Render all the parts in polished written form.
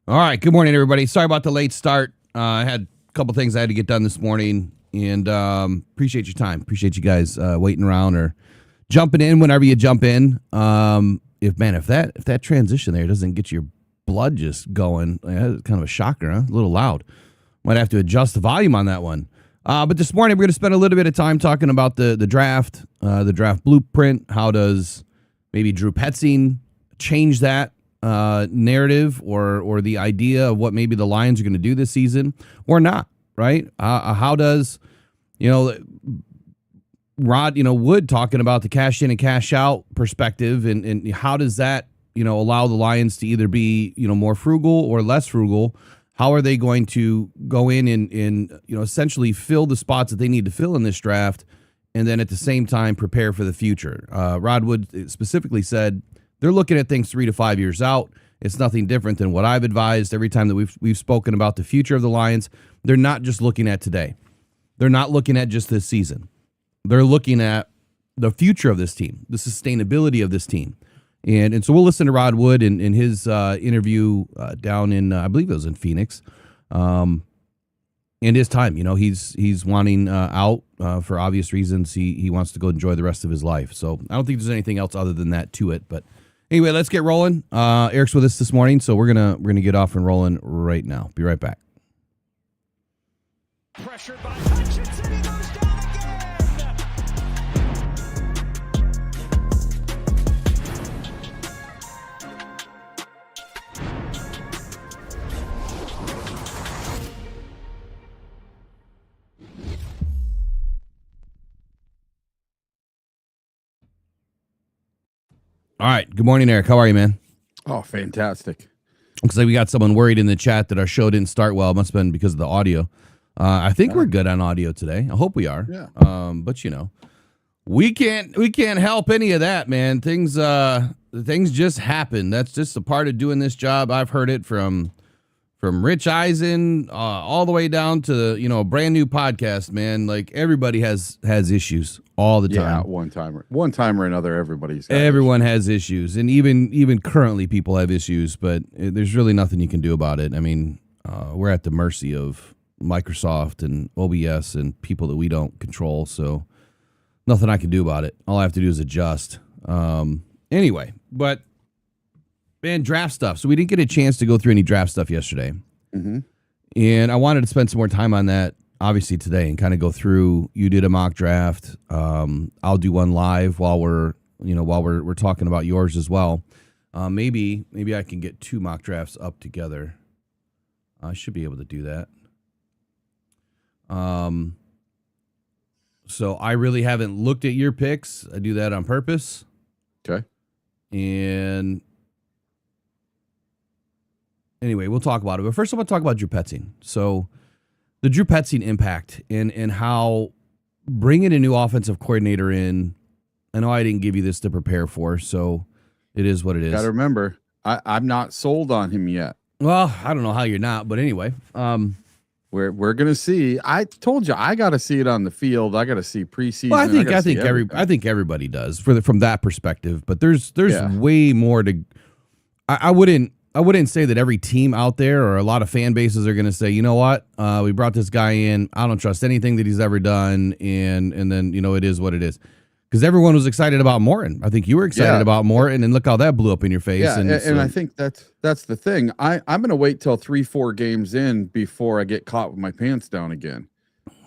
All right. Good morning, everybody. Sorry about the late start. I had a couple things I had to get done this morning, and appreciate your time. Appreciate you guys waiting around or jumping in whenever you jump in. If that transition there doesn't get your blood just going, it's kind of a shocker, huh? A little loud. Might have to adjust the volume on that one. But this morning we're going to spend a little bit of time talking about the draft blueprint. How does maybe Drew Petzing change that narrative or the idea of what maybe the Lions are going to do this season or not, right? How does, Rod, Wood talking about the cash in and cash out perspective and how does that, allow the Lions to either be, more frugal or less frugal? How are they going to go in and essentially fill the spots that they need to fill in this draft and then at the same time prepare for the future? Rod Wood specifically said they're looking at things 3 to 5 years out. It's nothing different than what I've advised every time that we've spoken about the future of the Lions. They're not just looking at today. They're not looking at just this season. They're looking at the future of this team, the sustainability of this team. And so we'll listen to Rod Wood in his interview down in, I believe it was in Phoenix, and his time. He's wanting out for obvious reasons. He wants to go enjoy the rest of his life. So I don't think there's anything else other than that to it. But anyway, let's get rolling. Eric's with us this morning, so we're gonna get off and rolling right now. Be right back. Pressured by Hutchinson, he goes down again. All right. Good morning, Eric. How are you, man? Oh, fantastic. Looks like we got someone worried in the chat that our show didn't start well. It must have been because of the audio. I think we're good on audio today. I hope we are. Yeah. But we can't help any of that, man. Things just happen. That's just a part of doing this job. I've heard it from Rich Eisen all the way down to a brand new podcast, man. Like everybody has issues all the time. Yeah, one time or another, everyone has issues, and even currently people have issues. But there's really nothing you can do about it. I mean, we're at the mercy of Microsoft and OBS and people that we don't control. So nothing I can do about it. All I have to do is adjust. Anyway, but. Man, draft stuff. So we didn't get a chance to go through any draft stuff yesterday. Mm-hmm. And I wanted to spend some more time on that, obviously, today and kind of go through. You did a mock draft. I'll do one live while we're talking about yours as well. Maybe I can get 2 mock drafts up together. I should be able to do that. So I really haven't looked at your picks. I do that on purpose. Okay. And anyway, we'll talk about it. But first, I want to talk about Drew Petzing. So the Drew Petzing impact and how bringing a new offensive coordinator in, I know I didn't give you this to prepare for, so it is what it is. Got to remember, I'm not sold on him yet. Well, I don't know how you're not, but anyway. We're going to see. I told you, I got to see it on the field. I got to see preseason. Well, I think everybody does from that perspective, but there's way more to I wouldn't say that every team out there or a lot of fan bases are going to say, you know what, we brought this guy in. I don't trust anything that he's ever done. And then, it is what it is. Because everyone was excited about Morton. I think you were excited about Morton, and look how that blew up in your face. Yeah, and I think that's the thing. I'm going to wait till 3-4 games in before I get caught with my pants down again.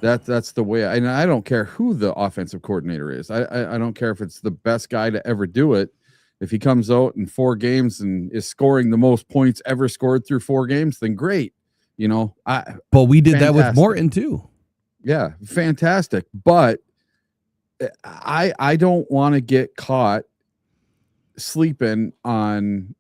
That's the way. And I don't care who the offensive coordinator is. I don't care if it's the best guy to ever do it. If he comes out in 4 games and is scoring the most points ever scored through 4 games, then great. But we did that with Morton too. Yeah, fantastic. But I don't want to get caught sleeping on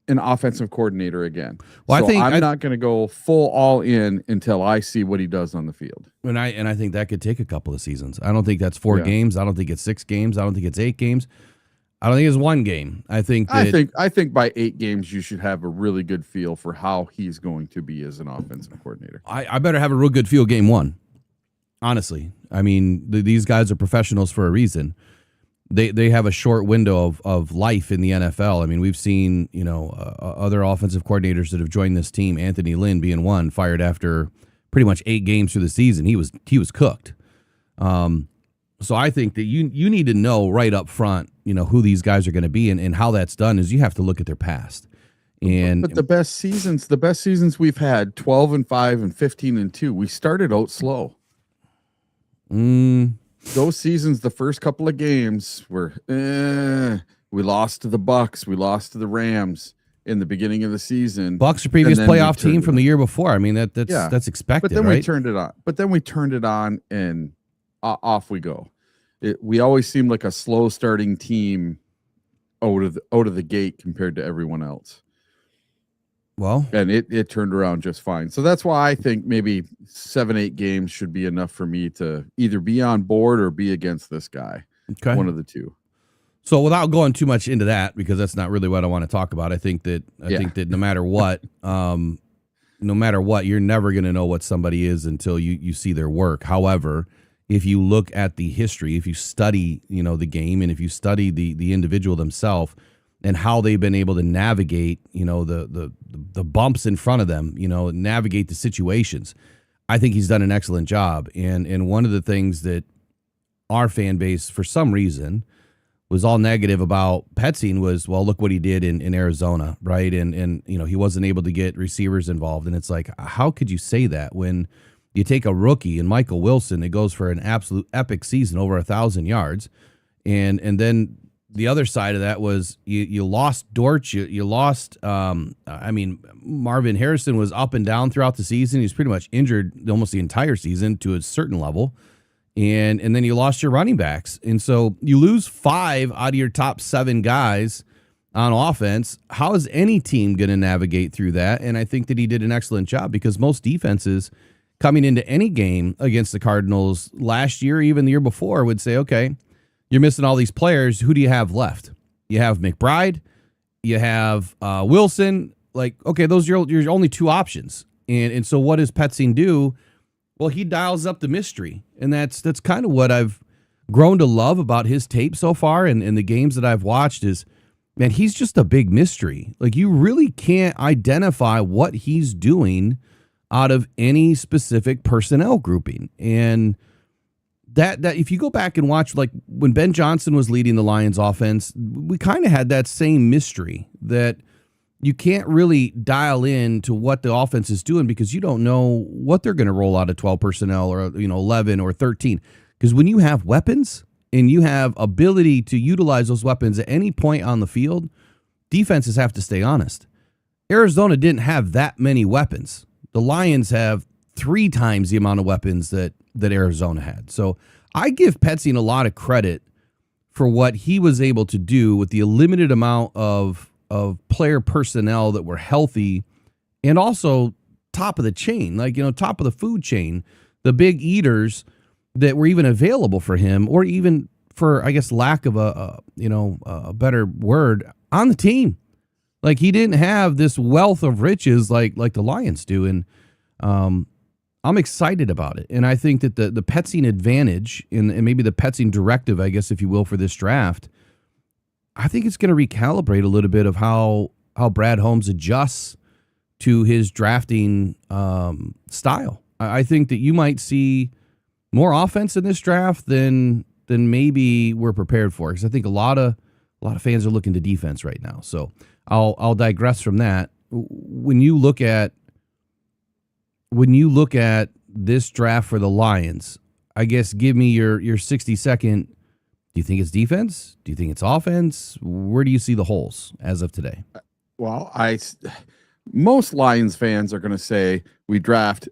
an offensive coordinator again. Well, so I'm not going to go full all in until I see what he does on the field. And I think that could take a couple of seasons. I don't think that's 4 games. I don't think it's 6 games. I don't think it's 8 games. I don't think it's 1 game. I think by 8 games you should have a really good feel for how he's going to be as an offensive coordinator. I better have a real good feel game 1. Honestly, I mean, these guys are professionals for a reason. they have a short window of life in the NFL. I mean, we've seen, other offensive coordinators that have joined this team, Anthony Lynn being one, fired after pretty much 8 games through the season. He was cooked. So I think that you need to know right up front, who these guys are going to be, and how that's done is you have to look at their past. But the best seasons we've had, 12-5 and 15-2, we started out slow. Those seasons, the first couple of games were, we lost to the Bucks, we lost to the Rams in the beginning of the season. Bucks, a previous playoff team from the year before. I mean, that's expected. But then right? we turned it on. But then we turned it on, and off we go. We always seemed like a slow starting team out of the gate compared to everyone else. Well, and it turned around just fine. So that's why I think maybe 7-8 games should be enough for me to either be on board or be against this guy. Okay. One of the two. So without going too much into that, because that's not really what I want to talk about, I think that no matter what, you're never going to know what somebody is until you see their work. However, if you look at the history, if you study, the game, and if you study the individual themselves and how they've been able to navigate, the bumps in front of them, navigate the situations, I think he's done an excellent job. And one of the things that our fan base, for some reason, was all negative about Petzing was, well, look what he did in Arizona, right? And he wasn't able to get receivers involved. And it's like, how could you say that when you take a rookie and Michael Wilson that goes for an absolute epic season, over 1,000 yards, and then the other side of that was you lost Dortch, you lost. Marvin Harrison was up and down throughout the season. He was pretty much injured almost the entire season to a certain level. And then you lost your running backs. And so you lose 5 out of your top 7 guys on offense. How is any team going to navigate through that? And I think that he did an excellent job, because most defenses coming into any game against the Cardinals last year, even the year before, would say, okay, you're missing all these players. Who do you have left? You have McBride. You have Wilson. Like, okay, those are your only 2 options. And so what does Petzing do? Well, he dials up the mystery, and that's kind of what I've grown to love about his tape so far, and the games that I've watched is, man, he's just a big mystery. Like, you really can't identify what he's doing out of any specific personnel grouping. And that if you go back and watch, like when Ben Johnson was leading the Lions offense, we kind of had that same mystery that you can't really dial in to what the offense is doing, because you don't know what they're going to roll out of 12 personnel or 11 or 13. Because when you have weapons and you have ability to utilize those weapons at any point on the field, defenses have to stay honest. Arizona didn't have that many weapons. The Lions have 3 times the amount of weapons that Arizona had. So I give Petzing a lot of credit for what he was able to do with the limited amount of player personnel that were healthy, and also top of the chain, like, top of the food chain, the big eaters that were even available for him, or even, for, I guess, lack of a better word, on the team. Like, he didn't have this wealth of riches like the Lions do. And I'm excited about it. And I think that the Petzing advantage and maybe the Petzing directive, I guess, if you will, for this draft, I think it's going to recalibrate a little bit of how Brad Holmes adjusts to his drafting style. I think that you might see more offense in this draft than maybe we're prepared for, because I think a lot of fans are looking to defense right now. So I'll digress from that. When you look at this draft for the Lions, I guess give me your 60-second. Do you think it's defense? Do you think it's offense? Where do you see the holes as of today? Well, most Lions fans are going to say we draft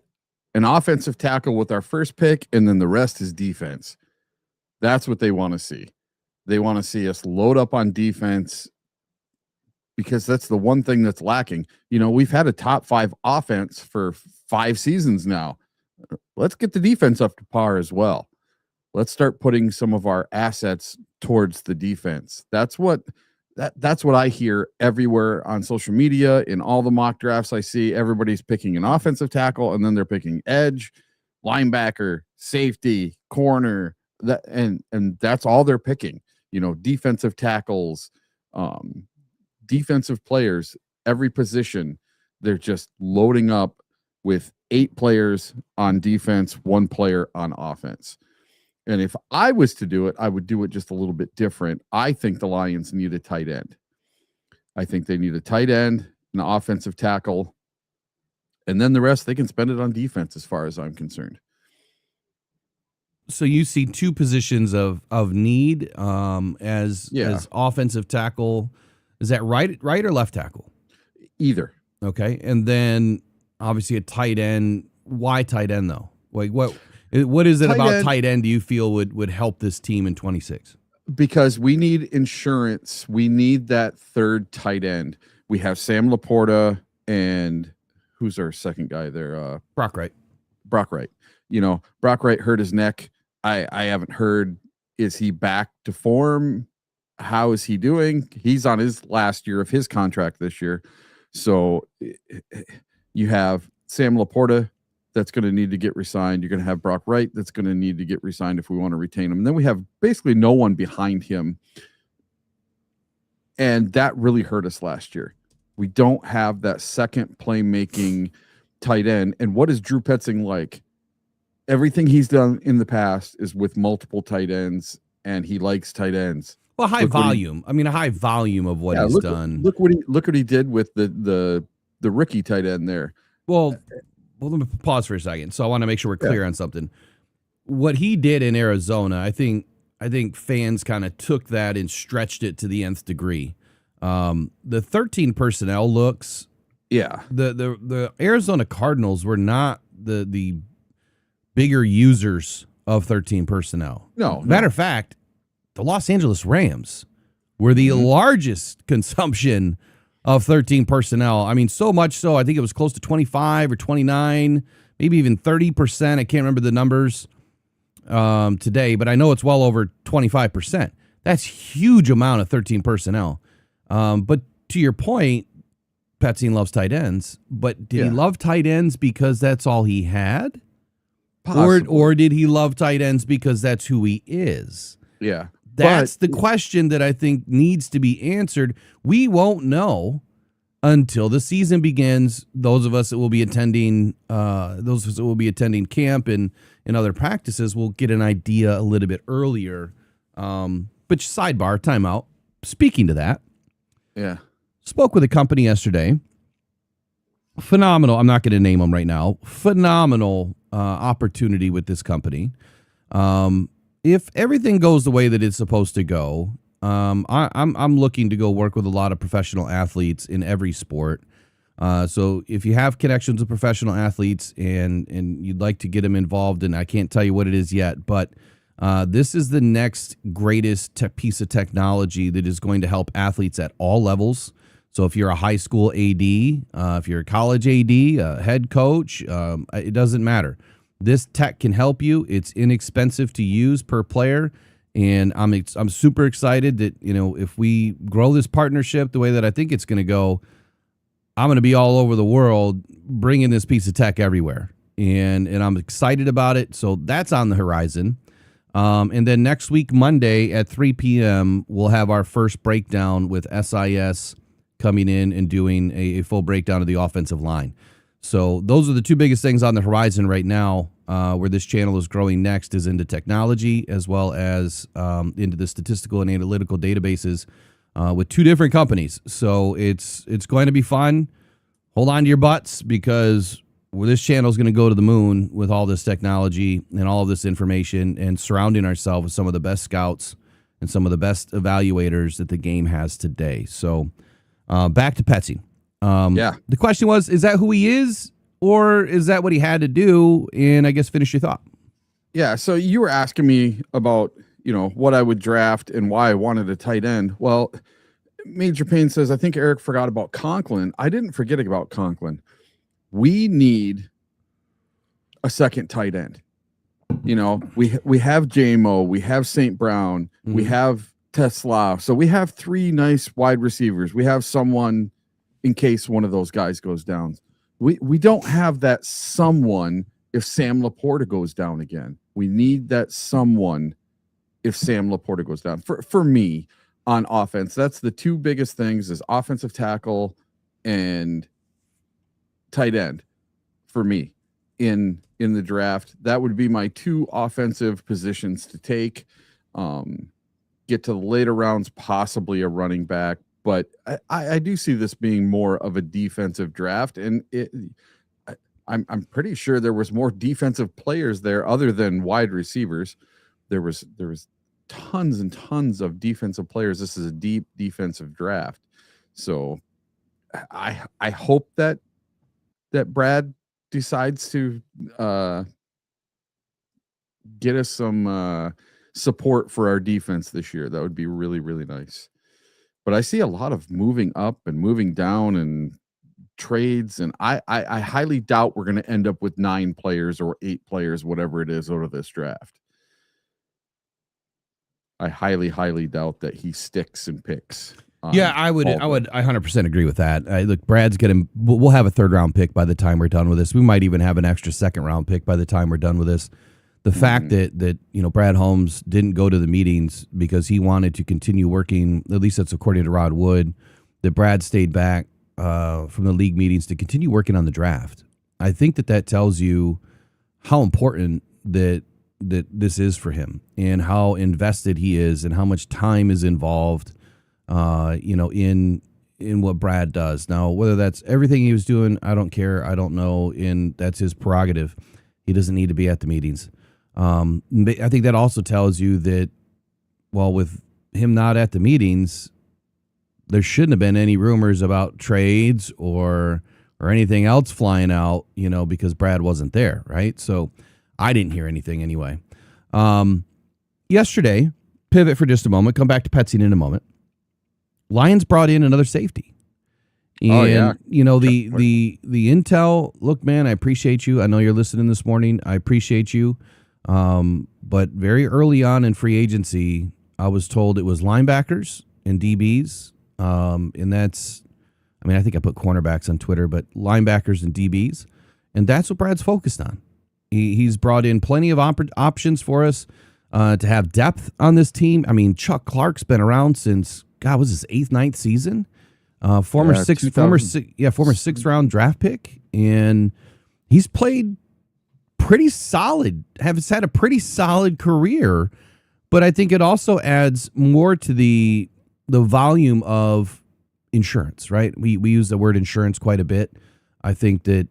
an offensive tackle with our first pick, and then the rest is defense. That's what they want to see. They want to see us load up on defense, because that's the one thing that's lacking. We've had a top 5 offense for 5 seasons now. Let's get the defense up to par as well. Let's start putting some of our assets towards the defense. That's what I hear everywhere on social media. In all the mock drafts I see, everybody's picking an offensive tackle, and then they're picking edge, linebacker, safety, corner, and that's all they're picking. defensive tackles, defensive players, every position. They're just loading up with 8 players on defense, 1 player on offense. And if I was to do it, I would do it just a little bit different. I think the Lions need a tight end. I think they need a tight end, an offensive tackle, and then the rest they can spend it on defense as far as I'm concerned. So you see 2 positions of need as offensive tackle. Is that right or left tackle? Either. Okay. And then obviously a tight end. Why tight end though? Like what is it about tight end do you feel would help this team in 26? Because we need insurance. We need that third tight end. We have Sam Laporta and who's our second guy there? Brock Wright. Brock Wright. Brock Wright hurt his neck. I haven't heard, is he back to form? How is he doing? He's on his last year of his contract this year. So you have Sam Laporta that's going to need to get re-signed. You're going to have Brock Wright that's going to need to get re-signed if we want to retain him. And then we have basically no one behind him. And that really hurt us last year. We don't have that second playmaking tight end. And what is Drew Petzing like? Everything he's done in the past is with multiple tight ends, and he likes tight ends. Well, high volume of what he's done. Look what he did with the rookie tight end there. Well, let me pause for a second. So I want to make sure we're clear on something. What he did in Arizona, I think fans kind of took that and stretched it to the nth degree. The 13 personnel looks. Yeah. The Arizona Cardinals were not the bigger users of 13 personnel. No. Matter of fact, the Los Angeles Rams were the largest consumption of 13 personnel. I mean, so much so, I think it was close to 25 or 29, maybe even 30%. I can't remember the numbers today, but I know it's well over 25%. That's huge amount of 13 personnel. But to your point, Petzing loves tight ends, but did he love tight ends because that's all he had? Or did he love tight ends because that's who he is? Yeah. That's the question that I think needs to be answered. We won't know until the season begins. Those of us that will be attending camp and other practices will get an idea a little bit earlier. But sidebar, timeout. Speaking to that, spoke with a company yesterday. Phenomenal. I'm not going to name them right now. Phenomenal opportunity with this company. If everything goes the way that it's supposed to go, I'm looking to go work with a lot of professional athletes in every sport. So if you have connections with professional athletes and you'd like to get them involved, and I can't tell you what it is yet, but this is the next greatest piece of technology that is going to help athletes at all levels. So if you're a high school AD, if you're a college AD, a head coach, it doesn't matter. This tech can help you. It's inexpensive to use per player, and I'm super excited that if we grow this partnership the way that I think it's going to go, I'm going to be all over the world bringing this piece of tech everywhere, and I'm excited about it. So that's on the horizon. And then next week, Monday at 3 p.m., we'll have our first breakdown with SIS coming in and doing a full breakdown of the offensive line. So those are the 2 biggest things on the horizon right now, where this channel is growing next is into technology as well as into the statistical and analytical databases with 2 different companies. So it's going to be fun. Hold on to your butts because this channel is going to go to the moon with all this technology and all of this information and surrounding ourselves with some of the best scouts and some of the best evaluators that the game has today. So back to Petzing. The question was, is that who he is, or is that what he had to do? And I guess finish your thought. Yeah. So you were asking me about, what I would draft and why I wanted a tight end. Well, Major Payne says, I think Eric forgot about Conklin. I didn't forget about Conklin. We need a second tight end. We have JMO, we have St. Brown, we have Tesla. So we have 3 nice wide receivers. We have someone in case one of those guys goes down. We don't have that someone if Sam Laporta goes down again. We need that someone if Sam Laporta goes down. For me on offense, that's the two biggest things is offensive tackle and tight end for me in the draft. That would be my two offensive positions to take. Get to the later rounds, possibly a running back, but I do see this being more of a defensive draft, and I'm pretty sure there was more defensive players there other than wide receivers. There was tons and tons of defensive players. This is a deep defensive draft, so I hope that Brad decides to get us some support for our defense this year. That would be really, really nice. But I see a lot of moving up and moving down and trades, and I highly doubt we're going to end up with 9 players or 8 players, whatever it is, out of this draft. I highly, highly doubt that he sticks and picks. Yeah, I would 100% agree with that. Look, Brad's getting. We'll have a 3rd round pick by the time we're done with this. We might even have an extra 2nd round pick by the time we're done with this. The fact that Brad Holmes didn't go to the meetings because he wanted to continue working, at least that's according to Rod Wood, that Brad stayed back from the league meetings to continue working on the draft. I think that tells you how important that this is for him and how invested he is and how much time is involved, in what Brad does. Now, whether that's everything he was doing, I don't care. I don't know. And that's his prerogative. He doesn't need to be at the meetings. I think that also tells you that, well, with him not at the meetings, there shouldn't have been any rumors about trades or anything else flying out, because Brad wasn't there, right? So I didn't hear anything anyway. Yesterday, pivot for just a moment, come back to Petzing in a moment. Lions brought in another safety. And, the intel, look, man, I appreciate you. I know you're listening this morning. I appreciate you. But very early on in free agency, I was told it was linebackers and DBs. And that's, I think I put cornerbacks on Twitter, but linebackers and DBs. And that's what Brad's focused on. He's brought in plenty of options for us to have depth on this team. Chuck Clark's been around since, was his 8th, 9th season? Former 6th round draft pick. And he's played pretty solid, has had a pretty solid career, but I think it also adds more to the volume of insurance, right? We use the word insurance quite a bit. I think that,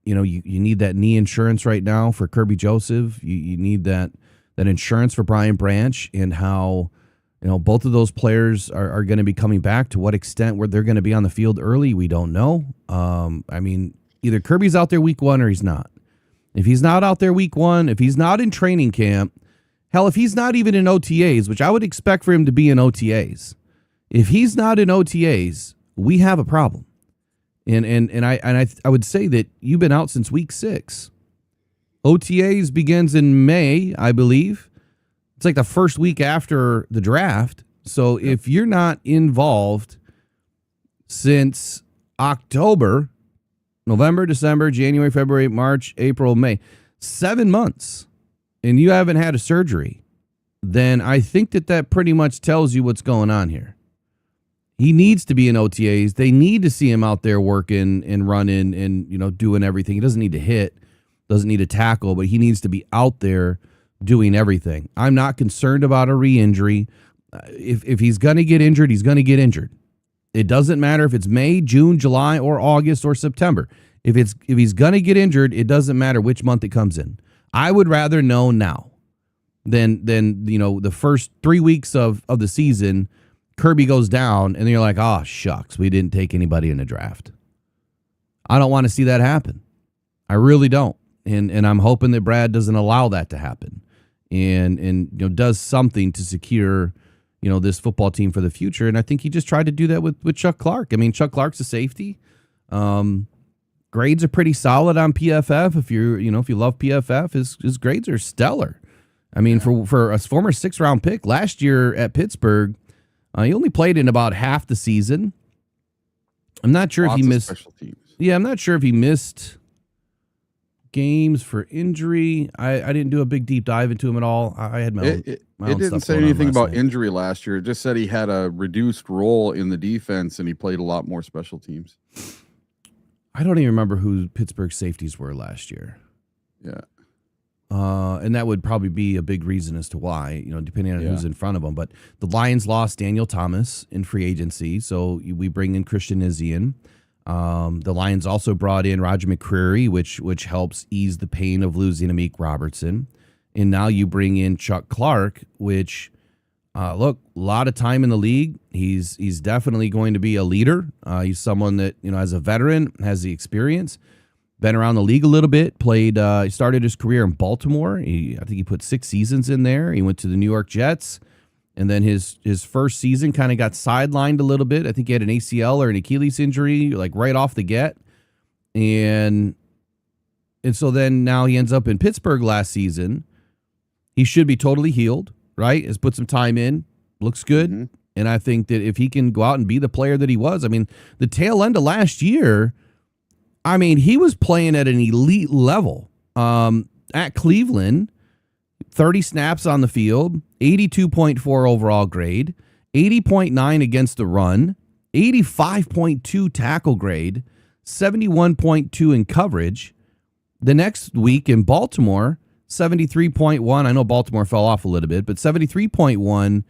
you need that knee insurance right now for Kirby Joseph. You need that insurance for Brian Branch, and how, both of those players are going to be coming back. To what extent where they're going to be on the field early, we don't know. Either Kirby's out there week 1 or he's not. If he's not out there week 1, if he's not in training camp, hell, if he's not even in OTAs, which I would expect for him to be in OTAs, if he's not in OTAs, we have a problem. And I would say that you've been out since week 6. OTAs begins in May, I believe. It's like the first week after the draft. So if you're not involved since October, November, December, January, February, March, April, May, 7 months, and you haven't had a surgery, then I think that pretty much tells you what's going on here. He needs to be in OTAs. They need to see him out there working and running and, doing everything. He doesn't need to hit, doesn't need to tackle, but he needs to be out there doing everything. I'm not concerned about a re-injury. If he's going to get injured, he's going to get injured. It doesn't matter if it's May, June, July, or August, or September. If he's going to get injured, it doesn't matter which month it comes in. I would rather know now than the first 3 weeks of the season, Kirby goes down, and you're like, oh, shucks, we didn't take anybody in the draft. I don't want to see that happen. I really don't. And I'm hoping that Brad doesn't allow that to happen and does something to secure this football team for the future. And I think he just tried to do that with Chuck Clark. Chuck Clark's a safety. Grades are pretty solid on PFF. If you love PFF, his grades are stellar. For a former 6th round pick last year at Pittsburgh, he only played in about half the season. I'm not sure if he missed special teams. Yeah, I'm not sure if he missed games for injury. I didn't do a big deep dive into him at all. I had my own. It my own didn't stuff say going on anything last about night. injury last year. It just said he had a reduced role in the defense and he played a lot more special teams. I don't even remember who Pittsburgh safeties were last year. Yeah. And that would probably be a big reason as to why, depending on who's in front of them. But the Lions lost Daniel Thomas in free agency, so we bring in Christian Izzian. The Lions also brought in Roger McCreary, which helps ease the pain of losing Amik Robertson. And now you bring in Chuck Clark, which, look, a lot of time in the league. He's definitely going to be a leader. He's someone that, as a veteran, has the experience. Been around the league a little bit, he started his career in Baltimore. I think he put 6 seasons in there. He went to the New York Jets, and then his first season kind of got sidelined a little bit. I think he had an ACL or an Achilles injury, like right off the get. And so then now he ends up in Pittsburgh last season. He should be totally healed, right? Has put some time in, looks good. Mm-hmm. And I think that if he can go out and be the player that he was, the tail end of last year, he was playing at an elite level. At Cleveland, 30 snaps on the field, 82.4 overall grade, 80.9 against the run, 85.2 tackle grade, 71.2 in coverage. The next week in Baltimore, 73.1. I know Baltimore fell off a little bit, but 73.1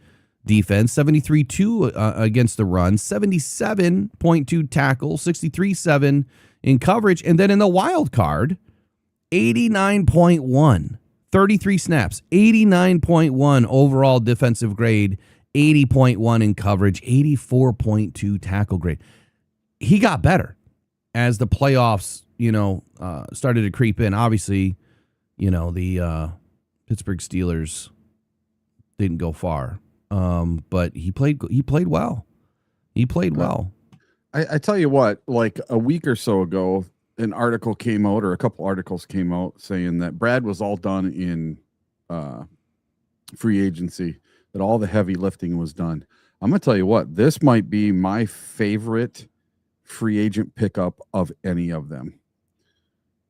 defense, 73.2 against the run, 77.2 tackle, 63.7 in coverage. And then in the wild card, 89.1, 33 snaps, 89.1 overall defensive grade, 80.1 in coverage, 84.2 tackle grade. He got better as the playoffs, started to creep in. Obviously, the Pittsburgh Steelers didn't go far, but he played well. He played well. I tell you what, like a week or so ago, an article came out, or a couple articles came out saying that Brad was all done in free agency, that all the heavy lifting was done. I'm going to tell you what, this might be my favorite free agent pickup of any of them.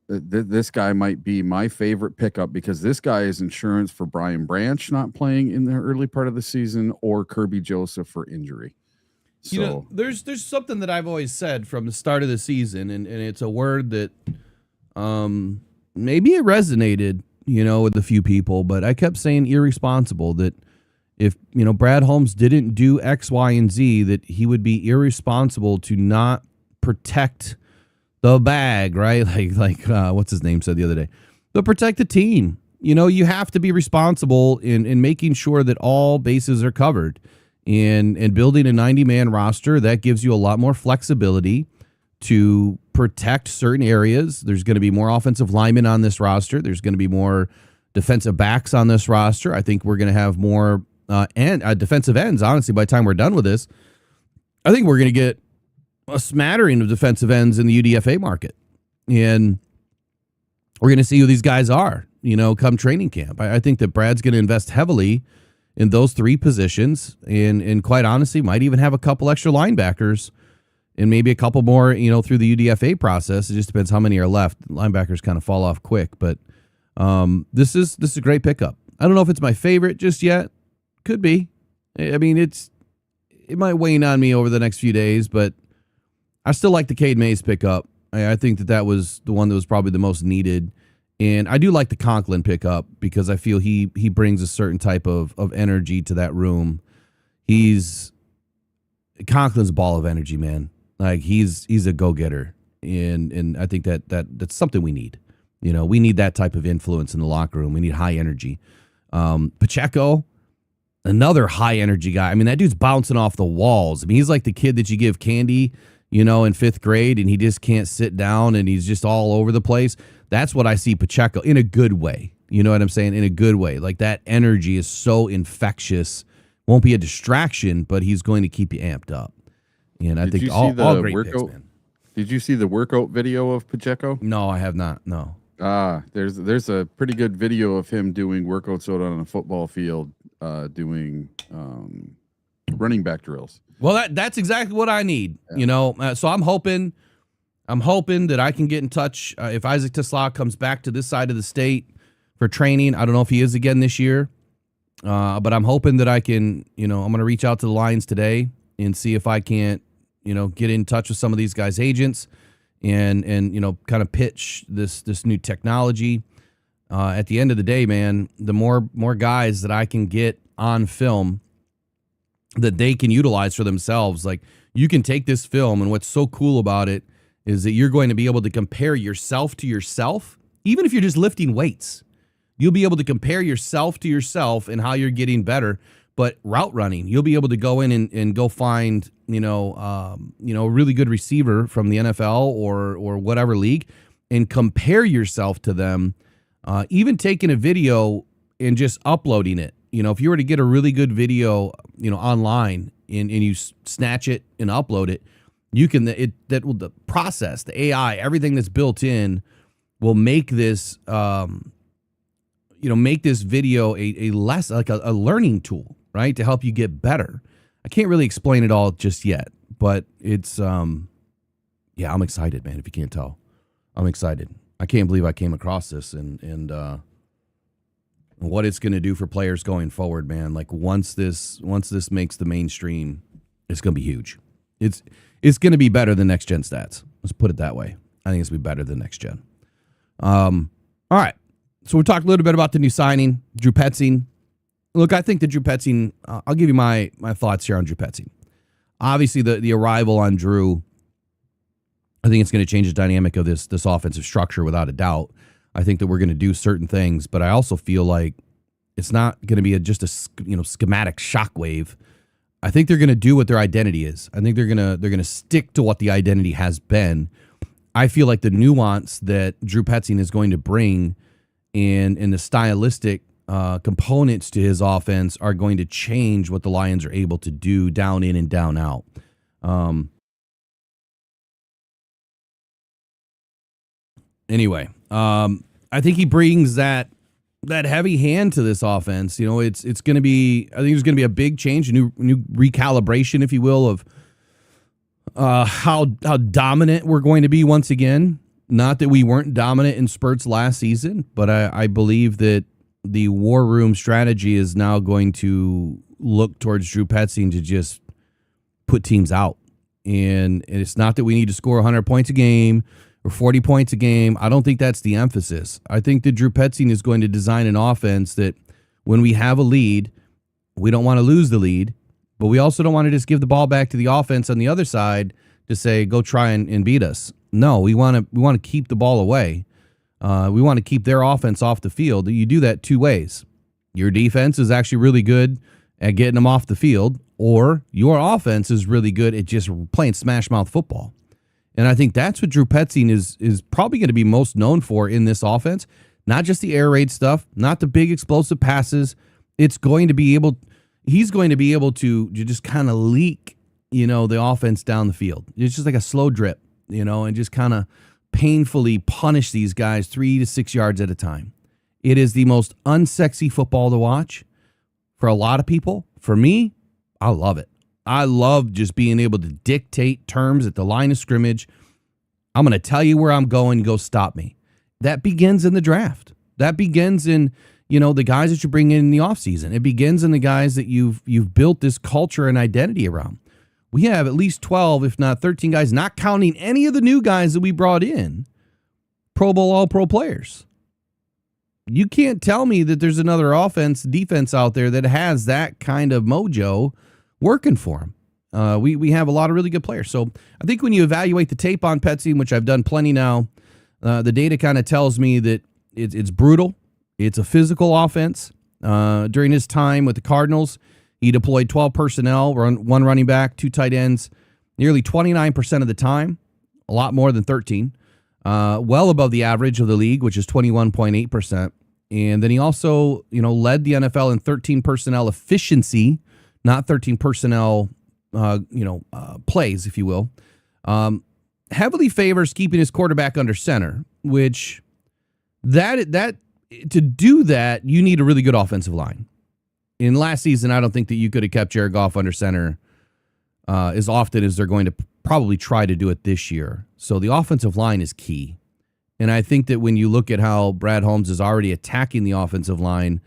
This guy might be my favorite pickup because this guy is insurance for Brian Branch not playing in the early part of the season or Kirby Joseph for injury. So there's something that I've always said from the start of the season, and it's a word that maybe it resonated, with a few people, but I kept saying irresponsible, that if, Brad Holmes didn't do X, Y, and Z, that he would be irresponsible to not protect the bag, right? Like what's his name said the other day, but protect the team. You have to be responsible in making sure that all bases are covered. And building a 90-man roster, that gives you a lot more flexibility to protect certain areas. There's going to be more offensive linemen on this roster. There's going to be more defensive backs on this roster. I think we're going to have more defensive ends. Honestly, by the time we're done with this, I think we're going to get a smattering of defensive ends in the UDFA market. And we're going to see who these guys are, come training camp. I think that Brad's going to invest heavily in those 3 positions, and quite honestly, might even have a couple extra linebackers and maybe a couple more, through the UDFA process. It just depends how many are left. Linebackers kind of fall off quick, but this is a great pickup. I don't know if it's my favorite just yet. Could be. It might wane on me over the next few days, but I still like the Cade Mays pickup. I think that was the one that was probably the most needed. And I do like the Conklin pickup because I feel he brings a certain type of energy to that room. Conklin's a ball of energy, man. Like he's a go-getter. And I think that's something we need. We need that type of influence in the locker room. We need high energy. Pacheco, another high energy guy. That dude's bouncing off the walls. He's like the kid that you give candy, in 5th grade, and he just can't sit down and he's just all over the place. That's what I see Pacheco in a good way. You know what I'm saying? In a good way. Like that energy is so infectious. Won't be a distraction, but he's going to keep you amped up. And I think all great picks, man. Did you see the workout video of Pacheco? No, I have not. No. There's a pretty good video of him doing workouts out on a football field, doing running back drills. Well, that's exactly what I need. Yeah. So I'm hoping I'm hoping that I can get in touch if Isaac Tesla comes back to this side of the state for training. I don't know if he is again this year, but I'm hoping that I can, I'm going to reach out to the Lions today and see if I can't, get in touch with some of these guys' agents and kind of pitch this new technology. At the end of the day, man, the more guys that I can get on film that they can utilize for themselves, like you can take this film, and what's so cool about it is that you're going to be able to compare yourself to yourself, even if you're just lifting weights. You'll be able to compare yourself to yourself and how you're getting better. But route running, you'll be able to go in and go find, a really good receiver from the NFL or whatever league and compare yourself to them. Even taking a video and just uploading it. If you were to get a really good video, online and you snatch it and upload it, you can, the process, the AI, everything that's built in will make this, make this video a less like a learning tool, right? To help you get better. I can't really explain it all just yet, but it's, I'm excited, man. If you can't tell, I'm excited. I can't believe I came across this and what it's going to do for players going forward, man. Like once this makes the mainstream, it's going to be huge. It's going to be better than next gen stats. Let's put it that way. I think it's going to be better than next gen. All right. So we talked a little bit about the new signing, Drew Petzing. Look, I think that Drew Petzing, I'll give you my thoughts here on Drew Petzing. Obviously, the arrival on Drew, I think it's going to change the dynamic of this offensive structure without a doubt. I think that we're going to do certain things, but I also feel like it's not going to be just a schematic shockwave. I think they're going to do what their identity is. I think they're going to stick to what the identity has been. I feel like the nuance that Drew Petzing is going to bring in the stylistic components to his offense are going to change what the Lions are able to do down in and down out. Anyway, I think he brings that heavy hand to this offense. It's going to be, I think there's going to be a big change, a new recalibration, if you will, of how dominant we're going to be once again. Not that we weren't dominant in spurts last season, but I believe that the war room strategy is now going to look towards Drew Petzing to just put teams out. And it's not that we need to score 100 points a game or 40 points a game. I don't think that's the emphasis. I think that Drew Petzing is going to design an offense that when we have a lead, we don't want to lose the lead, but we also don't want to just give the ball back to the offense on the other side to say, go try and beat us. No, we want to keep the ball away. We want to keep their offense off the field. You do that two ways. Your defense is actually really good at getting them off the field, or your offense is really good at just playing smash mouth football. And I think that's what Drew Petzing is probably going to be most known for in this offense. Not just the air raid stuff, not the big explosive passes. He's going to be able to just kind of leak, the offense down the field. It's just like a slow drip, and just kind of painfully punish these guys 3 to 6 yards at a time. It is the most unsexy football to watch for a lot of people. For me, I love it. I love just being able to dictate terms at the line of scrimmage. I'm going to tell you where I'm going. You go stop me. That begins in the draft. That begins in, the guys that you bring in the offseason. It begins in the guys that you've built this culture and identity around. We have at least 12, if not 13 guys, not counting any of the new guys that we brought in, Pro Bowl All-Pro players. You can't tell me that there's another defense out there that has that kind of mojo working for him. We have a lot of really good players. So I think when you evaluate the tape on Petzing, which I've done plenty now, the data kind of tells me that it's brutal. It's a physical offense. During his time with the Cardinals, he deployed 12 personnel, one running back, 2 tight ends, nearly 29% of the time, a lot more than 13, well above the average of the league, which is 21.8%. And then he also, led the NFL in 13 personnel efficiency, not 13 personnel, plays, if you will. Heavily favors keeping his quarterback under center, which that to do that, you need a really good offensive line. In last season, I don't think that you could have kept Jared Goff under center as often as they're going to probably try to do it this year. So the offensive line is key. And I think that when you look at how Brad Holmes is already attacking the offensive line,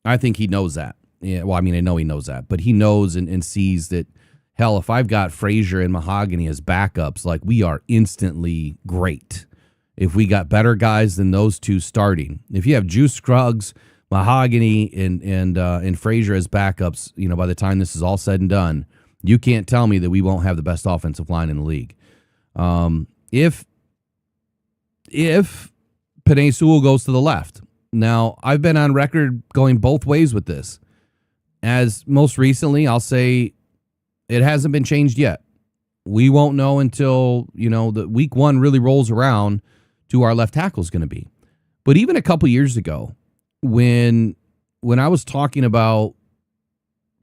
I think he knows that. Yeah, well, I mean, I know he knows that, but he knows and sees that, hell, if I've got Frazier and Mahogany as backups, like, we are instantly great. If we got better guys than those two starting, if you have Juice Scruggs, Mahogany, and Frazier as backups, by the time this is all said and done, you can't tell me that we won't have the best offensive line in the league. If Penei Sewell goes to the left, now I've been on record going both ways with this. As most recently, I'll say it hasn't been changed yet. We won't know until, the week one really rolls around to who our left tackle is going to be. But even a couple years ago, when I was talking about,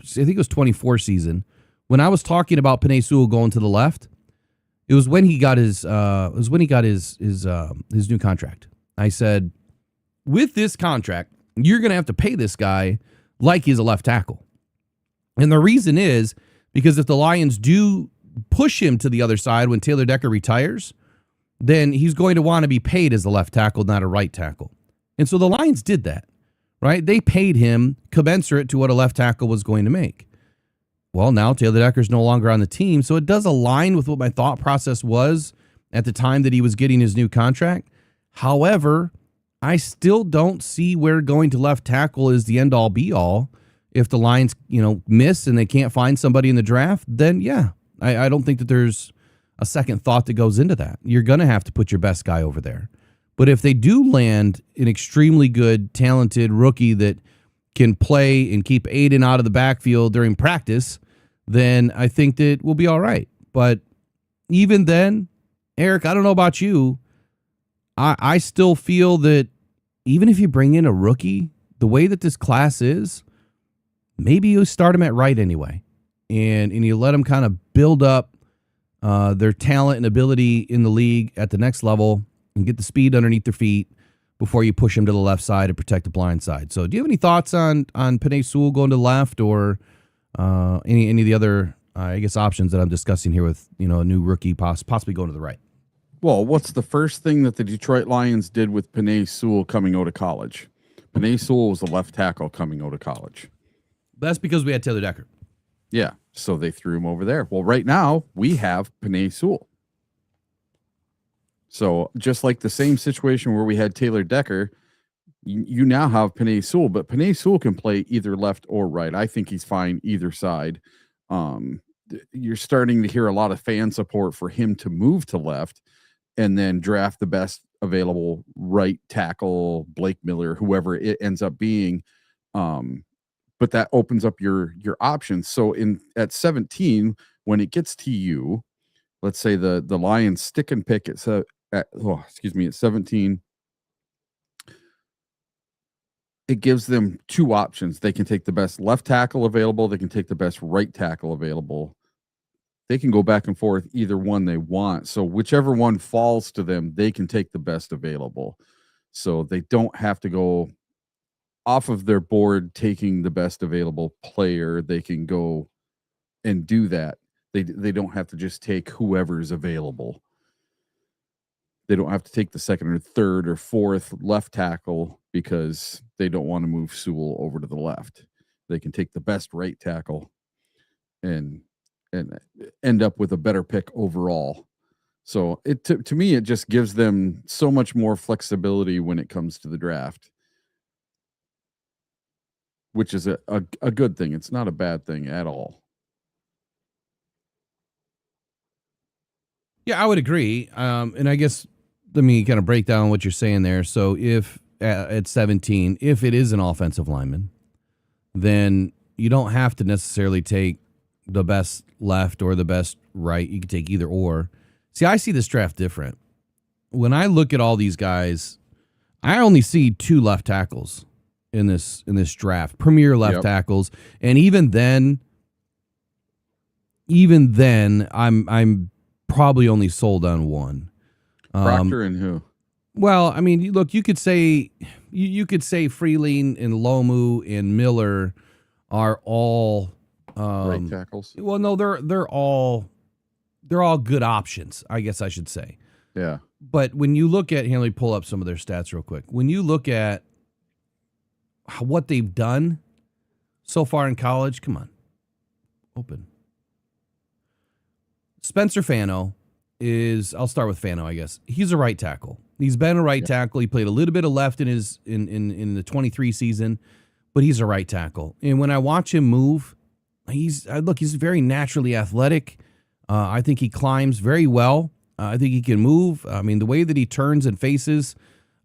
I think it was 24 season, when I was talking about Penei Sewell going to the left, it was when he got his new contract. I said, with this contract, you're going to have to pay this guy like he's a left tackle. And the reason is because if the Lions do push him to the other side when Taylor Decker retires, then he's going to want to be paid as a left tackle, not a right tackle. And so the Lions did that, right? They paid him commensurate to what a left tackle was going to make. Well, now Taylor Decker's no longer on the team, so it does align with what my thought process was at the time that he was getting his new contract. However, I still don't see where going to left tackle is the end-all, be-all. If the Lions, miss and they can't find somebody in the draft, then yeah, I don't think that there's a second thought that goes into that. You're going to have to put your best guy over there. But if they do land an extremely good, talented rookie that can play and keep Aiden out of the backfield during practice, then I think that we'll be all right. But even then, Eric, I don't know about you, I still feel that even if you bring in a rookie, the way that this class is, maybe you start them at right anyway. And you let them kind of build up their talent and ability in the league at the next level and get the speed underneath their feet before you push them to the left side and protect the blind side. So do you have any thoughts on Penei Sewell going to the left or any of the other, options that I'm discussing here with, a new rookie possibly going to the right? Well, what's the first thing that the Detroit Lions did with Penei Sewell coming out of college? Penei Sewell was a left tackle coming out of college. That's because we had Taylor Decker. Yeah, so they threw him over there. Well, right now, we have Penei Sewell. So just like the same situation where we had Taylor Decker, you now have Penei Sewell, but Penei Sewell can play either left or right. I think he's fine either side. You're starting to hear a lot of fan support for him to move to left and then draft the best available right tackle, Blake Miller, whoever it ends up being. But that opens up your options. So at 17, when it gets to you, let's say the Lions stick and pick at 17, it gives them two options. They can take the best left tackle available. They can take the best right tackle available. They can go back and forth either one they want. So whichever one falls to them, they can take the best available. So they don't have to go off of their board taking the best available player. They can go and do that. They don't have to just take whoever's available. They don't have to take the second or third or fourth left tackle because they don't want to move Sewell over to the left. They can take the best right tackle and end up with a better pick overall. So to me, it just gives them so much more flexibility when it comes to the draft, which is a good thing. It's not a bad thing at all. Yeah, I would agree. And I guess let me kind of break down what you're saying there. So if at 17, if it is an offensive lineman, then you don't have to necessarily take the best left or the best right. You can take either or. See, I see this draft different. When I look at all these guys, I only see two left tackles in this draft, premier left tackles, and even then, I'm probably only sold on one. Proctor and who? Well, I mean, look, you could say Freeling and Lomu and Miller are all Right tackles. Well, no, they're all good options, I guess I should say. Yeah. But when you look at, here, let me pull up some of their stats real quick. When you look at what they've done so far in college, come on, open. Spencer Fano I'll start with Fano, I guess. He's a right tackle. He's been a right tackle. He played a little bit of left in the 23 season, but he's a right tackle. And when I watch him move, he's very naturally athletic. I think he climbs very well. I think he can move. I mean, the way that he turns and faces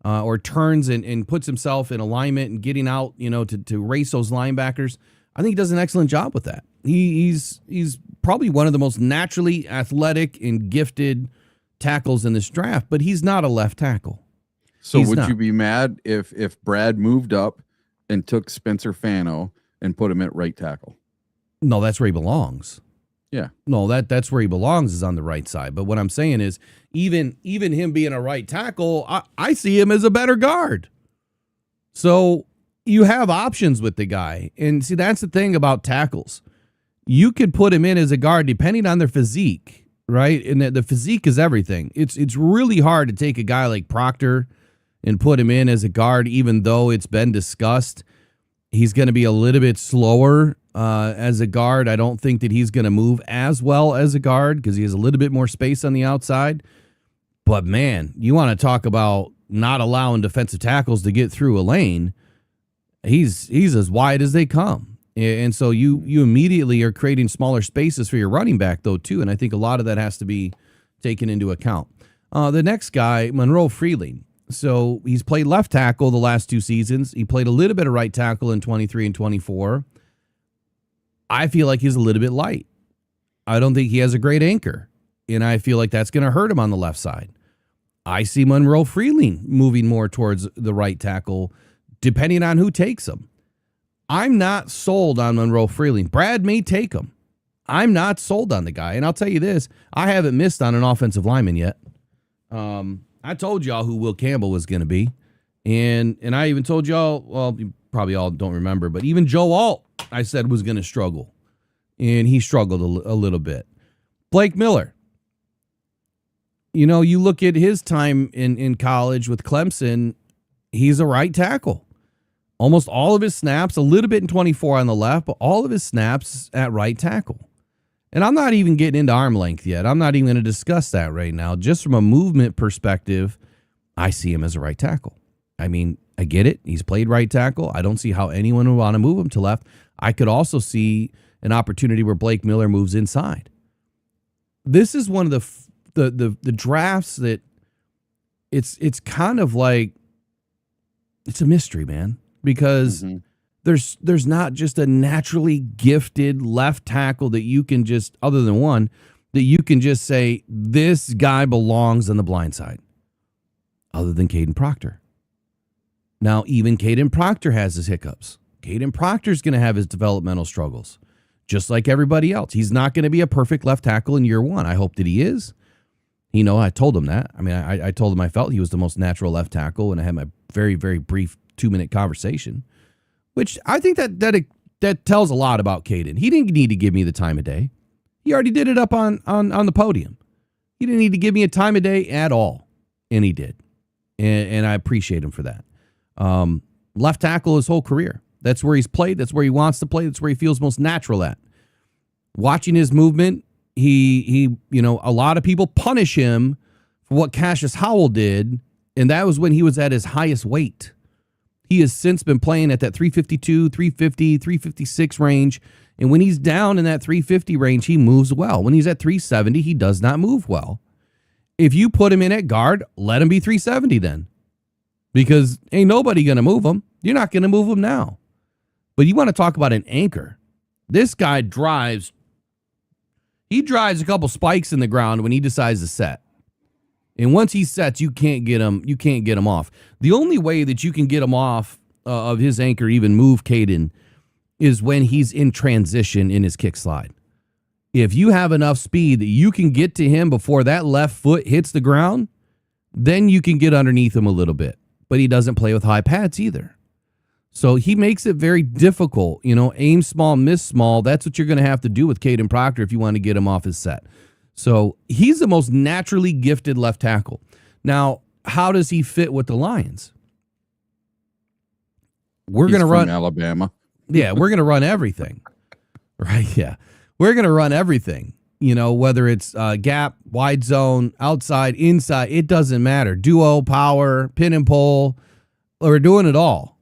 or turns and puts himself in alignment and getting out, to race those linebackers, I think he does an excellent job with that. He's probably one of the most naturally athletic and gifted tackles in this draft, but he's not a left tackle. So would you be mad if Brad moved up and took Spencer Fano and put him at right tackle? No, that's where he belongs. Yeah. No, that's where he belongs, is on the right side. But what I'm saying is, even him being a right tackle, I see him as a better guard. So you have options with the guy. And see, that's the thing about tackles. You could put him in as a guard depending on their physique, right? And the physique is everything. It's really hard to take a guy like Proctor and put him in as a guard, even though it's been discussed he's going to be a little bit slower as a guard. I don't think that he's going to move as well as a guard because he has a little bit more space on the outside. But, man, you want to talk about not allowing defensive tackles to get through a lane. He's as wide as they come. And so you immediately are creating smaller spaces for your running back, though, too. And I think a lot of that has to be taken into account. The next guy, Monroe Freeling. So he's played left tackle the last 2 seasons. He played a little bit of right tackle in 23 and 24. I feel like he's a little bit light. I don't think he has a great anchor. And I feel like that's going to hurt him on the left side. I see Monroe Freeling moving more towards the right tackle, depending on who takes him. I'm not sold on Monroe Freeling. Brad may take him. I'm not sold on the guy. And I'll tell you this, I haven't missed on an offensive lineman yet. I told y'all who Will Campbell was going to be. And I even told y'all, well, you probably all don't remember, but even Joe Alt, I said, was going to struggle. And he struggled a little bit. Blake Miller. You look at his time in college with Clemson, he's a right tackle. Almost all of his snaps, a little bit in 24 on the left, but all of his snaps at right tackle. And I'm not even getting into arm length yet. I'm not even going to discuss that right now. Just from a movement perspective, I see him as a right tackle. I mean, I get it. He's played right tackle. I don't see how anyone would want to move him to left. I could also see an opportunity where Blake Miller moves inside. This is one of the drafts that it's kind of like, it's a mystery, man, because there's not just a naturally gifted left tackle that you can just, other than one, that you can just say, this guy belongs on the blind side, other than Caden Proctor. Now, even Caden Proctor has his hiccups. Caden Proctor's going to have his developmental struggles, just like everybody else. He's not going to be a perfect left tackle in year one. I hope that he is. I told him that. I mean, I told him I felt he was the most natural left tackle, and I had my very, very brief 2-minute conversation, which I think that tells a lot about Caden. He didn't need to give me the time of day. He already did it up on the podium. He didn't need to give me a time of day at all, and he did. And I appreciate him for that. Left tackle his whole career. That's where he's played. That's where he wants to play. That's where he feels most natural at. Watching his movement, he a lot of people punish him for what Cassius Howell did, and that was when he was at his highest weight. He has since been playing at that 352, 350, 356 range, and when he's down in that 350 range, he moves well. When he's at 370, he does not move well. If you put him in at guard, let him be 370 then, because ain't nobody going to move him. You're not going to move him now. But you want to talk about an anchor. This guy drives a couple spikes in the ground when he decides to set. And once he sets, you can't get him off. The only way that you can get him off of his anchor, even move Caden, is when he's in transition in his kick slide. If you have enough speed that you can get to him before that left foot hits the ground, then you can get underneath him a little bit. But he doesn't play with high pads either. So he makes it very difficult. Aim small, miss small. That's what you're going to have to do with Caden Proctor if you want to get him off his set. So he's the most naturally gifted left tackle. Now, how does he fit with the Lions? We're going to run Alabama. Yeah, we're going to run everything. Right? Yeah. We're going to run everything. Whether it's gap, wide zone, outside, inside, it doesn't matter. Duo, power, pin and pull. We're doing it all.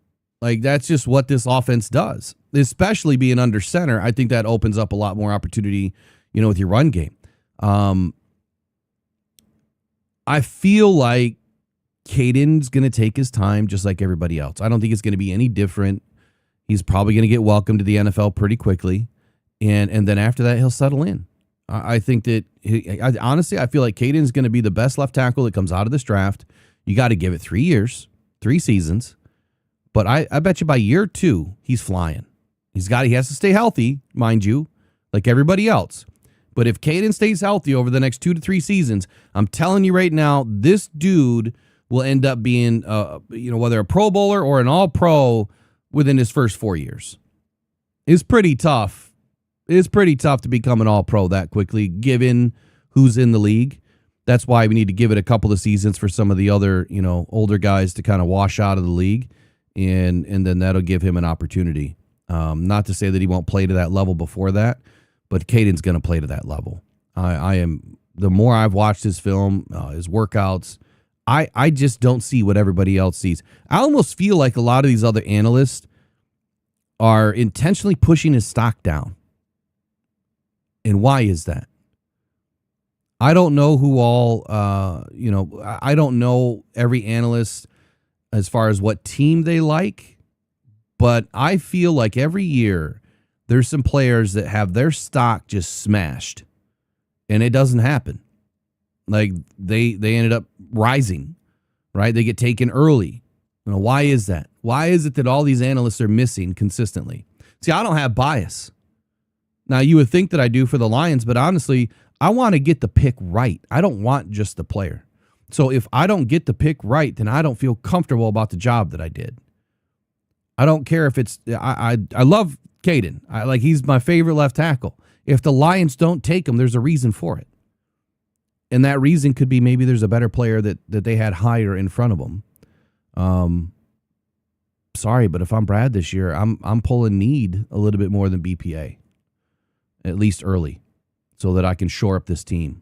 Like, that's just what this offense does, especially being under center. I think that opens up a lot more opportunity, with your run game. I feel like Caden's going to take his time just like everybody else. I don't think it's going to be any different. He's probably going to get welcomed to the NFL pretty quickly. And then after that, he'll settle in. I think that, honestly, I feel like Caden's going to be the best left tackle that comes out of this draft. You got to give it 3 years, 3 seasons. But I bet you by year 2, he's flying. He has to stay healthy, mind you, like everybody else. But if Caden stays healthy over the next 2 to 3 seasons, I'm telling you right now, this dude will end up being, whether a Pro Bowler or an All-Pro within his first 4 years. It's pretty tough. It's pretty tough to become an All-Pro that quickly, given who's in the league. That's why we need to give it a couple of seasons for some of the other, older guys to kind of wash out of the league. And then that'll give him an opportunity. Not to say that he won't play to that level before that, but Caden's going to play to that level. The more I've watched his film, his workouts, I just don't see what everybody else sees. I almost feel like a lot of these other analysts are intentionally pushing his stock down. And why is that? I don't know who all, I don't know every analyst as far as what team they like, but I feel like every year there's some players that have their stock just smashed, and it doesn't happen. Like they ended up rising, right? They get taken early. Why is that? Why is it that all these analysts are missing consistently? See, I don't have bias. Now, you would think that I do for the Lions, but honestly, I want to get the pick right. I don't want just the player. So if I don't get the pick right, then I don't feel comfortable about the job that I did. I don't care if it's I love Caden. He's my favorite left tackle. If the Lions don't take him, there's a reason for it. And that reason could be maybe there's a better player that they had higher in front of them. Sorry, but if I'm Brad this year, I'm pulling need a little bit more than BPA, at least early, so that I can shore up this team.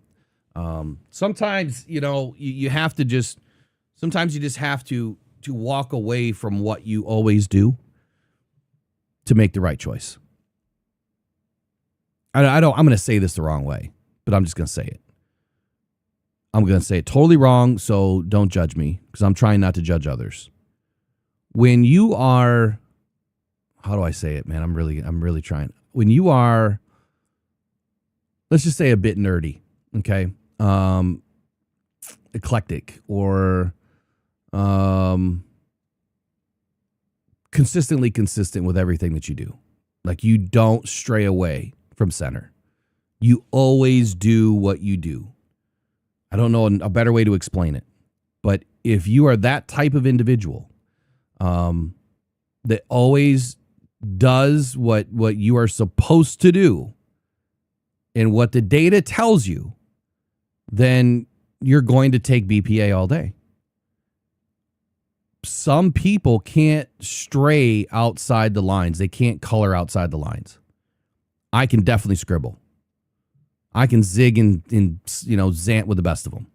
Sometimes, you have to just, sometimes you just have to walk away from what you always do to make the right choice. I'm going to say this the wrong way, but I'm just going to say it. I'm going to say it totally wrong, so don't judge me, because I'm trying not to judge others. When you are, how do I say it, man? I'm really trying. When you are, let's just say a bit nerdy, okay? Eclectic or consistently consistent with everything that you do. Like, you don't stray away from center. You always do what you do. I don't know a better way to explain it. But if you are that type of individual that always does what you are supposed to do and what the data tells you, then you're going to take BPA all day. Some people can't stray outside the lines. They can't color outside the lines. I can definitely scribble. I can zig and zant with the best of them.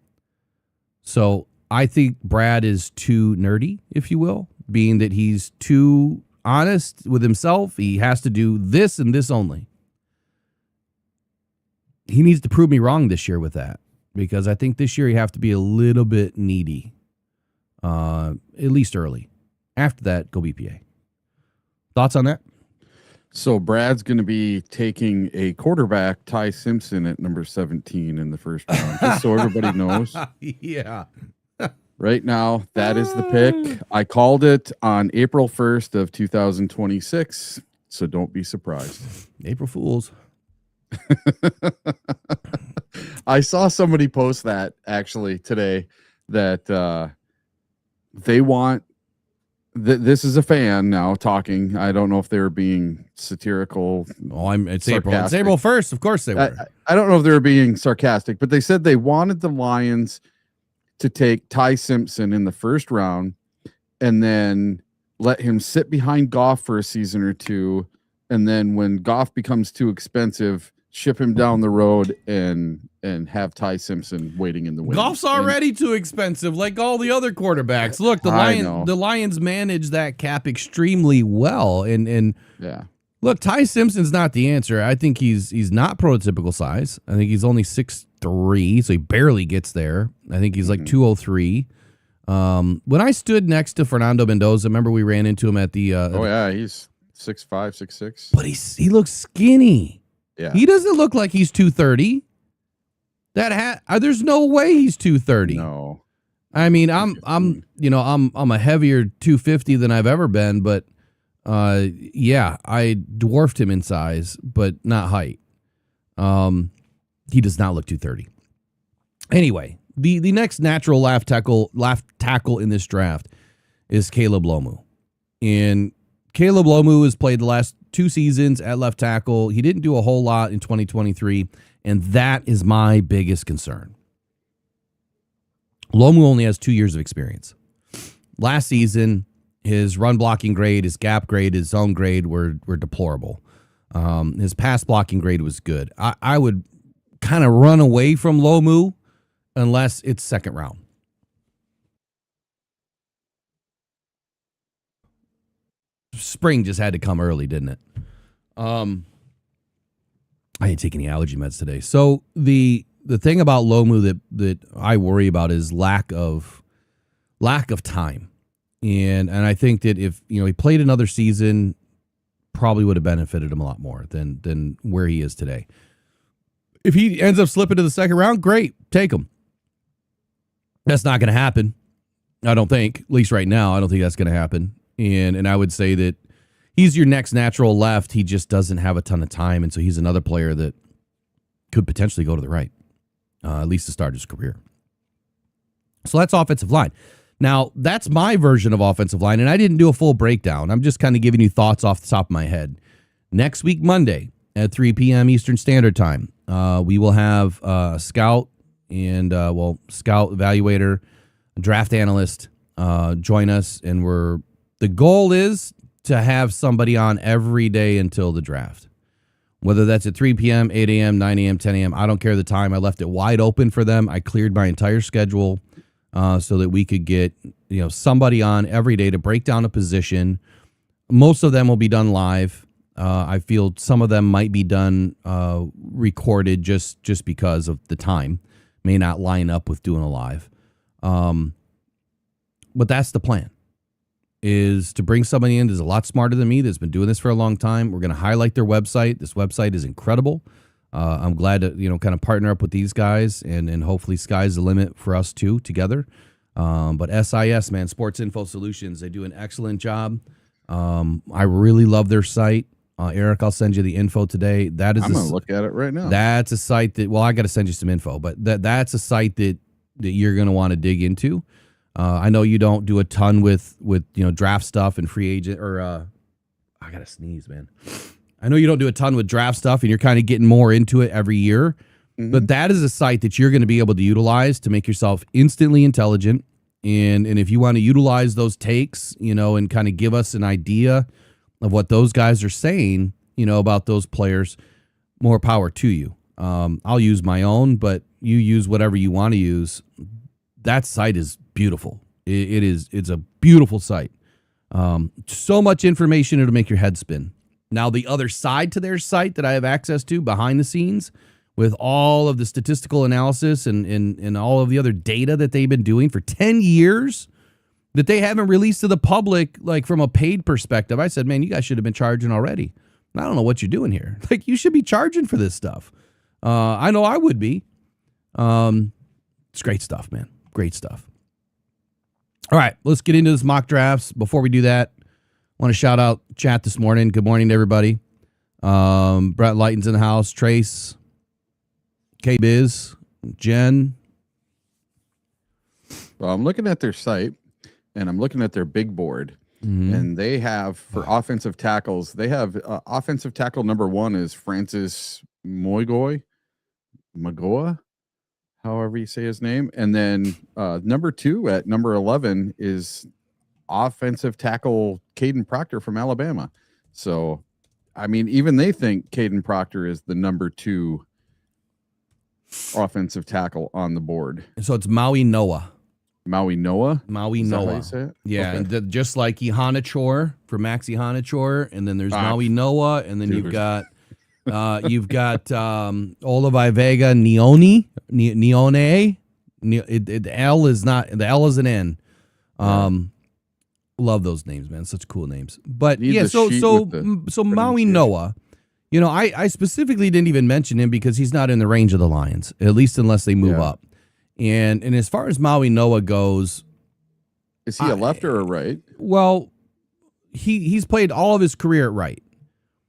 So I think Brad is too nerdy, if you will, being that he's too honest with himself. He has to do this and this only. He needs to prove me wrong this year with that, because I think this year you have to be a little bit needy, at least early. After that, go BPA. Thoughts on that? So Brad's going to be taking a quarterback, Ty Simpson, at number 17 in the first round, just so everybody knows. Yeah. Right now, that is the pick. I called it on April 1st of 2026, so don't be surprised. April Fools. I saw somebody post that actually today, that they want this is a fan now talking. I don't know if they were being satirical. Oh, it's April. It's sarcastic. April 1st. Of course they were. I don't know if they were being sarcastic, but they said they wanted the Lions to take Ty Simpson in the first round and then let him sit behind Goff for a season or two. And then when Goff becomes too expensive, ship him down the road and have Ty Simpson waiting in the wings. Goff's already too expensive, like all the other quarterbacks. Look, the Lions manage that cap extremely well. And yeah. Look, Ty Simpson's not the answer. I think he's not prototypical size. I think he's only 6'3", so he barely gets there. I think he's like 203. When I stood next to Fernando Mendoza, remember we ran into him at the he's 6'5", 6'6". But he looks skinny. Yeah. He doesn't look like he's 230. There's no way he's 230. No. I mean, I'm a heavier 250 than I've ever been, but yeah, I dwarfed him in size, but not height. He does not look 230. Anyway, the next natural left tackle in this draft is Caleb Lomu. And Caleb Lomu has played the last 2 seasons at left tackle. He didn't do a whole lot in 2023, and that is my biggest concern. Lomu only has 2 years of experience. Last season, his run blocking grade, his gap grade, his zone grade were deplorable. His pass blocking grade was good. I would kind of run away from Lomu unless it's second round. Spring just had to come early, didn't it? I didn't take any allergy meds today. So the thing about Lomu that I worry about is lack of time. And I think that if he played another season, probably would have benefited him a lot more than where he is today. If he ends up slipping to the second round, great, take him. That's not going to happen. I don't think, at least right now, I don't think that's going to happen. And I would say that he's your next natural left. He just doesn't have a ton of time, and so he's another player that could potentially go to the right, at least to start his career. So that's offensive line. Now, that's my version of offensive line, and I didn't do a full breakdown. I'm just kind of giving you thoughts off the top of my head. Next week, Monday, at 3 p.m. Eastern Standard Time, we will have a scout and, scout evaluator, draft analyst join us, and the goal is to have somebody on every day until the draft. Whether that's at 3 p.m., 8 a.m., 9 a.m., 10 a.m., I don't care the time. I left it wide open for them. I cleared my entire schedule so that we could get somebody on every day to break down a position. Most of them will be done live. I feel some of them might be done recorded just because of the time. May not line up with doing a live. But that's the plan. Is to bring somebody in that's a lot smarter than me, that's been doing this for a long time. We're going to highlight their website. This website is incredible. I'm glad to kind of partner up with these guys, and hopefully sky's the limit for us too together. But SIS, man, Sports Info Solutions, they do an excellent job. I really love their site. Eric, I'll send you the info today. I'm going to look at it right now. That's a site that, I got to send you some info, but that's a site that you're going to want to dig into. I know you don't do a ton with draft stuff and free agent, or I gotta sneeze, man. I know you don't do a ton with draft stuff, and you're kind of getting more into it every year. Mm-hmm. But that is a site that you're going to be able to utilize to make yourself instantly intelligent. And if you want to utilize those takes, and kind of give us an idea of what those guys are saying, about those players, more power to you. I'll use my own, but you use whatever you want to use. That site is beautiful. It's a beautiful site. So much information, it'll make your head spin. Now, the other side to their site that I have access to behind the scenes with all of the statistical analysis and all of the other data that they've been doing for 10 years that they haven't released to the public, like from a paid perspective. I said, man, you guys should have been charging already. I don't know what you're doing here. Like, you should be charging for this stuff. I know I would be. It's great stuff, man. Great stuff. All right, let's get into this mock drafts. Before we do that, I want to shout out chat this morning. Good morning to everybody. Brett Lighton's in the house. Trace, K-Biz, Jen. Well, I'm looking at their site, and I'm looking at their big board. And they have, for offensive tackles, they have offensive tackle number 1 is Francis Magoa, however you say his name. And then number 2 at number 11 is offensive tackle Caden Proctor from Alabama. So, I mean, even they think Caden Proctor is the number 2 offensive tackle on the board. So it's Maui Noah. Maui Noah? Maui Is that how Noah. you say it? Yeah, Okay. and just like Ihanachor for Max Ihanachor, and then there's Maui Noah, and then dude. you've got Olivai Vega Neone. The L is not, the L is an N. Love those names, man. Such cool names. But Need yeah, the so sheet so with the so Maui pronunciation. Noah, you know, I specifically didn't even mention him because he's not in the range of the Lions, at least unless they move Yeah. up. And as far as Maui Noah goes, Is he a left or a right? well, he's played all of his career at right.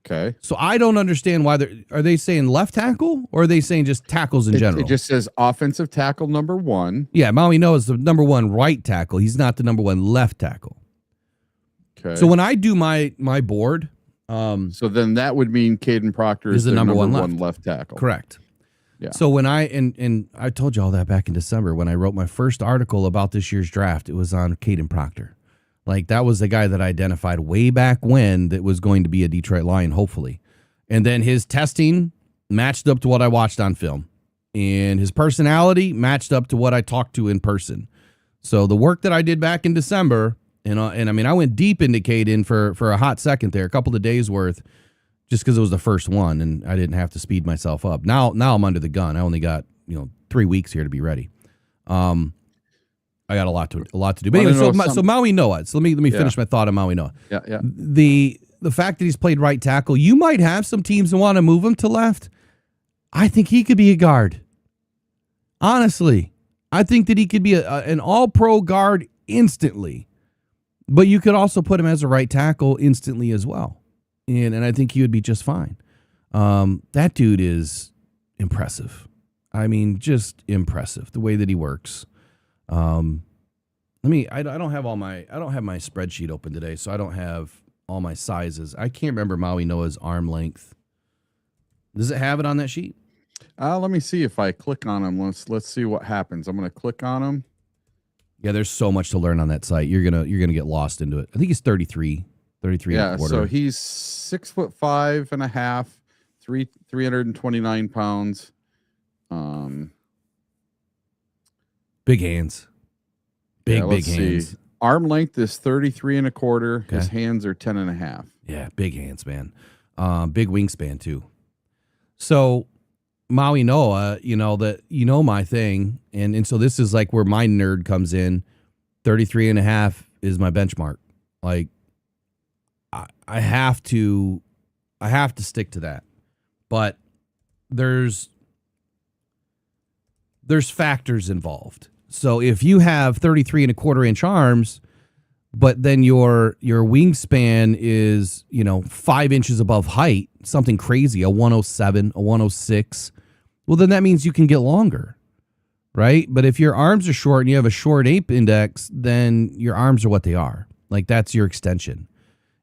Okay. So I don't understand why are they saying left tackle or are they saying just tackles in general? It just says offensive tackle number 1. Yeah, Maui Noah is the number 1 right tackle. He's not the number 1 left tackle. Okay. So when I do my board, so then that would mean Caden Proctor is the the number number one one left tackle. correct. Yeah. So when and I told you all that back in December when I wrote my first article about this year's draft, it was on Caden Proctor. Like that was the guy that I identified way back when that was going to be a Detroit Lion, hopefully. And then his testing matched up to what I watched on film. And his personality matched up to what I talked to in person. So the work that I did back in December, and I mean, I went deep into Caden for a hot second there, a couple of days worth, just because it was the first one and I didn't have to speed myself up. Now I'm under the gun. I only got 3 weeks here to be ready. I got a lot to do. But anyway, so Maui Noah. So let me finish my thought on Maui Noah. Yeah. The fact that he's played right tackle, you might have some teams that want to move him to left. I think he could be a guard. Honestly, I think that he could be an all-pro guard instantly. But you could also put him as a right tackle instantly as well. And I think he would be just fine. That dude is impressive. I mean, just impressive the way that he works. I don't have my spreadsheet open today, so I don't have all my sizes. I can't remember Maui Noah's arm length. Does it have it on that sheet? Let me see if I click on him. Let's see what happens. I'm going to click on him. Yeah, there's so much to learn on that site. You're gonna get lost into it. I think he's 33 and a quarter. So he's 6'5.5", 329 pounds. Big hands. Big let's hands. see. Arm length is 33 and a quarter. Okay. His hands are 10 and a half. Yeah, big hands, man. Big wingspan too. So Maui Noah, my thing, and so this is like where my nerd comes in. 33 and a half is my benchmark. Like I have to stick to that. But there's factors involved. So if you have 33 and a quarter inch arms, but then your wingspan is, 5 inches above height, something crazy, a 107, a 106, well, then that means you can get longer, right? But if your arms are short and you have a short ape index, then your arms are what they are. Like that's your extension.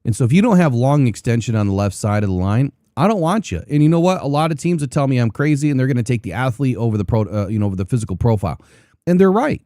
And so if you don't have long extension on the left side of the line, I don't want you. And you know what? A lot of teams would tell me I'm crazy and they're going to take the athlete over the over the physical profile. And they're right.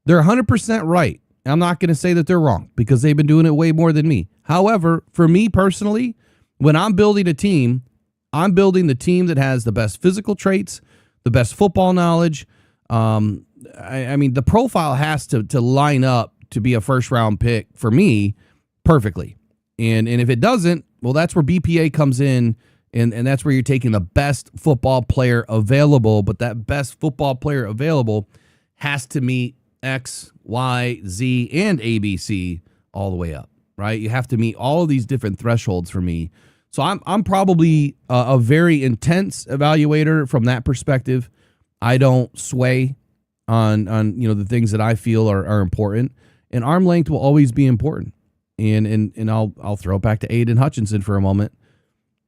They're 100% right. I'm not going to say that they're wrong because they've been doing it way more than me. However, for me personally, when I'm building a team, I'm building the team that has the best physical traits, the best football knowledge. I mean, the profile has to line up to be a first round pick for me perfectly. And if it doesn't, well, that's where BPA comes in. And that's where you're taking the best football player available. But that best football player available has to meet X, Y, Z, and ABC all the way up, right? You have to meet all of these different thresholds for me. So I'm probably a very intense evaluator from that perspective. I don't sway on the things that I feel are important, and arm length will always be important. And I'll throw it back to Aiden Hutchinson for a moment.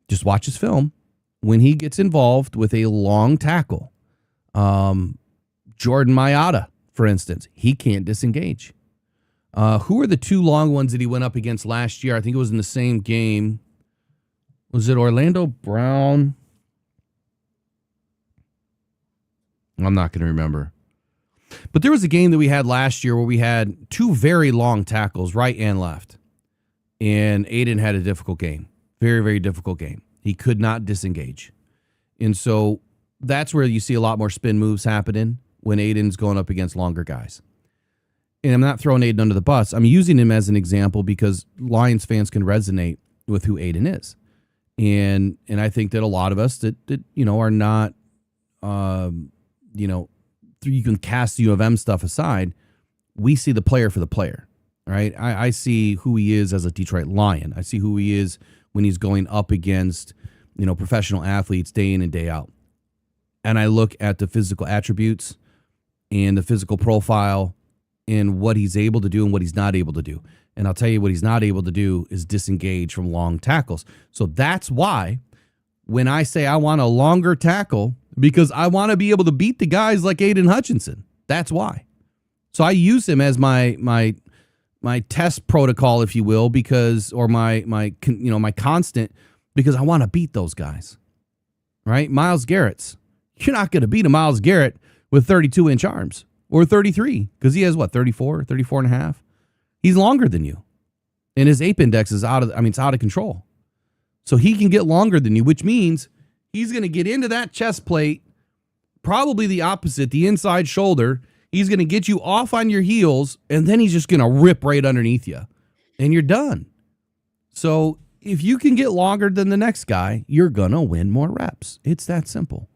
Just watch his film. When he gets involved with a long tackle, Jordan Mailata, for instance, he can't disengage. Who are the two long ones that he went up against last year? I think it was in the same game. Was it Orlando Brown? I'm not going to remember. But there was a game that we had last year where we had two very long tackles, right and left. And Aiden had a difficult game. Very, very difficult game. He could not disengage. And so that's where you see a lot more spin moves happening when Aiden's going up against longer guys. And I'm not throwing Aiden under the bus. I'm using him as an example because Lions fans can resonate with who Aiden is. And I think that a lot of us that are not, you can cast the U of M stuff aside, we see the player for the player, right? I see who he is as a Detroit Lion. I see who he is when he's going up against, professional athletes day in and day out. And I look at the physical attributes and the physical profile and what he's able to do and what he's not able to do. And I'll tell you what he's not able to do is disengage from long tackles. So that's why when I say I want a longer tackle, because I want to be able to beat the guys like Aiden Hutchinson. That's why. So I use him as my test protocol, if you will, because my constant, because I want to beat those guys. Right? Myles Garrett's. You're not going to beat a Myles Garrett with 32-inch arms or 33 because he has 34 and a half. He's longer than you. And his ape index is it's out of control. So he can get longer than you, which means he's going to get into that chest plate, probably the opposite, the inside shoulder. He's going to get you off on your heels, and then he's just going to rip right underneath you, and you're done. So if you can get longer than the next guy, you're going to win more reps. It's that simple.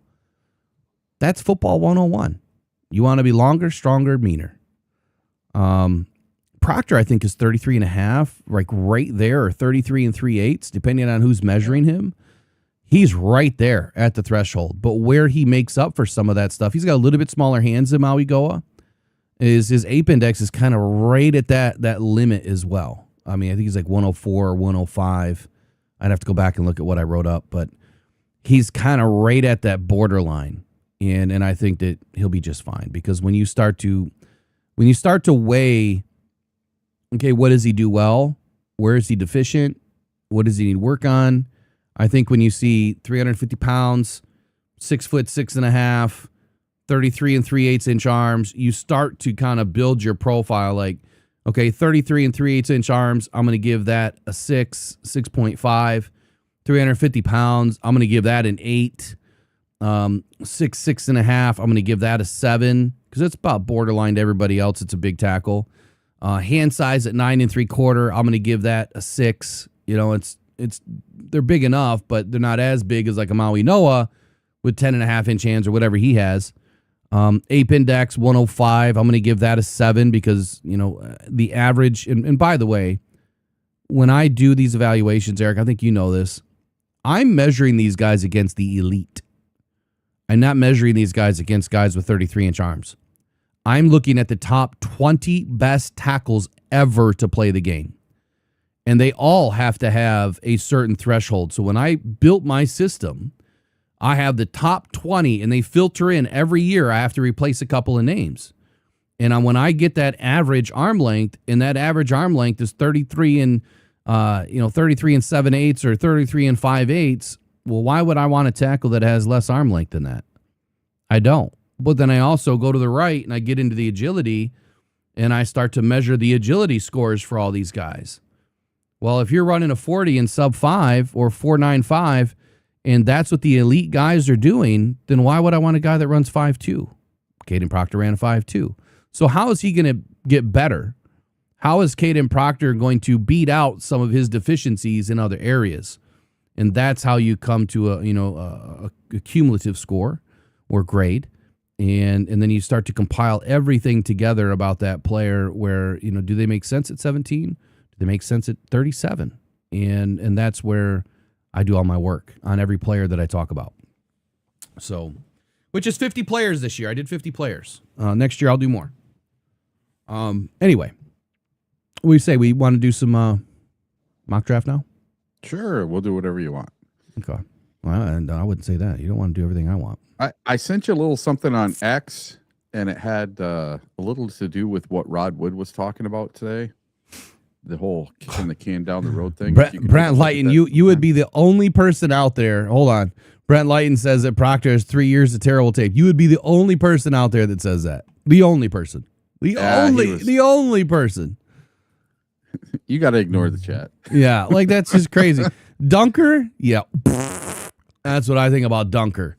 That's football 101. You want to be longer, stronger, meaner. Proctor, I think, is 33 and a half, like right there, or 33 and 3/8, depending on who's measuring him. He's right there at the threshold. But where he makes up for some of that stuff, he's got a little bit smaller hands than Maui Goa. His ape index is kind of right at that limit as well. I mean, I think he's like 104 or 105. I'd have to go back and look at what I wrote up, but he's kind of right at that borderline. And I think that he'll be just fine, because when you start to weigh, okay, what does he do well? Where is he deficient? What does he need work on? I think when you see 350 pounds, 6'6.5", 33 and 3/8 arms, you start to kind of build your profile like, okay, 33 and 3/8 arms, I'm going to give that a 6.5. 350 pounds, I'm going to give that an 8. 6.5, I'm going to give that a 7, because it's about borderline to everybody else. It's a big tackle. Hand size at 9 3/4, I'm going to give that a 6. They're big enough, but they're not as big as like a Maui Noah with 10.5-inch hands or whatever he has. Ape index 105, I'm going to give that a 7, because the average. And by the way, when I do these evaluations, Eric, I think you know this, I'm measuring these guys against the elite. I'm not measuring these guys against guys with 33-inch arms. I'm looking at the top 20 best tackles ever to play the game. And they all have to have a certain threshold. So when I built my system, I have the top 20, and they filter in every year. I have to replace a couple of names. And when I get that average arm length, and that average arm length is 33 and 7/8 or 33 and 5/8, well, why would I want a tackle that has less arm length than that? I don't. But then I also go to the right and I get into the agility, and I start to measure the agility scores for all these guys. Well, if you're running a 40 in sub 5 or 4.95, and that's what the elite guys are doing, then why would I want a guy that runs 5.2? Caden Proctor ran a 5.2. So how is he going to get better? How is Caden Proctor going to beat out some of his deficiencies in other areas? And that's how you come to a cumulative score or grade. And then you start to compile everything together about that player where, do they make sense at 17? Do they make sense at 37? And that's where I do all my work on every player that I talk about. So, which is 50 players this year. I did 50 players. Next year I'll do more. Anyway, we say we want to do some mock draft now? Sure, we'll do whatever you want. Okay. Well, and I wouldn't say that. You don't want to do everything I want. I sent you a little something on X. and it had a little to do with what Rod Wood was talking about today. The whole kicking the can down the road thing. Brent Lighton, you would be the only person out there. Hold on. Brent Lighton says that Proctor has 3 years of terrible tape. You would be the only person out there that says that. The only person. The only person. You got to ignore the chat. Yeah, like that's just crazy. Dunker, yeah. That's what I think about Dunker.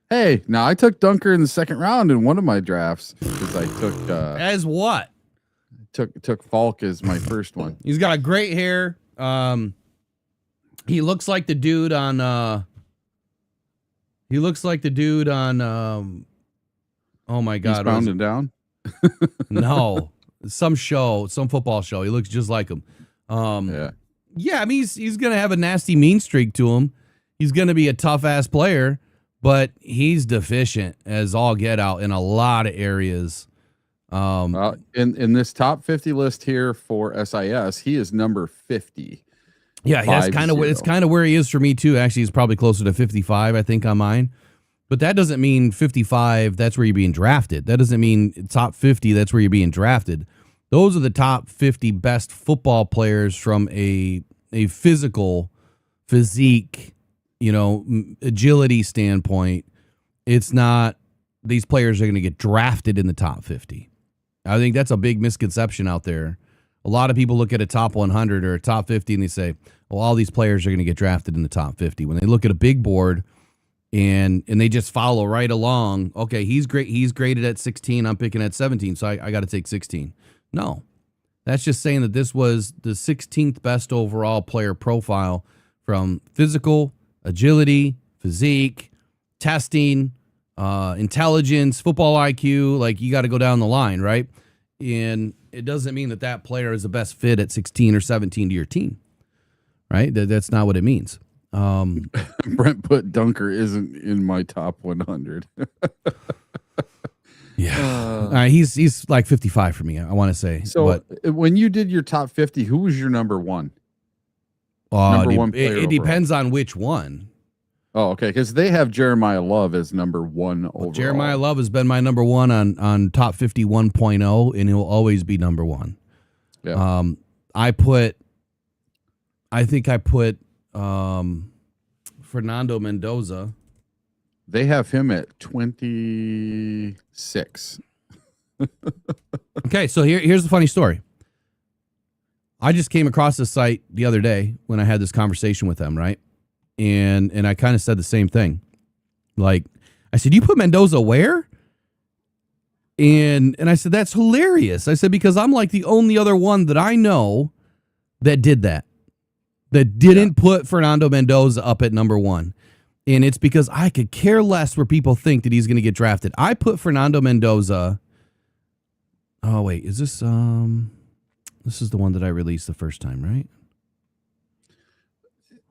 Hey, now I took Dunker in the second round in one of my drafts because I took As what? took Falk as my first one. He's got great hair. He looks like the dude on oh my god. Eastbound and Down? No. Some football show. He looks just like him. Yeah, I mean he's gonna have a nasty mean streak to him. He's gonna be a tough ass player, but he's deficient as all get out in a lot of areas. In this top 50 list here for SIS, he is number 50. Yeah, that's kind of it's kind of where he is for me too. Actually, he's probably closer to 55, I think, on mine. But that doesn't mean 55, that's where you're being drafted. That doesn't mean top 50, that's where you're being drafted. Those are the top 50 best football players from a physique, agility standpoint. It's not these players are going to get drafted in the top 50. I think that's a big misconception out there. A lot of people look at a top 100 or a top 50 and they say, well, all these players are going to get drafted in the top 50. When they look at a big board and they just follow right along, okay, he's great. He's graded at 16. I'm picking at 17, so I got to take 16. No, that's just saying that this was the 16th best overall player profile from physical, agility, physique, testing, intelligence, football IQ. Like, you got to go down the line, right? And it doesn't mean that player is the best fit at 16 or 17 to your team, right? That's not what it means. Brent put Dunker isn't in my top 100. Yeah, he's like 55 for me, I want to say. So when you did your top 50, who was your number one? Number one player it depends on which one. Oh, okay, because they have Jeremiah Love as number one overall. Jeremiah Love has been my number one on top 50 1.0, and he'll always be number one. Yeah. I think I put Fernando Mendoza. They have him at 26. Okay, so here's the funny story. I just came across this site the other day when I had this conversation with them, right? And I kind of said the same thing. Like, I said, you put Mendoza where? And I said, that's hilarious. I said, because I'm like the only other one that I know that did that. That didn't put Fernando Mendoza up at number one. And it's because I could care less where people think that he's going to get drafted. I put Fernando Mendoza. Oh, wait, is this this is the one that I released the first time, right?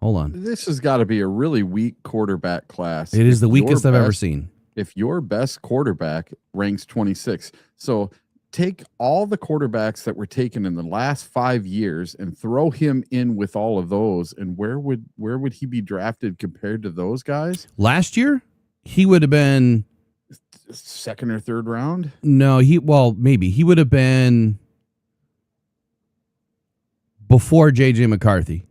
Hold on. This has got to be a really weak quarterback class. It is the weakest I've ever seen. If your best quarterback ranks 26. So take all the quarterbacks that were taken in the last 5 years and throw him in with all of those. And where would he be drafted compared to those guys? Last year, he would have been second or third round. No, maybe he would have been before JJ McCarthy.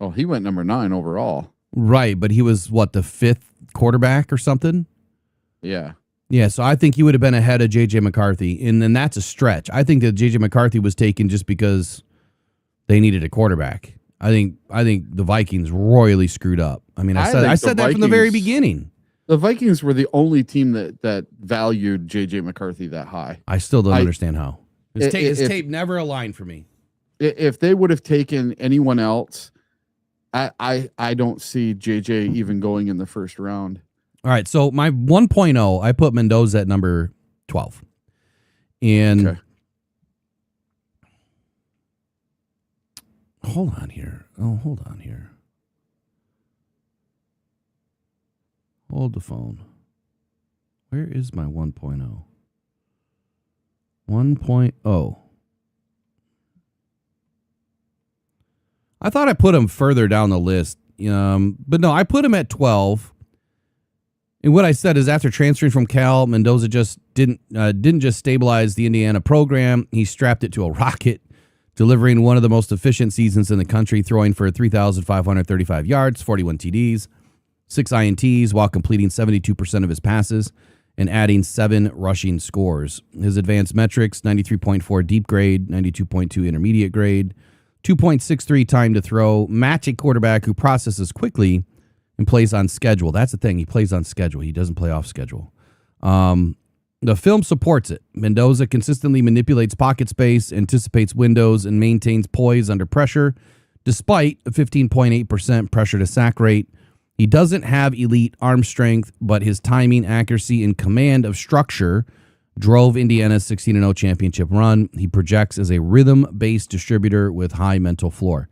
Oh, he went number 9 overall. Right, but he was the 5th quarterback or something? Yeah. Yeah, so I think he would have been ahead of JJ McCarthy, and then that's a stretch. I think that JJ McCarthy was taken just because they needed a quarterback. I think the Vikings royally screwed up. I mean, I said that from the very beginning. The Vikings were the only team that valued JJ McCarthy that high. I still don't understand how. His tape never aligned for me. If they would have taken anyone else, I don't see JJ even going in the first round. All right, so my 1.0, I put Mendoza at number 12. And okay. Hold on here. Hold the phone. Where is my 1.0? 1.0. I thought I put him further down the list. But no, I put him at 12. And what I said is after transferring from Cal, Mendoza just didn't just stabilize the Indiana program. He strapped it to a rocket, delivering one of the most efficient seasons in the country, throwing for 3,535 yards, 41 TDs, 6 INTs, while completing 72% of his passes and adding 7 rushing scores. His advanced metrics, 93.4 deep grade, 92.2 intermediate grade, 2.63 time to throw, match a quarterback who processes quickly and plays on schedule. That's the thing. He plays on schedule. He doesn't play off schedule. The film supports it. Mendoza consistently manipulates pocket space, anticipates windows, and maintains poise under pressure, despite a 15.8% pressure to sack rate. He doesn't have elite arm strength, but his timing, accuracy, and command of structure drove Indiana's 16-0 championship run. He projects as a rhythm-based distributor with high mental floor.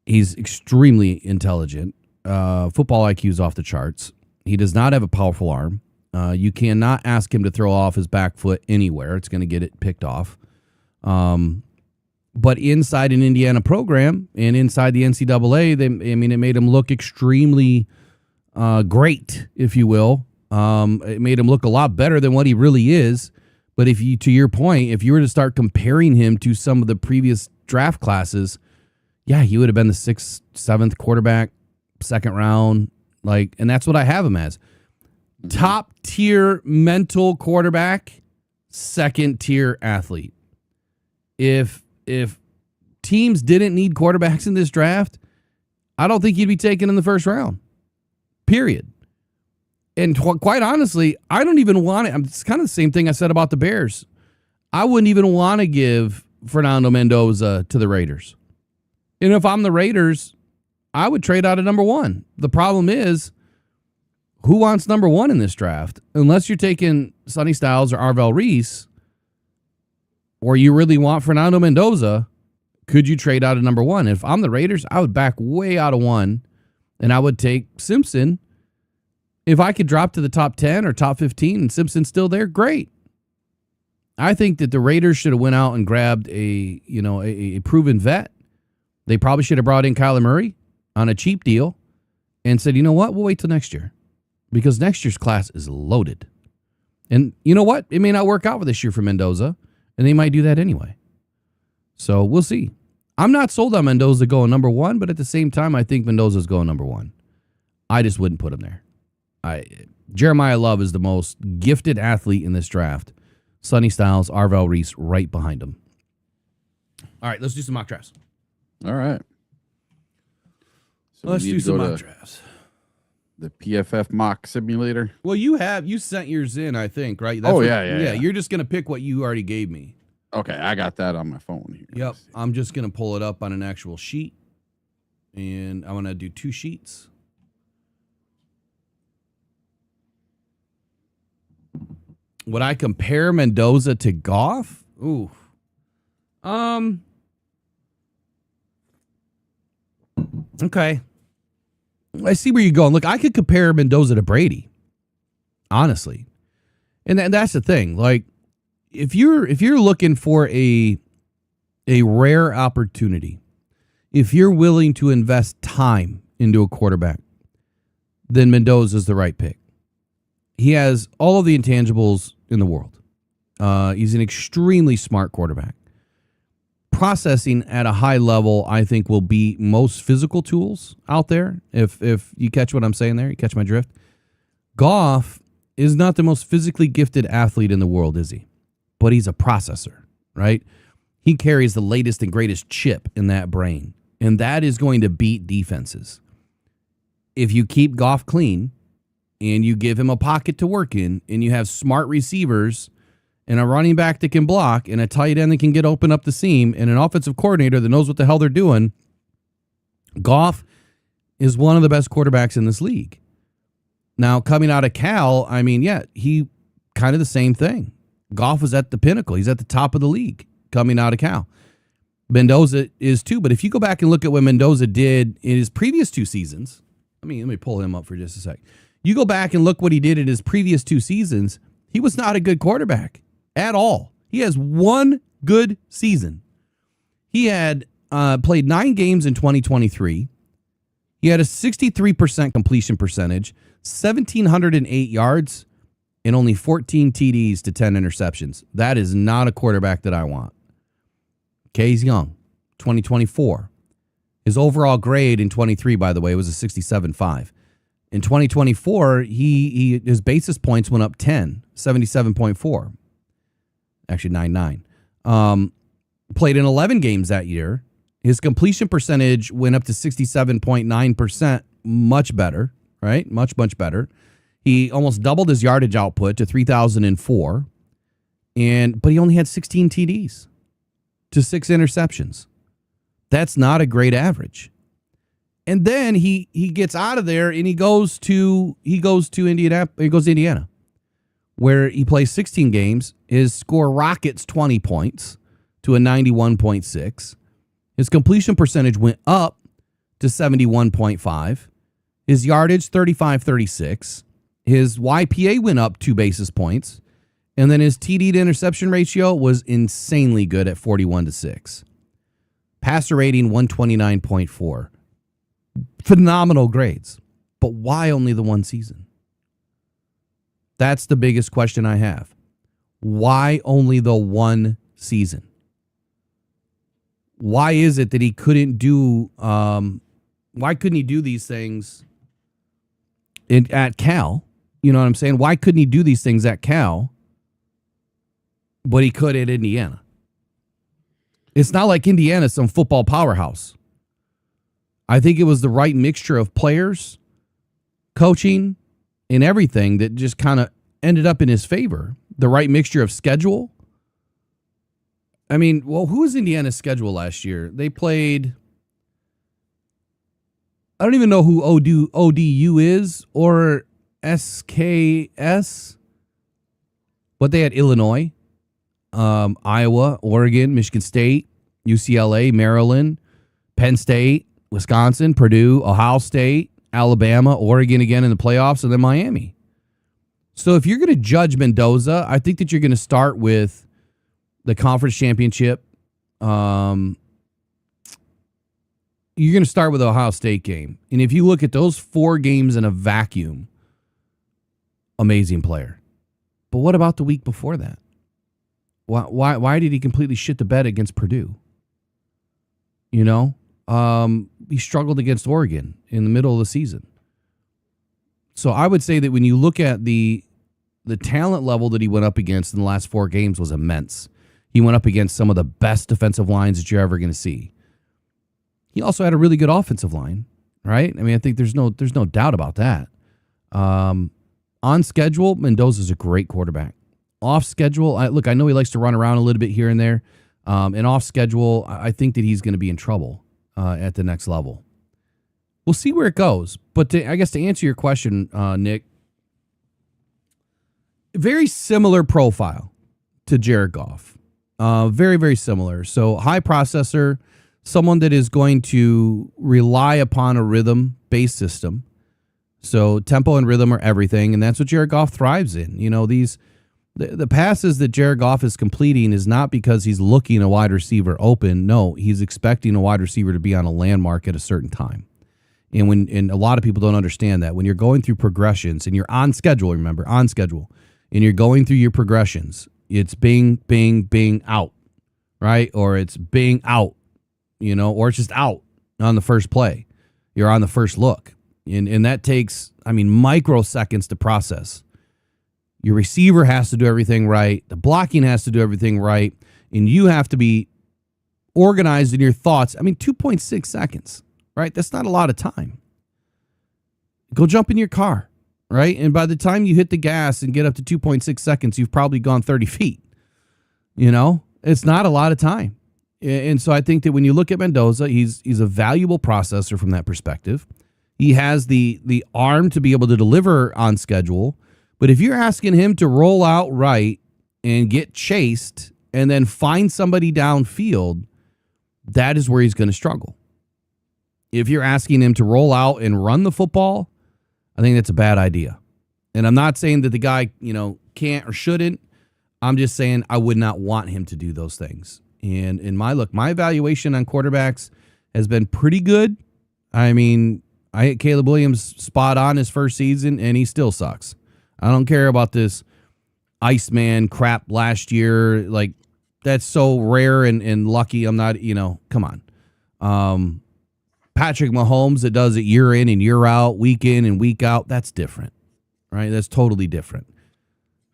He's extremely intelligent. Football IQ is off the charts. He does not have a powerful arm. You cannot ask him to throw off his back foot anywhere. It's going to get it picked off. But inside an Indiana program and inside the NCAA, it made him look extremely great, if you will. It made him look a lot better than what he really is. But to your point, if you were to start comparing him to some of the previous draft classes, yeah, he would have been the 6th, 7th quarterback, 2nd round. And that's what I have him as. Top tier mental quarterback, 2nd tier athlete. If teams didn't need quarterbacks in this draft, I don't think he'd be taken in the 1st round. Period. And quite honestly, I don't even want it. It's kind of the same thing I said about the Bears. I wouldn't even want to give Fernando Mendoza to the Raiders. And if I'm the Raiders, I would trade out of number 1. The problem is, who wants number 1 in this draft? Unless you're taking Sonny Styles or Arvell Reese, or you really want Fernando Mendoza, could you trade out of number 1? If I'm the Raiders, I would back way out of 1, and I would take Simpson. If I could drop to the top 10 or top 15 and Simpson's still there, great. I think that the Raiders should have went out and grabbed a proven vet. They probably should have brought in Kyler Murray on a cheap deal and said, you know what, we'll wait till next year because next year's class is loaded. And you know what? It may not work out for this year for Mendoza, and they might do that anyway. So we'll see. I'm not sold on Mendoza going number 1, but at the same time, I think Mendoza's going number 1. I just wouldn't put him there. Jeremiah Love is the most gifted athlete in this draft. Sonny Styles, Arvell Reese right behind him. All right, let's do some mock drafts. All right. So let's do some mock drafts. The PFF mock simulator. Well, you sent yours in, I think, right? Yeah. You're just going to pick what you already gave me. Okay, I got that on my phone here. Yep. I'm just going to pull it up on an actual sheet. And I want to do 2 sheets. Would I compare Mendoza to Goff? Ooh. Okay. I see where you're going. Look, I could compare Mendoza to Brady. Honestly. And that's the thing. Like, if you're looking for a rare opportunity, if you're willing to invest time into a quarterback, then Mendoza's the right pick. He has all of the intangibles in the world. He's an extremely smart quarterback. Processing at a high level, I think, will be most physical tools out there. If you catch what I'm saying there, you catch my drift. Goff is not the most physically gifted athlete in the world, is he? But he's a processor, right? He carries the latest and greatest chip in that brain, and that is going to beat defenses. If you keep Goff clean, and you give him a pocket to work in, and you have smart receivers and a running back that can block and a tight end that can get open up the seam and an offensive coordinator that knows what the hell they're doing, Goff is one of the best quarterbacks in this league. Now, coming out of Cal, he kind of the same thing. Goff was at the pinnacle. He's at the top of the league coming out of Cal. Mendoza is too, but if you go back and look at what Mendoza did in his previous 2 seasons, let me pull him up for just a sec. You go back and look what he did in his previous 2 seasons, he was not a good quarterback at all. He has 1 good season. He had played 9 games in 2023. He He had a 63% completion percentage, 1,708 yards, and only 14 TDs to 10 interceptions. That is not a quarterback that I want. Okay, he's young, 2024. His overall grade in 23, by the way, was a 67.5. In 2024, his basis points went up 10, 77.4. Actually, 9.9. Played in 11 games that year. His completion percentage went up to 67.9%. Much better, right? Much, much better. He almost doubled his yardage output to 3,004. But he only had 16 TDs to 6 interceptions. That's not a great average. And then he gets out of there and he goes to Indiana, where he plays 16 games. His score rockets 20 points to a 91.6. His completion percentage went up to 71.5. His yardage 35.36. His YPA went up 2 basis points. And then his TD to interception ratio was insanely good at 41-6. Passer rating 129.4. Phenomenal grades. But why only the one season? That's the biggest question I have. Why only the one season? Why is it that he couldn't do why couldn't he do these things at Cal? You know what I'm saying? Why couldn't he do these things at Cal, but he could at Indiana? It's not like Indiana's some football powerhouse. I think it was the right mixture of players, coaching, and everything that just kind of ended up in his favor. The right mixture of schedule. I mean, well, who was Indiana's schedule last year? They played, I don't even know who ODU is or SKS, but they had Illinois, Iowa, Oregon, Michigan State, UCLA, Maryland, Penn State, Wisconsin, Purdue, Ohio State, Alabama, Oregon again in the playoffs, and then Miami. So if you're going to judge Mendoza, I think that you're going to start with the conference championship. You're going to start with the Ohio State game. And if you look at those 4 games in a vacuum, amazing player. But what about the week before that? Why did he completely shit the bed against Purdue? You know? He struggled against Oregon in the middle of the season. So I would say that when you look at the talent level that he went up against in the last 4 games was immense. He went up against some of the best defensive lines that you're ever going to see. He also had a really good offensive line, right? I mean, I think there's no doubt about that. On schedule, Mendoza's a great quarterback. Off schedule, I know he likes to run around a little bit here and there. And off schedule, I think that he's going to be in trouble at the next level. We'll see where it goes. But I guess to answer your question, Nick, very similar profile to Jared Goff. Very, very similar. So high processor, someone that is going to rely upon a rhythm-based system. So tempo and rhythm are everything, and that's what Jared Goff thrives in. You know, the passes that Jared Goff is completing is not because he's looking a wide receiver open. No, he's expecting a wide receiver to be on a landmark at a certain time. And a lot of people don't understand that. When you're going through progressions and you're on schedule, remember, on schedule, and you're going through your progressions, it's bing, bing, bing, out, right? Or it's bing, out, or it's just out on the first play. You're on the first look. And that takes, microseconds to process. Your receiver has to do everything right. The blocking has to do everything right. And you have to be organized in your thoughts. 2.6 seconds, right? That's not a lot of time. Go jump in your car, right? And by the time you hit the gas and get up to 2.6 seconds, you've probably gone 30 feet. It's not a lot of time. And so I think that when you look at Mendoza, he's a valuable processor from that perspective. He has the arm to be able to deliver on schedule. But if you're asking him to roll out right and get chased and then find somebody downfield, that is where he's going to struggle. If you're asking him to roll out and run the football, I think that's a bad idea. And I'm not saying that the guy, can't or shouldn't. I'm just saying I would not want him to do those things. And my evaluation on quarterbacks has been pretty good. I I hit Caleb Williams spot on his first season, and he still sucks. I don't care about this Iceman crap last year. Like, that's so rare and lucky. I'm not, come on. Patrick Mahomes that does it year in and year out, week in and week out, that's different, right? That's totally different.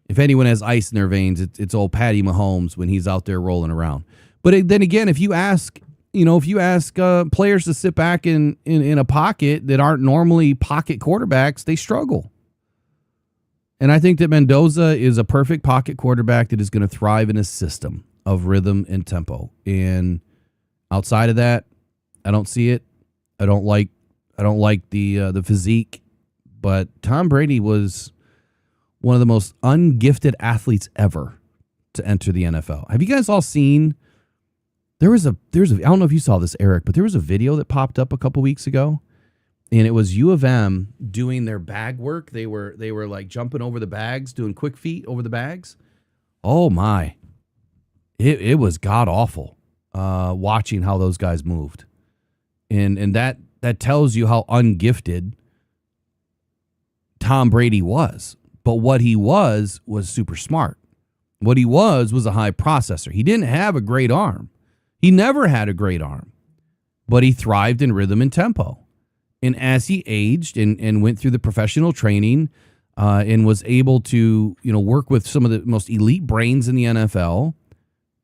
If anyone has ice in their veins, it's old Patty Mahomes when he's out there rolling around. But then again, if you ask players to sit back in a pocket that aren't normally pocket quarterbacks, they struggle. And I think that Mendoza is a perfect pocket quarterback that is going to thrive in a system of rhythm and tempo. And outside of that, I don't see it. I don't like the physique. But Tom Brady was one of the most ungifted athletes ever to enter the NFL. Have you guys all seen? There was a I don't know if you saw this, Eric, but there was a video that popped up a couple weeks ago, and it was U of M doing their bag work. They were like jumping over the bags, doing quick feet over the bags. Oh my. It was god awful watching how those guys moved. And that tells you how ungifted Tom Brady was. But what he was super smart. What he was a high processor. He didn't have a great arm. He never had a great arm. But he thrived in rhythm and tempo. And as he aged and went through the professional training and was able to, work with some of the most elite brains in the NFL,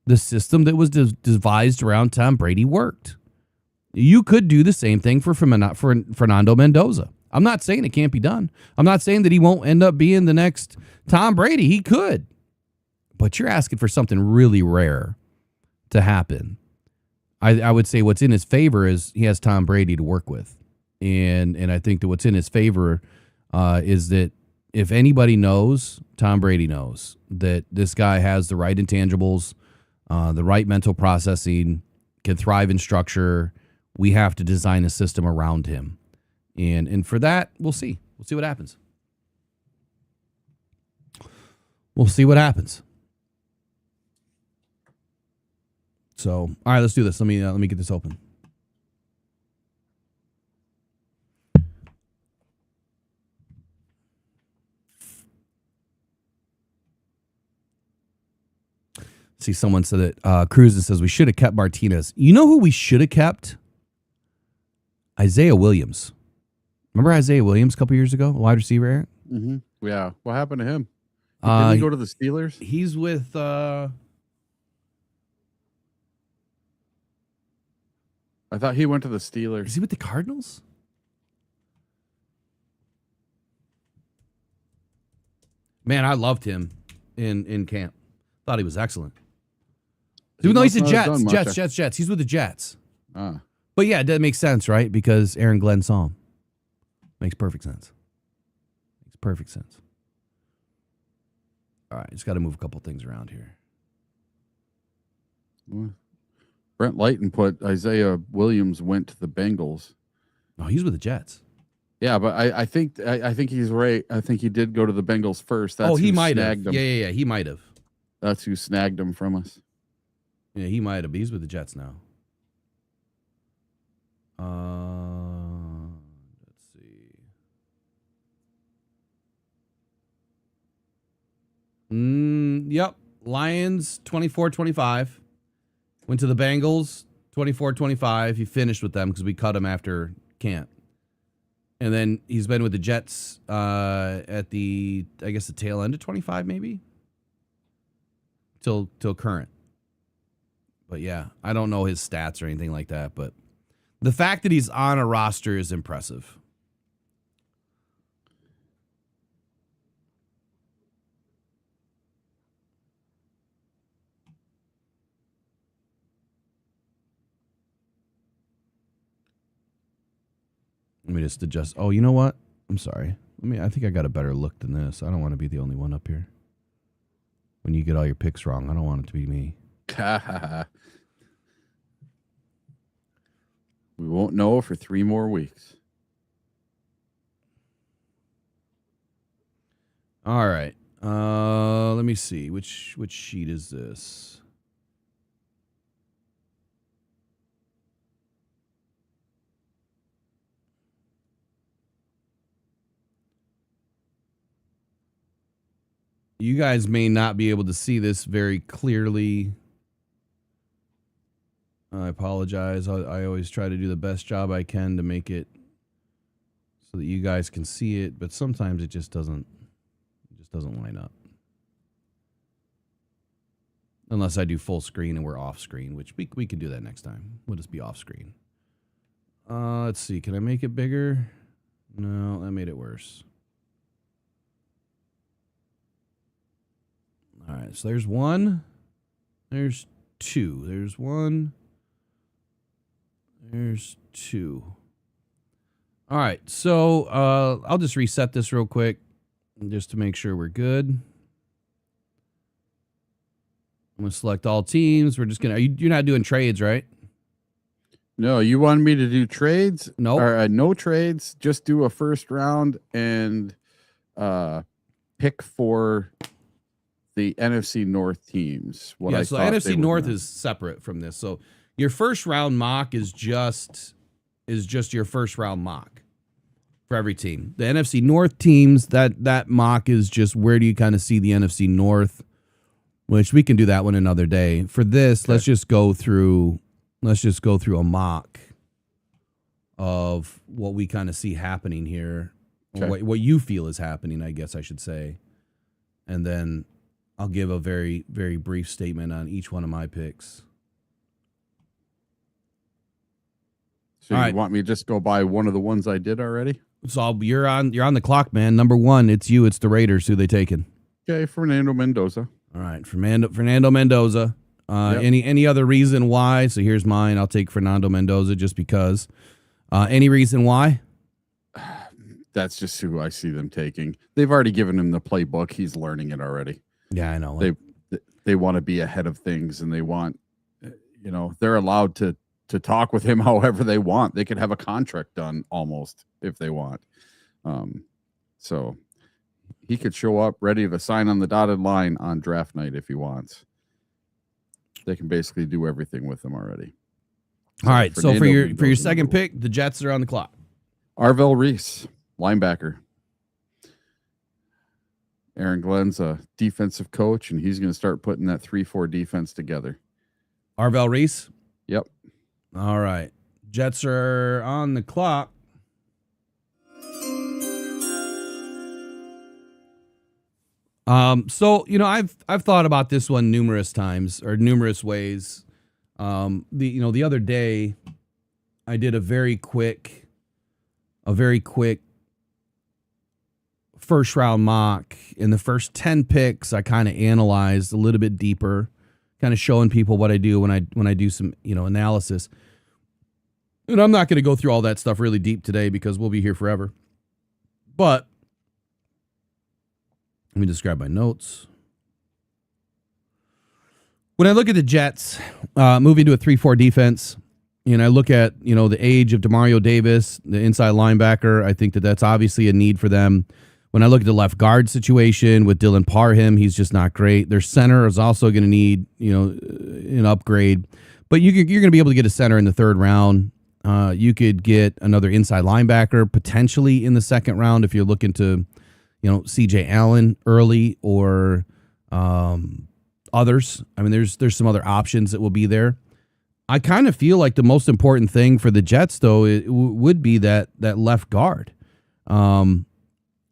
the system that was devised around Tom Brady worked. You could do the same thing for Fernando Mendoza. I'm not saying it can't be done. I'm not saying that he won't end up being the next Tom Brady. He could. But you're asking for something really rare to happen. I would say what's in his favor is he has Tom Brady to work with. And I think that what's in his favor is that if anybody knows, Tom Brady knows that this guy has the right intangibles, the right mental processing, can thrive in structure. We have to design a system around him. And for that, we'll see. We'll see what happens. We'll see what happens. So, all right, let's do this. Let me get this open. See, someone said that Cruz says we should have kept Martinez. You know who we should have kept? Isaiah Williams. Remember Isaiah Williams a couple years ago, wide receiver, Eric? Mm-hmm. Yeah. What happened to him? Did he go to the Steelers? He's with. I thought he went to the Steelers. Is he with the Cardinals? Man, I loved him in camp. Thought he was excellent. Even though he's the Jets. He's with the Jets. But yeah, that makes sense, right? Because Aaron Glenn saw him. Makes perfect sense. Makes perfect sense. All right, just got to move a couple things around here. Brent Lighton put Isaiah Williams went to the Bengals. No, he's with the Jets. Yeah, but I think he's right. I think he did go to the Bengals first. That's he might have. Him. Yeah, he might have. That's who snagged him from us. Yeah, he might have. He's with the Jets now. Let's see. Yep. Lions 24-25. Went to the Bengals 24-25. He finished with them because we cut him after camp. And then he's been with the Jets at the tail end of 25 maybe. Till current. But yeah, I don't know his stats or anything like that, but the fact that he's on a roster is impressive. Let me just adjust. Oh, you know what? I'm sorry. I think I got a better look than this. I don't want to be the only one up here. When you get all your picks wrong, I don't want it to be me. We won't know for 3 more weeks. All right. Let me see. Which sheet is this? You guys may not be able to see this very clearly. I apologize. I always try to do the best job I can to make it so that you guys can see it, but sometimes it just doesn't line up. Unless I do full screen and we're off screen, which we can do that next time. We'll just be off screen. Let's see. Can I make it bigger? No, that made it worse. All right, so there's one. There's two. There's one. There's two. All right, so I'll just reset this real quick just to make sure we're good. I'm going to select all teams. We're just going to... You're not doing trades, right? No, you wanted me to do trades? Nope. Or, no trades. Just do a first round and pick for the NFC North teams. So NFC North is separate from this. So your first round mock is just your first round mock for every team. The NFC North teams, that mock is just where do you kind of see the NFC North, which we can do that one another day. For this, okay. Let's just go through a mock of what we kind of see happening here, okay. Or what you feel is happening, I guess I should say. And then I'll give a very, very brief statement on each one of my picks. So you want me to just go by one of the ones I did already? So you're on the clock, man. Number one, it's you. It's the Raiders. Who they taking? Okay, Fernando Mendoza. All right, Fernando Mendoza. Yep. Any other reason why? So here's mine. I'll take Fernando Mendoza just because. Any reason why? That's just who I see them taking. They've already given him the playbook. He's learning it already. Yeah, I know. They want to be ahead of things, and they want, they're allowed to talk with him however they want. They could have a contract done almost if they want. So he could show up ready to sign on the dotted line on draft night if he wants. They can basically do everything with him already. All right. So for your second pick, the Jets are on the clock. Arvell Reese, linebacker. Aaron Glenn's a defensive coach, and he's going to start putting that 3-4 defense together. Arvell Reese? Yep. All right. Jets are on the clock. So, I've thought about this one numerous times or numerous ways. The other day I did a very quick first round mock. In the first 10 picks, I kind of analyzed a little bit deeper, kind of showing people what I do when I do some, analysis. And I'm not going to go through all that stuff really deep today because we'll be here forever. But let me just grab my notes. When I look at the Jets moving to a 3-4 defense, and I look at, the age of Demario Davis, the inside linebacker, I think that's obviously a need for them. When I look at the left guard situation with Dylan Parham, he's just not great. Their center is also going to need, an upgrade. But you're going to be able to get a center in the third round. You could get another inside linebacker potentially in the second round if you're looking to, C.J. Allen early or others. I mean, there's some other options that will be there. I kind of feel like the most important thing for the Jets, though, would be that left guard.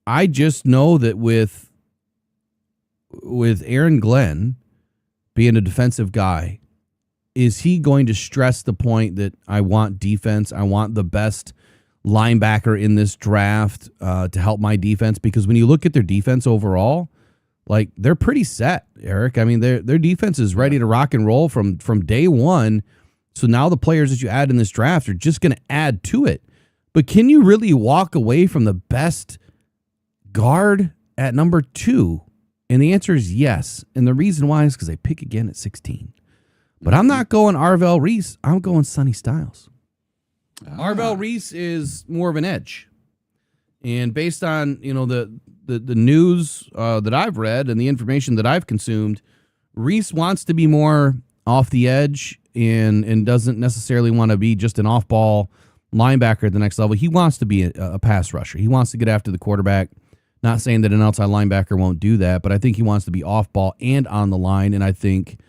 I just know that with Aaron Glenn being a defensive guy, is he going to stress the point that I want defense? I want the best linebacker in this draft to help my defense? Because when you look at their defense overall, like they're pretty set, Eric. I mean, their defense is ready to rock and roll from day one. So now the players that you add in this draft are just going to add to it. But can you really walk away from the best guard at number 2? And the answer is yes. And the reason why is because they pick again at 16. But I'm not going Arvell Reese. I'm going Sonny Styles. Arvell Reese is more of an edge. And based on, the news that I've read and the information that I've consumed, Reese wants to be more off the edge and doesn't necessarily want to be just an off-ball linebacker at the next level. He wants to be a pass rusher. He wants to get after the quarterback. Not saying that an outside linebacker won't do that, but I think he wants to be off ball and on the line, and I think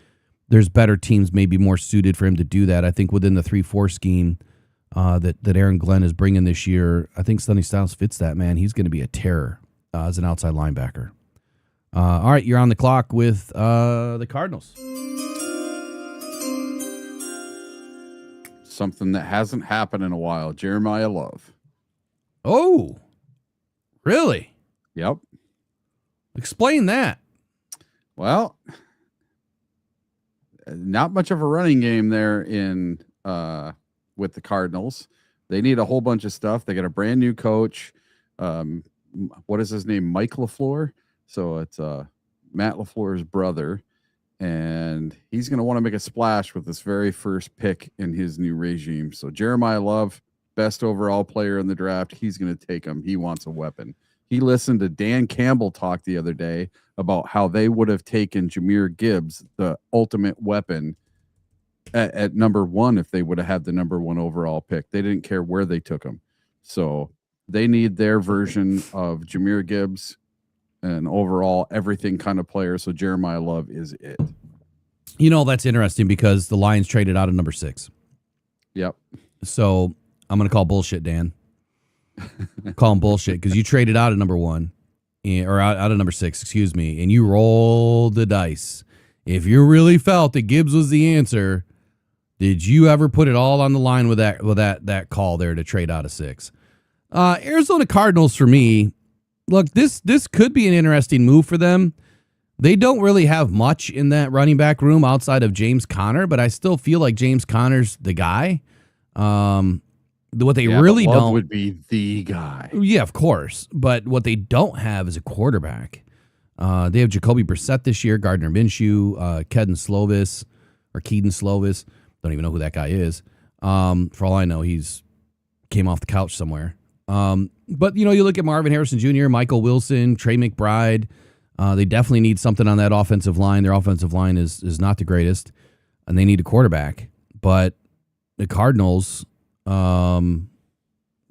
there's better teams maybe more suited for him to do that. I think within the 3-4 scheme that Aaron Glenn is bringing this year, I think Sonny Styles fits that, man. He's going to be a terror as an outside linebacker. All right, you're on the clock with the Cardinals. Something that hasn't happened in a while. Jeremiah Love. Oh, really? Yep. Explain that. Well, not much of a running game there in with the Cardinals. They need a whole bunch of stuff. They got a brand new coach. What is his name? Mike LaFleur. So it's Matt LaFleur's brother, and he's going to want to make a splash with this very first pick in his new regime. So Jeremiah Love, best overall player in the draft. He's going to take him. He wants a weapon. He listened to Dan Campbell talk the other day about how they would have taken Jahmyr Gibbs, the ultimate weapon, at number 1 if they would have had the number 1 overall pick. They didn't care where they took him. So they need their version of Jahmyr Gibbs, an overall everything kind of player. So Jeremiah Love is it. You know, that's interesting because the Lions traded out of number 6. Yep. So I'm going to call bullshit, Dan. Call him bullshit because you traded out of number 1 or out of number 6, excuse me, and you rolled the dice. If you really felt that Gibbs was the answer, did you ever put it all on the line with that call there to trade out of 6? Arizona Cardinals for me. Look, this could be an interesting move for them. They don't really have much in that running back room outside of James Conner, but I still feel like James Conner's the guy. What they really don't would be the guy. Yeah, of course. But what they don't have is a quarterback. They have Jacoby Brissett this year, Gardner Minshew, Kedon Slovis. Don't even know who that guy is. For all I know, he's came off the couch somewhere. But, you look at Marvin Harrison Jr., Michael Wilson, Trey McBride. They definitely need something on that offensive line. Their offensive line is not the greatest, and they need a quarterback. But the Cardinals, do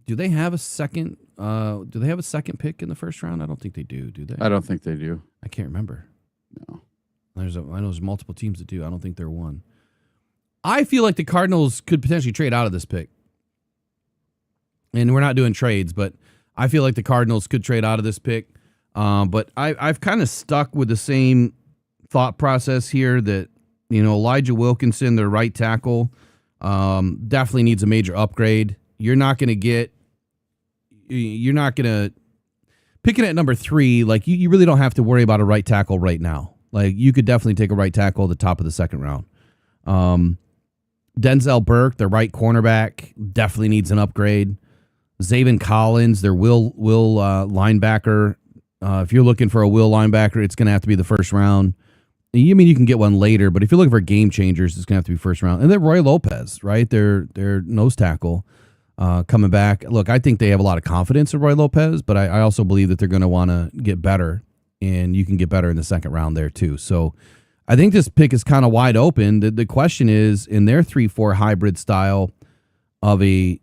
they have a second? Do they have a second pick in the first round? I don't think they do. Do they? I don't think they do. I can't remember. No. I know there's multiple teams that do. I don't think they're one. I feel like the Cardinals could potentially trade out of this pick. And we're not doing trades, but I feel like the Cardinals could trade out of this pick. But I've kind of stuck with the same thought process here that, Elijah Wilkinson, their right tackle, definitely needs a major upgrade. You're not going to pick it at number 3. Like you really don't have to worry about a right tackle right now. Like you could definitely take a right tackle at the top of the second round. Denzel Burke, their right cornerback, definitely needs an upgrade. Zaven Collins, their will linebacker. If you're looking for a will linebacker, it's going to have to be the first round. You can get one later, but if you're looking for game changers, it's going to have to be first round. And then Roy Lopez, right? Their nose tackle coming back. Look, I think they have a lot of confidence in Roy Lopez, but I also believe that they're going to want to get better, and you can get better in the second round there too. So I think this pick is kind of wide open. The question is, in their 3-4 hybrid style of a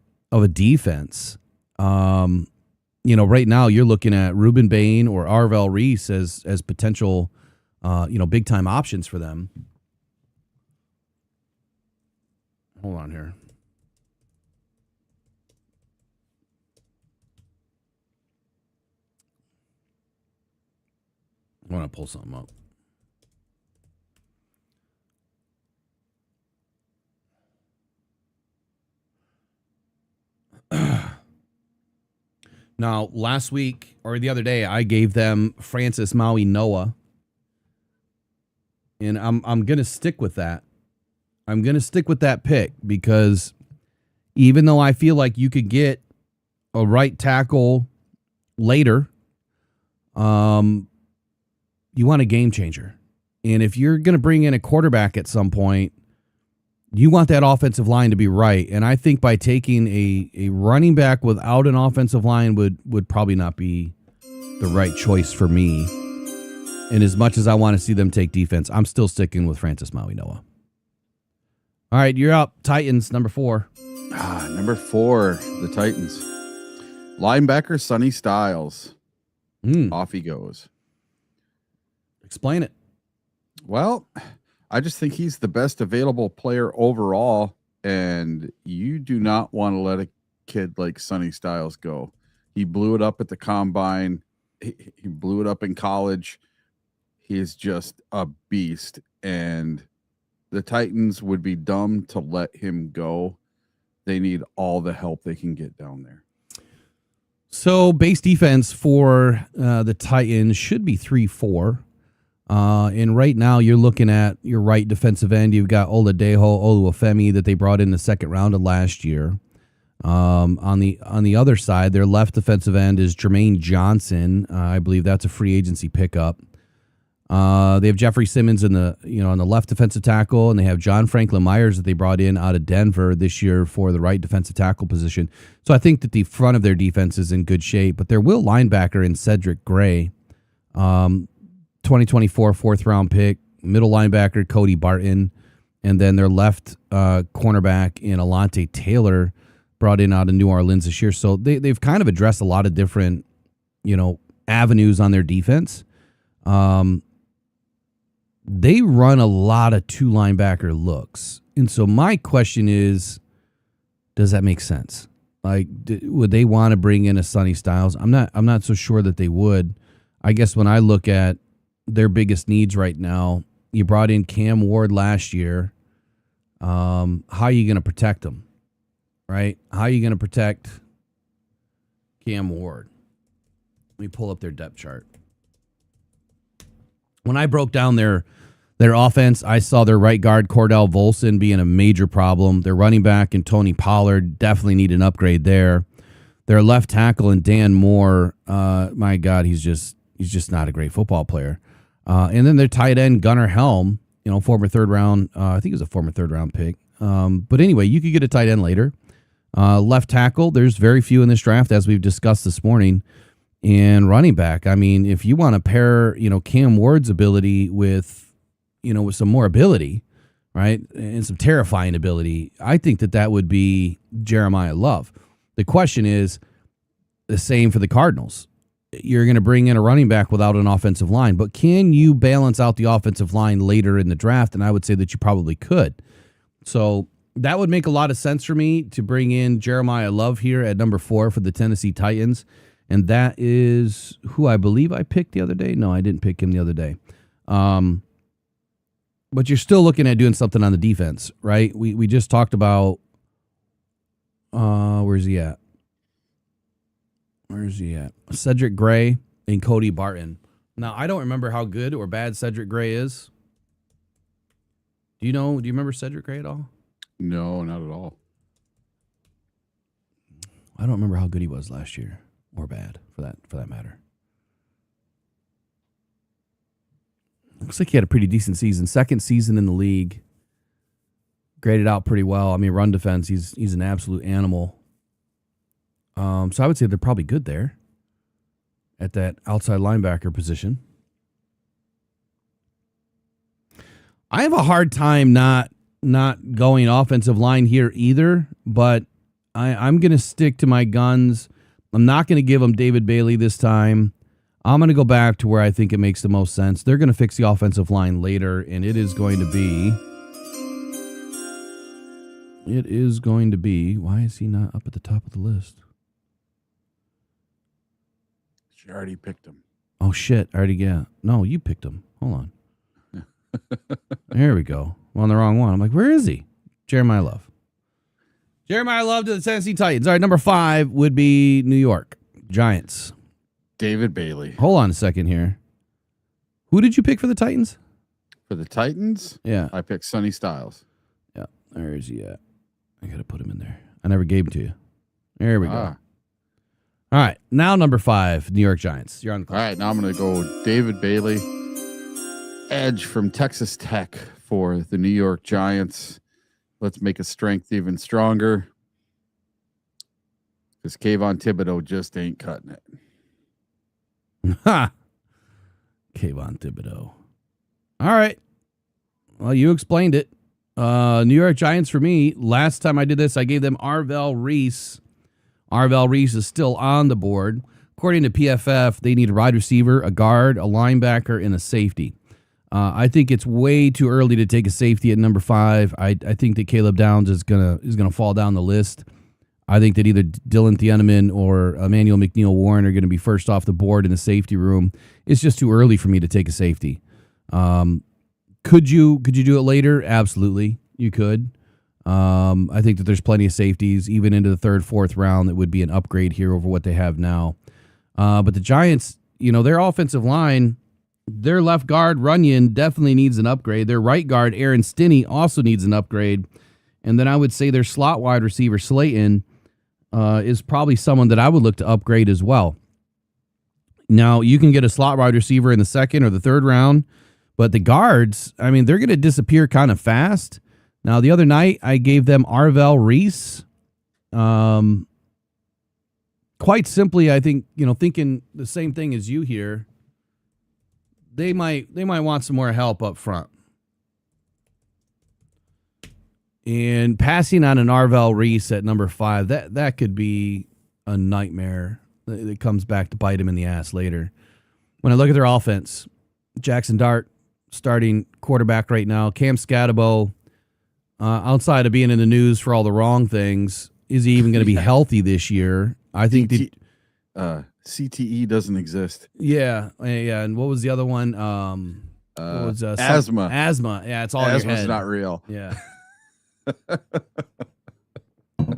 defense, right now you're looking at Ruben Bain or Arvell Reese as potential, big time options for them. Hold on here. I want to pull something up. Now, last week or the other day, I gave them Francis Maui Noah, and I'm going to stick with that. I'm going to stick with that pick because even though I feel like you could get a right tackle later, you want a game changer. And if you're going to bring in a quarterback at some point, you want that offensive line to be right. And I think by taking a running back without an offensive line would probably not be the right choice for me. And as much as I want to see them take defense, I'm still sticking with Francis Maui Noah. All right, you're up. Titans, number 4. Number 4, the Titans. Linebacker Sonny Styles. Off he goes. Explain it. Well, I just think he's the best available player overall, and you do not want to let a kid like Sonny Styles go. He blew it up at the combine. He blew it up in college. He is just a beast, and the Titans would be dumb to let him go. They need all the help they can get down there. So base defense for the Titans should be 3-4. And right now you're looking at your right defensive end. You've got Oladejo Oluwafemi that they brought in the second round of last year. On the other side, their left defensive end is Jermaine Johnson. I believe that's a free agency pickup. They have Jeffrey Simmons on the left defensive tackle, and they have John Franklin Myers that they brought in out of Denver this year for the right defensive tackle position. So I think that the front of their defense is in good shape, but their will linebacker in Cedric Gray, 2024 fourth round pick, middle linebacker Cody Barton, and then their left cornerback in Alante Taylor brought in out of New Orleans this year. So they've kind of addressed a lot of different, avenues on their defense. They run a lot of two linebacker looks. And so my question is, does that make sense? Like, would they want to bring in a Sonny Styles? I'm not so sure that they would. I guess when I look at their biggest needs right now, you brought in Cam Ward last year. How are you going to protect him? Right? How are you going to protect Cam Ward? Let me pull up their depth chart. When I broke down their offense, I saw their right guard, Cordell Volson, being a major problem. Their running back and Tony Pollard definitely need an upgrade there. Their left tackle and Dan Moore, my God, he's just not a great football player. And then their tight end, Gunnar Helm, former third round, I think he was a former third round pick. But anyway, you could get a tight end later. Left tackle, there's very few in this draft, as we've discussed this morning. And running back, I mean, if you want to pair, Cam Ward's ability with some more ability, right, and some terrifying ability, I think that would be Jeremiah Love. The question is the same for the Cardinals. You're going to bring in a running back without an offensive line, but can you balance out the offensive line later in the draft? And I would say that you probably could. So that would make a lot of sense for me to bring in Jeremiah Love here at number 4 for the Tennessee Titans. And that is who I believe I picked the other day. No, I didn't pick him the other day. But you're still looking at doing something on the defense, right? We just talked about where's he at? Cedric Gray and Cody Barton. Now, I don't remember how good or bad Cedric Gray is. Do you remember Cedric Gray at all? No, not at all. I don't remember how good he was last year. Or bad, for that matter. Looks like he had a pretty decent season. Second season in the league. Graded out pretty well. I mean, run defense, he's an absolute animal. So I would say they're probably good there at that outside linebacker position. I have a hard time not going offensive line here either, but I'm going to stick to my guns. I'm not going to give them David Bailey this time. I'm going to go back to where I think it makes the most sense. They're going to fix the offensive line later, and it is going to be, why is he not up at the top of the list? She already picked him. Oh, shit. No, you picked him. Hold on. There we go. I'm on the wrong one. I'm like, where is he? Jeremiah Love. Jeremiah Love to the Tennessee Titans. All right, number 5 would be New York Giants. David Bailey. Hold on a second here. Who did you pick for the Titans? For the Titans? Yeah. I picked Sonny Styles. Yeah. Where is he at? I got to put him in there. I never gave him to you. There we go. All right. Now number 5, New York Giants. You're on the clock. All right. Now I'm going to go David Bailey. Edge from Texas Tech for the New York Giants. Let's make his strength even stronger. Because Kayvon Thibodeau just ain't cutting it. Ha! Kayvon Thibodeau. All right. Well, you explained it. New York Giants for me. Last time I did this, I gave them Arvell Reese. Arvell Reese is still on the board. According to PFF, they need a wide receiver, a guard, a linebacker, and a safety. I think it's way too early to take a safety at number 5. I think that Caleb Downs is gonna fall down the list. I think that either Dylan Thieneman or Emmanuel McNeil-Warren are going to be first off the board in the safety room. It's just too early for me to take a safety. Could you do it later? Absolutely, you could. I think that there's plenty of safeties, even into the 3rd, 4th round, that would be an upgrade here over what they have now. But the Giants, their offensive line, their left guard, Runyon, definitely needs an upgrade. Their right guard, Aaron Stinney, also needs an upgrade. And then I would say their slot wide receiver, Slayton, is probably someone that I would look to upgrade as well. Now, you can get a slot wide receiver in the 2nd or the 3rd round, but the guards, I mean, they're going to disappear kind of fast. Now, the other night, I gave them Arvell Reese. Quite simply, I think, thinking the same thing as you here, they might want some more help up front. And passing on an Arvell Reese at number 5, that could be a nightmare. It comes back to bite him in the ass later. When I look at their offense, Jackson Dart, starting quarterback right now. Cam Scatterbo, outside of being in the news for all the wrong things, is he even going to be healthy this year? I think CTE doesn't exist. Yeah. And what was the other one? Asthma. Asthma. Yeah, it's all in your Asthma's head. not real. Yeah.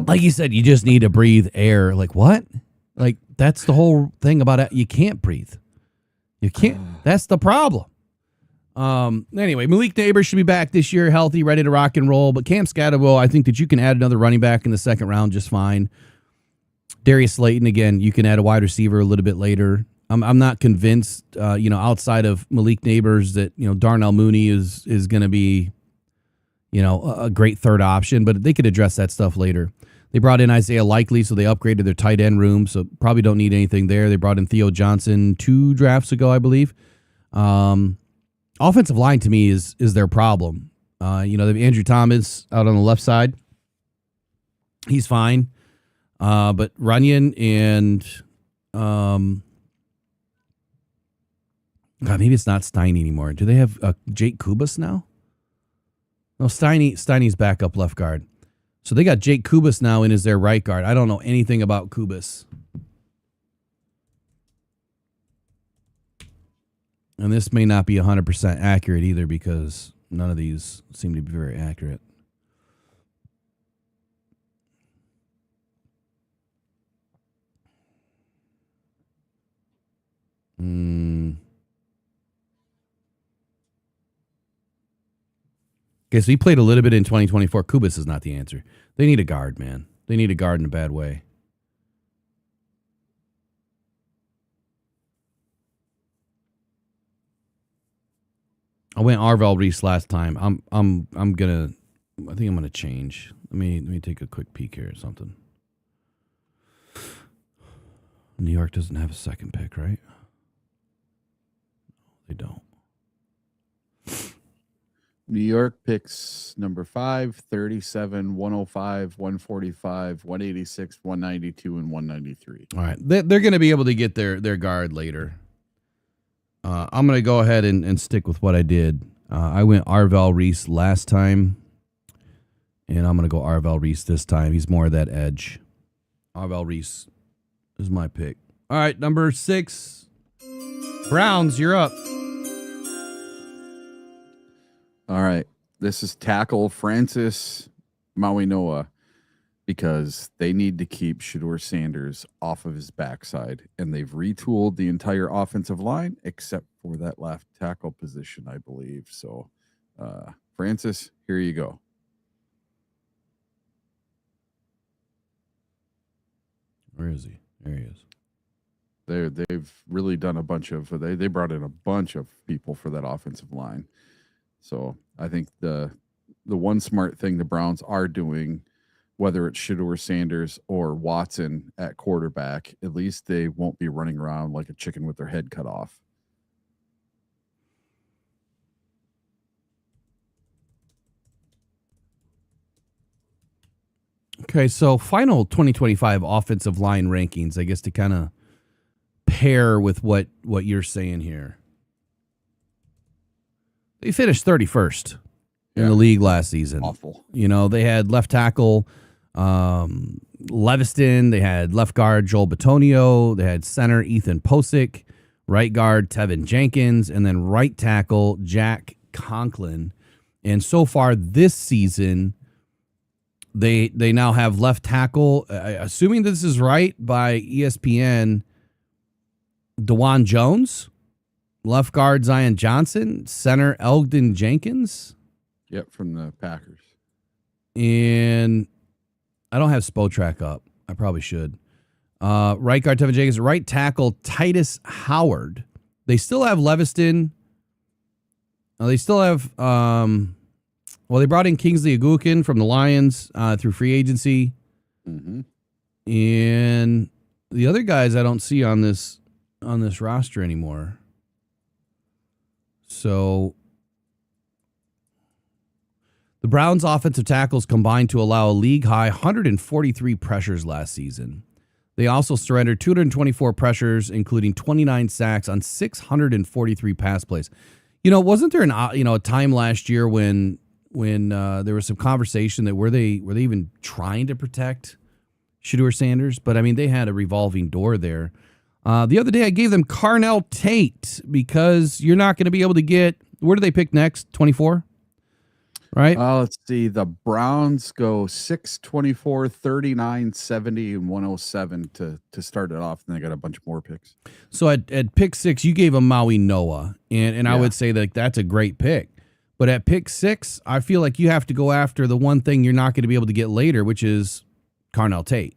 Like you said, you just need to breathe air. Like what? Like that's the whole thing about it. You can't breathe. You can't. That's the problem. Anyway, Malik Neighbors should be back this year, healthy, ready to rock and roll. But Cam Scatterbo, I think that you can add another running back in the 2nd round just fine. Darius Slayton, again, you can add a wide receiver a little bit later. I'm not convinced, outside of Malik Neighbors that, Darnell Mooney is going to be, a great 3rd option, but they could address that stuff later. They brought in Isaiah Likely, so they upgraded their tight end room, so probably don't need anything there. They brought in Theo Johnson 2 drafts ago, I believe. Offensive line, to me, is their problem. They have Andrew Thomas out on the left side. He's fine. But Runyon and God, maybe it's not Steiny anymore. Do they have Jake Kubas now? No, Steiny's backup left guard. So they got Jake Kubas now in as their right guard. I don't know anything about Kubas. And this may not be 100% accurate either because none of these seem to be very accurate. Okay, so he played a little bit in 2024. Kubas is not the answer. They need a guard, man. They need a guard in a bad way. I went Arvell Reese last time. I think I'm gonna change. Let me take a quick peek here or something. New York doesn't have a 2nd pick, right? They don't. New York picks number 5, 37, 105, 145, 186, 192, and 193. All right. They're going to be able to get their guard later. I'm going to go ahead and stick with what I did. I went Arvell Reese last time, and I'm going to go Arvell Reese this time. He's more of that edge. Arvell Reese is my pick. All right, number 6. Browns, you're up. All right. This is tackle Francis Mawinoa because they need to keep Shedeur Sanders off of his backside. And they've retooled the entire offensive line except for that left tackle position, I believe. So, Francis, here you go. Where is he? There he is. They've really done a bunch of they brought in a bunch of people for that offensive line. So I think the one smart thing the Browns are doing, whether it's Shedeur Sanders or Watson at quarterback, at least they won't be running around like a chicken with their head cut off. Okay, so final 2025 offensive line rankings, I guess, to kind of pair with what you're saying here. They finished 31st in the league last season. Awful. You know, they had left tackle Leviston, they had left guard Joel Bitonio, they had center Ethan Posick, right guard Tevin Jenkins, and then right tackle Jack Conklin. And so far this season, they now have left tackle, assuming this is right by ESPN, DeJuan Jones, left guard Zion Johnson, center Elgden Jenkins. Yep, from the Packers. And I don't have Spotrac up. I probably should. Right guard Tevin Jenkins, right tackle Titus Howard. They still have Leviston. They still have, they brought in Kingsley Agukin from the Lions through free agency. Mm-hmm. And the other guys I don't see on this roster anymore. So the Browns' offensive tackles combined to allow a league-high 143 pressures last season. They also surrendered 224 pressures, including 29 sacks on 643 pass plays. You know, wasn't there a time last year when there was some conversation that were they even trying to protect Shedeur Sanders? But I mean, they had a revolving door there. The other day, I gave them Carnell Tate because you're not going to be able to get. Where do they pick next? 24, right? Let's see. The Browns go 6, 24, 39, 70, and 107 to start it off. And they got a bunch more picks. So at pick 6, you gave them Maui Noah, and I would say that that's a great pick. But at pick 6, I feel like you have to go after the one thing you're not going to be able to get later, which is Carnell Tate.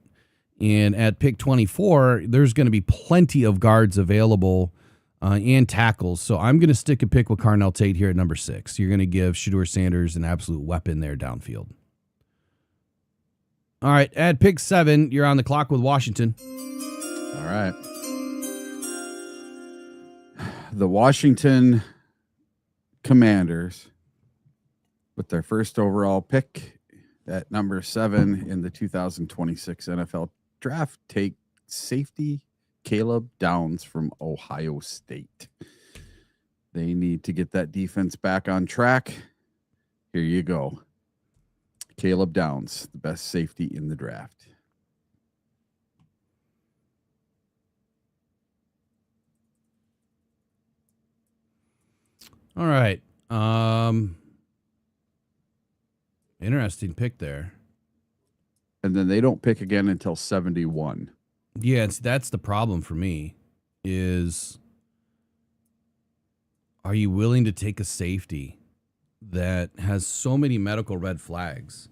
And at pick 24, there's going to be plenty of guards available and tackles. So I'm going to stick a pick with Carnell Tate here at number 6. You're going to give Shedeur Sanders an absolute weapon there downfield. All right, at pick 7, you're on the clock with Washington. All right. The Washington Commanders, with their first overall pick at number 7 in the 2026 NFL Draft, take safety Caleb Downs from Ohio State. They need to get that defense back on track. Here you go. Caleb Downs, the best safety in the draft. All right. Interesting pick there. And then they don't pick again until 71. Yeah, that's the problem for me is, are you willing to take a safety that has so many medical red flags?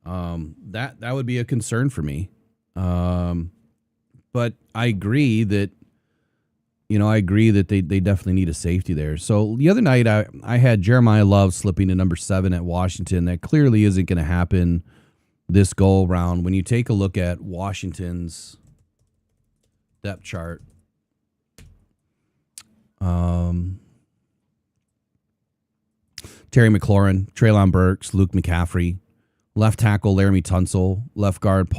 That would be a concern for me. But I agree that, they definitely need a safety there. So the other night I had Jeremiah Love slipping to number 7 at Washington. That clearly isn't going to happen this go around. When you take a look at Washington's depth chart, Terry McLaurin, Treylon Burks, Luke McCaffrey, left tackle Laramie Tunsil, left guard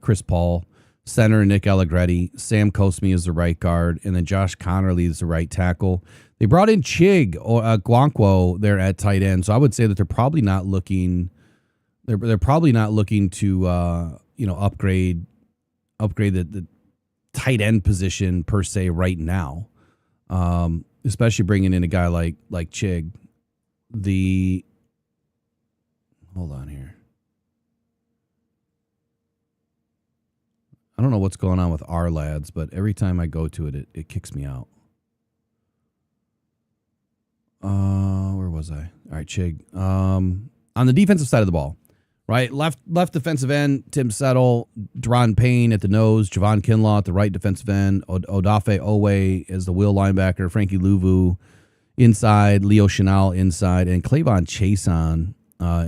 Chris Paul, center Nick Allegretti, Sam Cosmi is the right guard, and then Josh Connerly is the right tackle. They brought in Chig Guankwo there at tight end, so I would say that they're probably not looking. They're probably not looking to upgrade the tight end position per se right now, especially bringing in a guy like Chig. Hold on here. I don't know what's going on with our lads, but every time I go to it, it kicks me out. Where was I? All right, Chig. On the defensive side of the ball. Right, left defensive end, Tim Settle, Deron Payne at the nose, Javon Kinlaw at the right defensive end, Odafe Owe as the wheel linebacker, Frankie Louvu inside, Leo Chenal inside, and Clavon Chason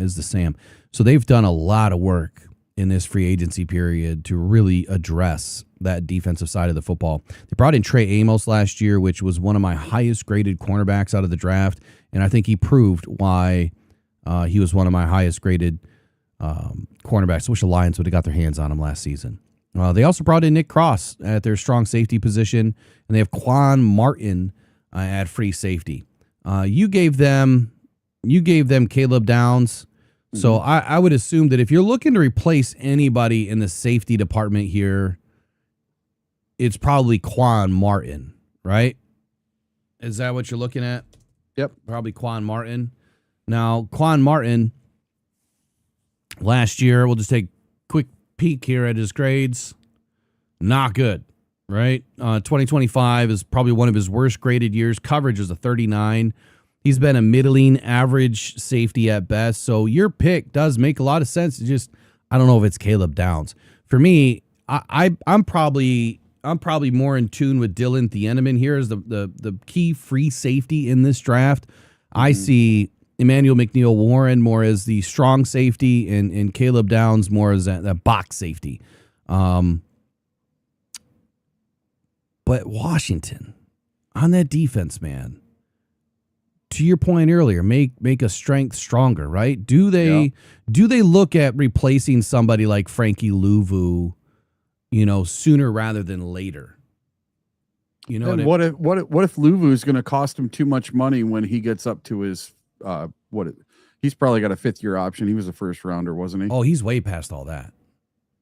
is the Sam. So they've done a lot of work in this free agency period to really address that defensive side of the football. They brought in Trey Amos last year, which was one of my highest graded cornerbacks out of the draft, and I think he proved why he was one of my highest graded cornerbacks. I wish the Lions would have got their hands on him last season. They also brought in Nick Cross at their strong safety position, and they have Quan Martin at free safety. You gave them Caleb Downs. So I would assume that if you're looking to replace anybody in the safety department here, it's probably Quan Martin, right? Is that what you're looking at? Yep. Probably Quan Martin. Now, Quan Martin, last year, we'll just take a quick peek here at his grades. Not good, right? 2025 is probably one of his worst graded years. Coverage is a 39. He's been a middling average safety at best. So your pick does make a lot of sense. It's just, I don't know if it's Caleb Downs. For me, I'm probably more in tune with Dylan Thieneman here as the key free safety in this draft. I see Emmanuel McNeil-Warren more as the strong safety and Caleb Downs more as that box safety. But Washington on that defense, man, to your point earlier, make a strength stronger, right? Do they look at replacing somebody like Frankie Louvu, sooner rather than later? And what if Louvu is going to cost him too much money when he gets up to his he's probably got a 5th-year option. He was a first rounder, wasn't he? Oh, he's way past all that.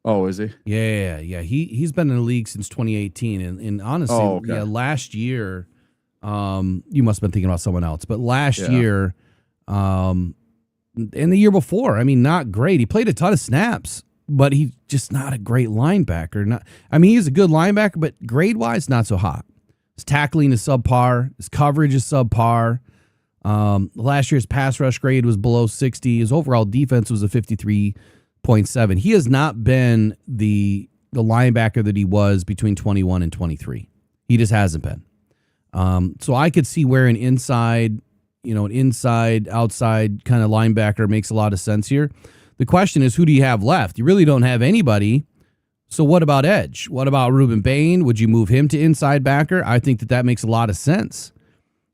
Oh, is he? Yeah. He's been in the league since 2018, and honestly, yeah, last year, you must have been thinking about someone else, but last year, and the year before, I mean, not great. He played a ton of snaps, but he's just not a great linebacker. He's a good linebacker, but grade-wise, not so hot. His tackling is subpar. His coverage is subpar. Last year's pass rush grade was below 60. His overall defense was a 53.7. He has not been the linebacker that he was between 21 and 23. He just hasn't been. So I could see where an inside, outside kind of linebacker makes a lot of sense here. The question is, who do you have left? You really don't have anybody. So what about edge? What about Ruben Bain? Would you move him to inside backer? I think that makes a lot of sense,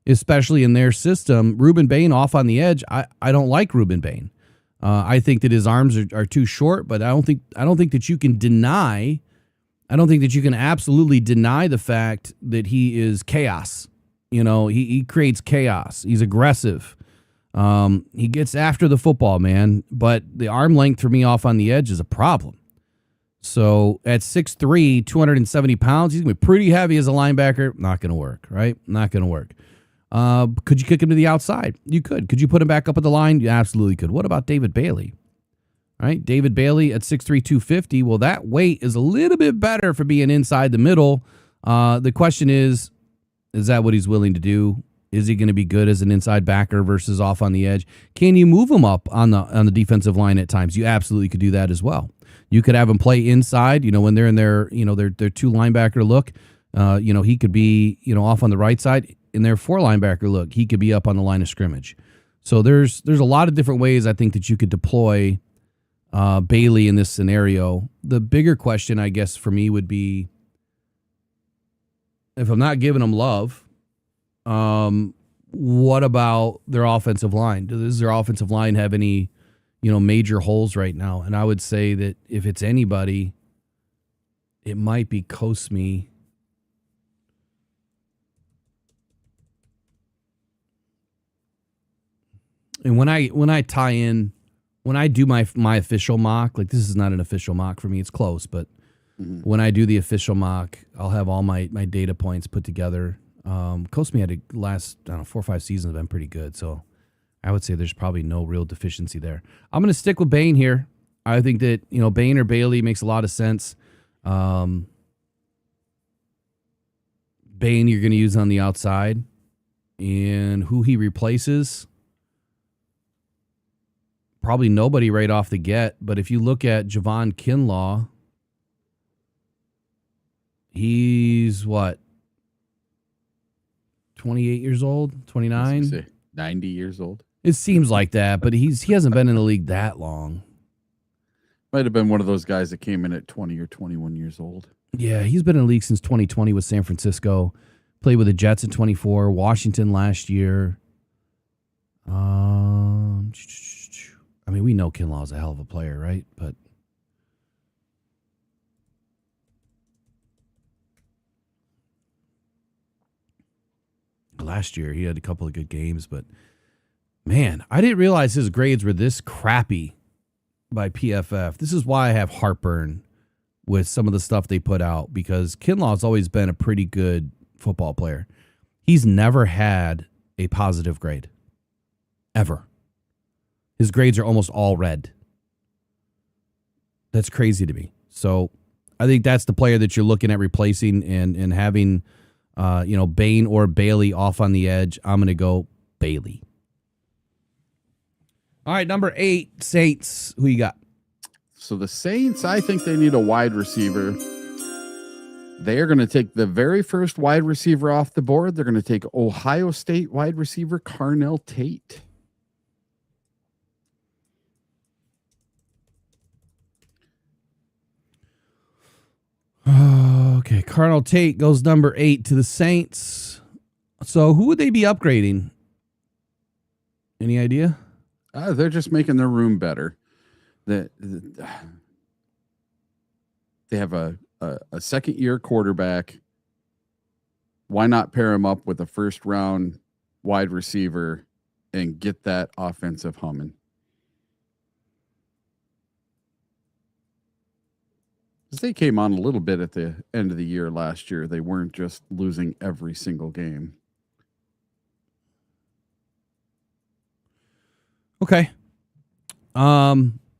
especially in their system. Ruben Bain off on the edge. I don't like Ruben Bain. I think that his arms are too short, but I don't think that you can deny. I don't think that you can absolutely deny the fact that he is chaos. He creates chaos. He's aggressive. He gets after the football, man, but the arm length for me off on the edge is a problem. So at 6'3", 270 pounds, he's going to be pretty heavy as a linebacker. Not going to work, right? Not going to work. Could you kick him to the outside? You could. Could you put him back up at the line? You absolutely could. What about David Bailey? All right, David Bailey at 6'3", 250. Well, that weight is a little bit better for being inside the middle. The question is that what he's willing to do? Is he going to be good as an inside backer versus off on the edge? Can you move him up on the defensive line at times? You absolutely could do that as well. You could have him play inside, when they're in their, their 2 linebacker look. He could be, off on the right side. In their 4 linebacker look, he could be up on the line of scrimmage. So there's a lot of different ways I think that you could deploy Bailey in this scenario. The bigger question, I guess, for me would be, if I'm not giving them love, what about their offensive line? Does their offensive line have any, major holes right now? And I would say that if it's anybody, it might be Kosmi. And when I do my official mock, like, this is not an official mock for me, it's close, but when I do the official mock, I'll have all my data points put together. Kosmi had last 4 or 5 seasons have been pretty good, so I would say there's probably no real deficiency there. I'm going to stick with Bain here. I think that, Bain or Bailey makes a lot of sense. Bain you're going to use on the outside, and who he replaces, probably nobody right off the get. But if you look at Javon Kinlaw, he's what, 28 years old, 29? 90 years old. It seems like that, but he hasn't been in the league that long. Might have been one of those guys that came in at 20 or 21 years old. Yeah, he's been in the league since 2020 with San Francisco. Played with the Jets in 24, Washington last year. We know Kinlaw's a hell of a player, right? But last year. He had a couple of good games, but man, I didn't realize his grades were this crappy by PFF. This is why I have heartburn with some of the stuff they put out, because Kinlaw's always been a pretty good football player. He's never had a positive grade. Ever. His grades are almost all red. That's crazy to me. So I think that's the player that you're looking at replacing and having, Bain or Bailey off on the edge. I'm going to go Bailey. All right, number 8, Saints. Who you got? So the Saints, I think they need a wide receiver. They are going to take the very first wide receiver off the board. They're going to take Ohio State wide receiver Carnell Tate. Okay, Carnell Tate goes number 8 to the Saints. So who would they be upgrading? Any idea? They're just making their room better. They have a second-year quarterback. Why not pair him up with a first-round wide receiver and get that offensive humming? They came on a little bit at the end of the year last year. They weren't just losing every single game. Okay. All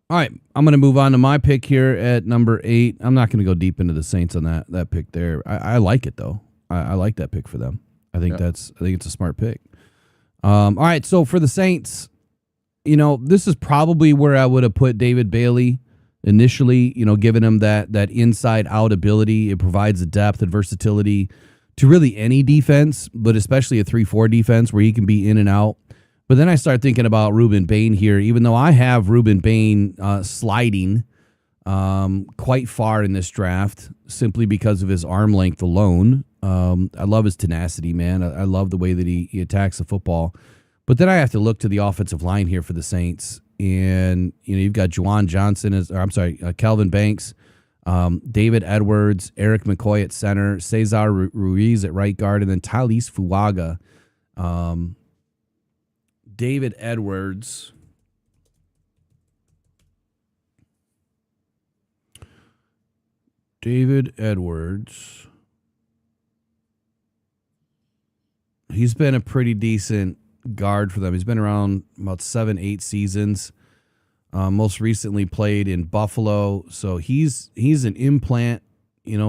right. I'm going to move on to my pick here at number 8. I'm not going to go deep into the Saints on that pick there. I like it though. I like that pick for them. I think it's a smart pick. All right. So for the Saints, this is probably where I would have put David Bailey initially, giving him that inside out ability. It provides the depth and versatility to really any defense, but especially a 3-4 defense where he can be in and out. But then I start thinking about Ruben Bain here, even though I have Ruben Bain sliding quite far in this draft simply because of his arm length alone. I love his tenacity, man. I love the way that he attacks the football. But then I have to look to the offensive line here for the Saints. And, you've got Juwan Johnson, Calvin Banks, David Edwards, Eric McCoy at center, Cesar Ruiz at right guard, and then Tylese Fuaga. David Edwards. He's been a pretty decent guard for them. He's been around about 7-8 seasons. Most recently played in Buffalo. So he's an implant,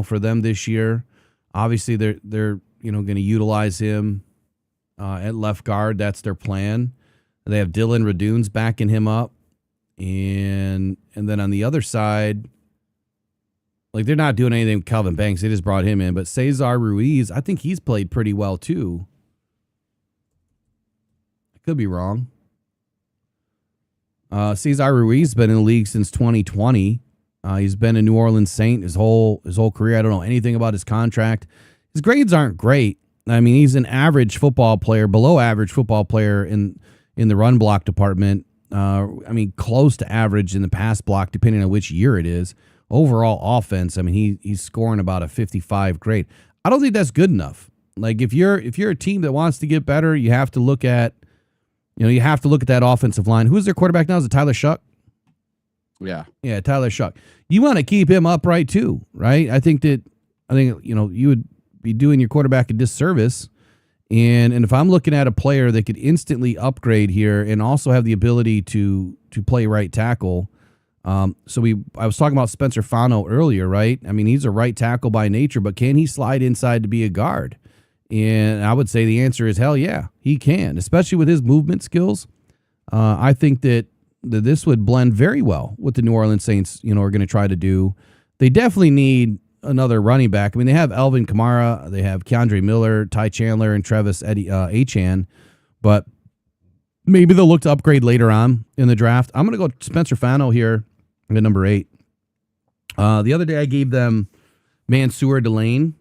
for them this year. Obviously they're going to utilize him at left guard. That's their plan. They have Dylan Radunes backing him up. And then on the other side, like, they're not doing anything with Calvin Banks. They just brought him in. But Cesar Ruiz, I think he's played pretty well too. I could be wrong. Cesar Ruiz has been in the league since 2020. He's been a New Orleans Saint his whole career. I don't know anything about his contract. His grades aren't great. I mean, he's an average football player, below average football player in the run block department. Close to average in the pass block, depending on which year it is. Overall offense, he's scoring about a 55 grade. I don't think that's good enough. Like, if you're a team that wants to get better, you have to look at that offensive line. Who's their quarterback now? Is it Tyler Shuck? Yeah, Tyler Shuck. You want to keep him upright too, right? I think you would be doing your quarterback a disservice. And if I'm looking at a player that could instantly upgrade here and also have the ability to play right tackle. I was talking about Spencer Fano earlier, right? He's a right tackle by nature, but can he slide inside to be a guard? And I would say the answer is hell yeah, he can, especially with his movement skills. I think that this would blend very well with the New Orleans Saints, are going to try to do. They definitely need another running back. They have Alvin Kamara, they have Keandre Miller, Ty Chandler, and Travis Achan, but maybe they'll look to upgrade later on in the draft. I'm going to go Spencer Fano here at number 8. The other day I gave them Mansour Delane.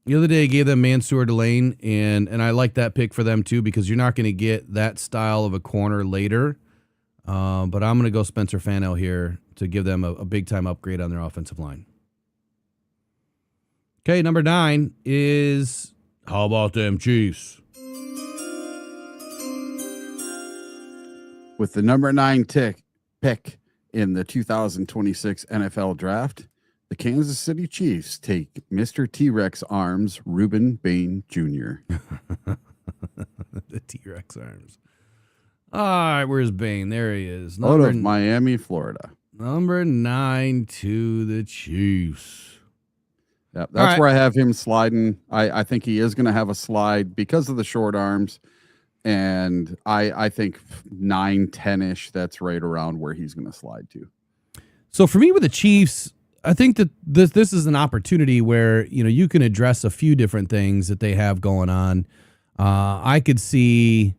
And I like that pick for them too, because you're not going to get that style of a corner later. But I'm going to go Spencer Fano here to give them a big-time upgrade on their offensive line. Okay, number 9 is how about them Chiefs? With the number 9 pick in the 2026 NFL Draft, the Kansas City Chiefs take Mr. T-Rex arms Reuben Bain Jr. The T-Rex arms. All right, where's Bain? There he is. Out of Miami, Florida. Number 9 to the Chiefs. Yeah, that's where I have him sliding. I think he is going to have a slide because of the short arms. And I think 9, 10-ish, that's right around where he's going to slide to. So for me with the Chiefs, I think that this is an opportunity where, you can address a few different things that they have going on. I could see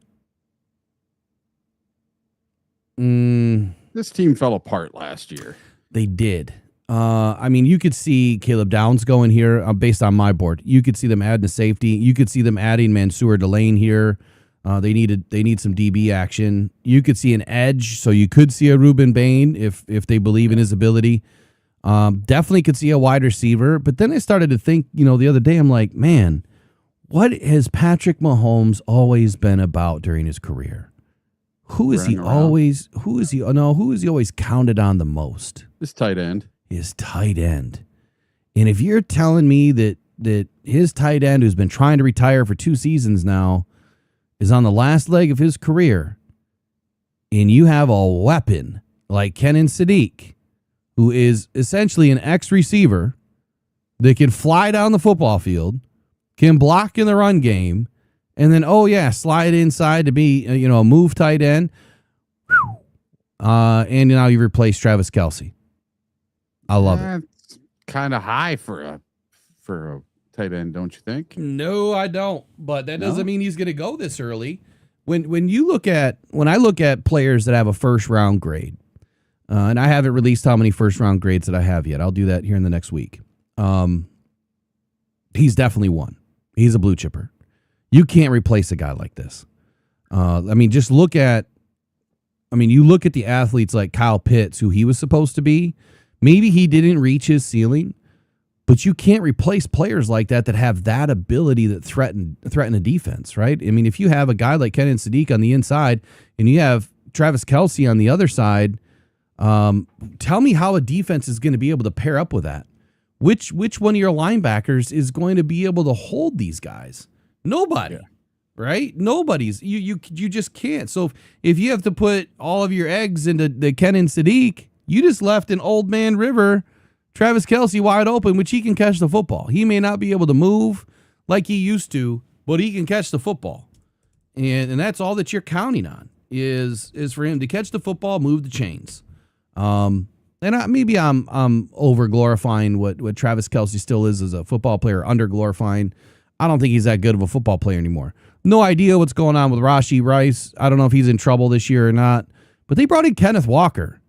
this team fell apart last year. They did. You could see Caleb Downs going here based on my board. You could see them adding a safety. You could see them adding Mansour Delane here. They need some DB action. You could see an edge, so you could see a Reuben Bain if they believe in his ability. Definitely could see a wide receiver. But then I started to think, the other day, I'm like, man, what has Patrick Mahomes always been about during his career? Who is he always counted on the most? His tight end. His tight end. And if you're telling me that his tight end, who's been trying to retire for 2 seasons now, is on the last leg of his career, and you have a weapon like Kenan Sadiq, who is essentially an ex-receiver that can fly down the football field, can block in the run game, and then, slide inside to be, a move tight end. And now you replace Travis Kelce. I love it. It's kind of high for a tight end, don't you think? No, I don't. But that doesn't mean he's going to go this early. When I look at players that have a first round grade, and I haven't released how many first round grades that I have yet. I'll do that here in the next week. He's definitely one. He's a blue chipper. You can't replace a guy like this. You look at the athletes like Kyle Pitts, who he was supposed to be. Maybe he didn't reach his ceiling, but you can't replace players like that have that ability that threaten a defense, right? If you have a guy like Kenan Sadiq on the inside and you have Travis Kelce on the other side, tell me how a defense is going to be able to pair up with that. Which one of your linebackers is going to be able to hold these guys? Nobody, right? Nobody's. You just can't. So if you have to put all of your eggs into the Kenan Sadiq, you just left an old man River, Travis Kelce, wide open, which he can catch the football. He may not be able to move like he used to, but he can catch the football. And that's all that you're counting on is for him to catch the football, move the chains. Maybe I'm over glorifying what Travis Kelce still is as a football player, under glorifying. I don't think he's that good of a football player anymore. No idea what's going on with Rashee Rice. I don't know if he's in trouble this year or not. But they brought in Kenneth Walker.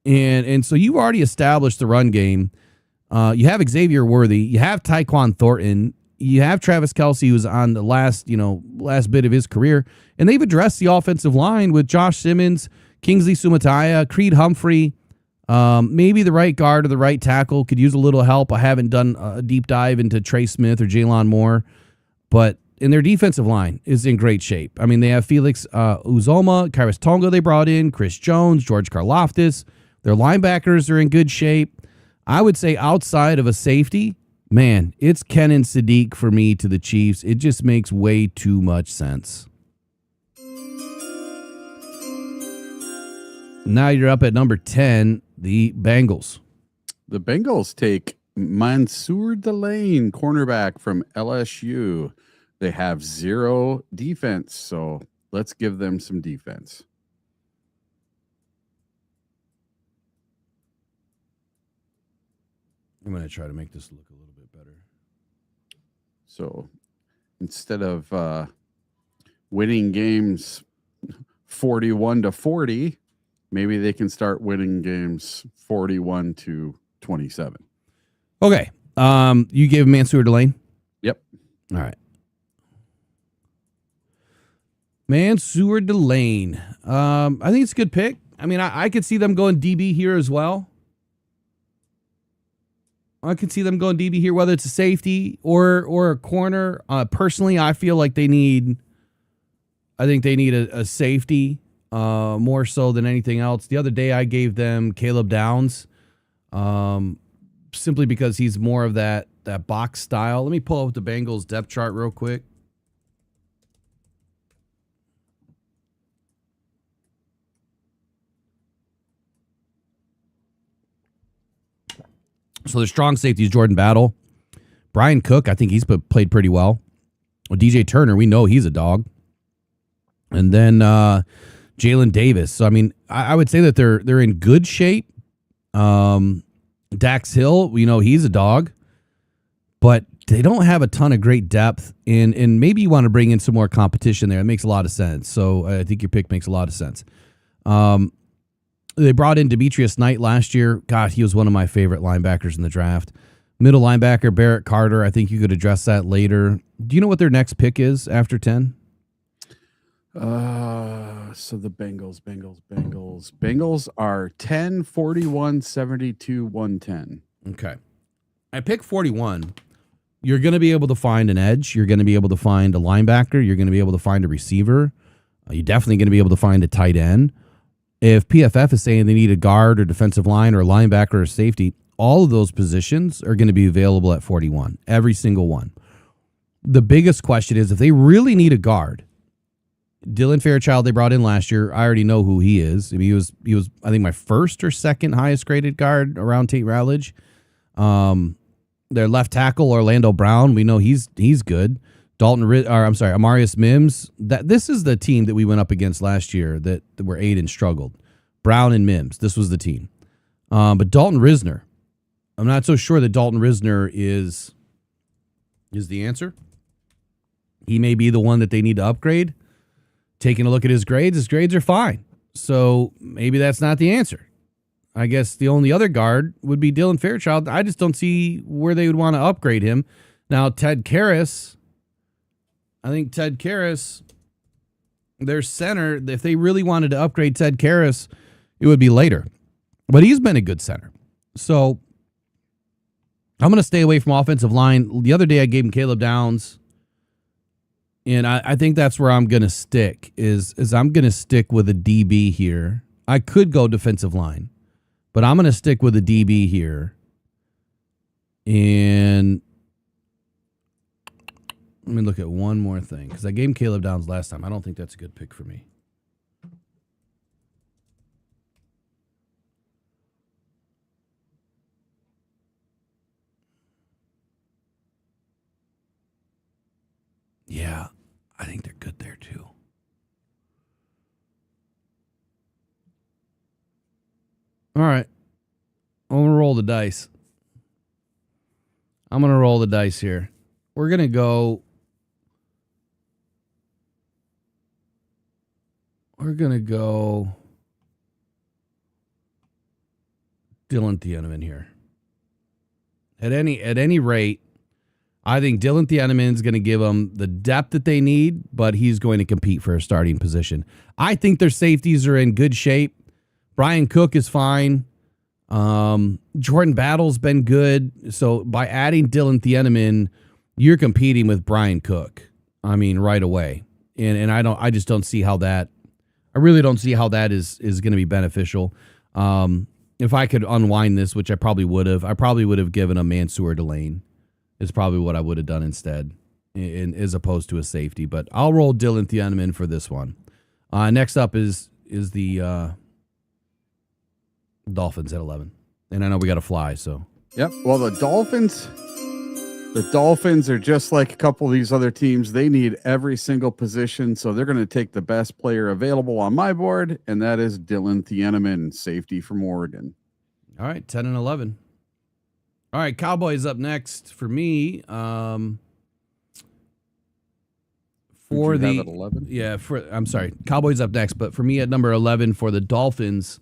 And so you've already established the run game. You have Xavier Worthy. You have Tyquan Thornton. You have Travis Kelce, who's on the last bit of his career. And they've addressed the offensive line with Josh Simmons, Kingsley Sumataya, Creed Humphrey. Maybe the right guard or the right tackle could use a little help. I haven't done a deep dive into Trey Smith or Jalen Moore. But in their defensive line is in great shape. They have Felix Uzoma, Kairos Tonga they brought in, Chris Jones, George Karlaftis. Their linebackers are in good shape. I would say outside of a safety, man, it's Kenan Sadiq for me to the Chiefs. It just makes way too much sense. Now you're up at number 10, the Bengals. The Bengals take Mansour Delane, cornerback from LSU. They have 0 defense, so let's give them some defense. I'm going to try to make this look a little bit better. So instead of winning games 41-40, maybe they can start winning games 41-27. Okay. You gave Mansour Delane? Yep. All right. Mansour Delane. I think it's a good pick. I could see them going DB here as well. I can see them going DB here, whether it's a safety or a corner. Personally, I feel like they need a safety more so than anything else. The other day I gave them Caleb Downs simply because he's more of that box style. Let me pull up the Bengals depth chart real quick. So their strong safety is Jordan Battle. Brian Cook, I think he's played pretty well. DJ Turner, we know he's a dog. And then Jalen Davis. So, I mean, I would say that they're in good shape. Dax Hill, we know he's a dog. But they don't have a ton of great depth. And maybe you want to bring in some more competition there. It makes a lot of sense. So I think your pick makes a lot of sense. They brought in Demetrius Knight last year. God, he was one of my favorite linebackers in the draft. Middle linebacker, Barrett Carter. I think you could address that later. Do you know what their next pick is after 10? So the Bengals are 10, 41, 72, 110. Okay. At pick 41, you're going to be able to find an edge. You're going to be able to find a linebacker. You're going to be able to find a receiver. You're definitely going to be able to find a tight end. If PFF is saying they need a guard or defensive line or a linebacker or safety, all of those positions are going to be available at 41, every single one. The biggest question is if they really need a guard. Dylan Fairchild they brought in last year. I already know who he is. I mean, he was I think my first or second highest graded guard around Tate Rowledge. Their left tackle Orlando Brown, we know he's good. Amarius Mims. This is the team that we went up against last year that were 8 and struggled. Brown and Mims. This was the team. But Dalton Risner, I'm not so sure that Dalton Risner is the answer. He may be the one that they need to upgrade. Taking a look at his grades are fine. So maybe that's not the answer. I guess the only other guard would be Dylan Fairchild. I just don't see where they would want to upgrade him. Now, Ted Karras, their center, if they really wanted to upgrade Ted Karras, it would be later. But he's been a good center. So I'm going to stay away from offensive line. The other day I gave him Caleb Downs. And I think that's where I'm going to stick, is I'm going to stick with a DB here. I could go defensive line, but I'm going to stick with a DB here. And let me look at one more thing, because I gave him Caleb Downs last time. I don't think that's a good pick for me. Yeah, I think they're good there too. All right. I'm going to roll the dice. I'm going to roll the dice here. We're going to go. Dylan Thieneman here. At any rate, I think Dylan Thieneman is going to give them the depth that they need, but he's going to compete for a starting position. I think their safeties are in good shape. Brian Cook is fine. Jordan Battle's been good. So by adding Dylan Thieneman, you're competing with Brian Cook. I mean, right away. And I just don't see how that. I really don't see how that is going to be beneficial. If I could unwind this, which I probably would have given a Mansour Delane. Is probably what I would have done instead, as opposed to a safety. But I'll roll Dylan Thieneman for this one. Next up is the Dolphins at 11, and I know we got to fly. So yep. Well, the Dolphins are just like a couple of these other teams. They need every single position, so they're going to take the best player available on my board, and that is Dylan Thieneman, safety from Oregon. All right, 10 and 11. All right, Cowboys up next for me. For the at 11? Yeah, I'm sorry, Cowboys up next, but for me at number 11 for the Dolphins.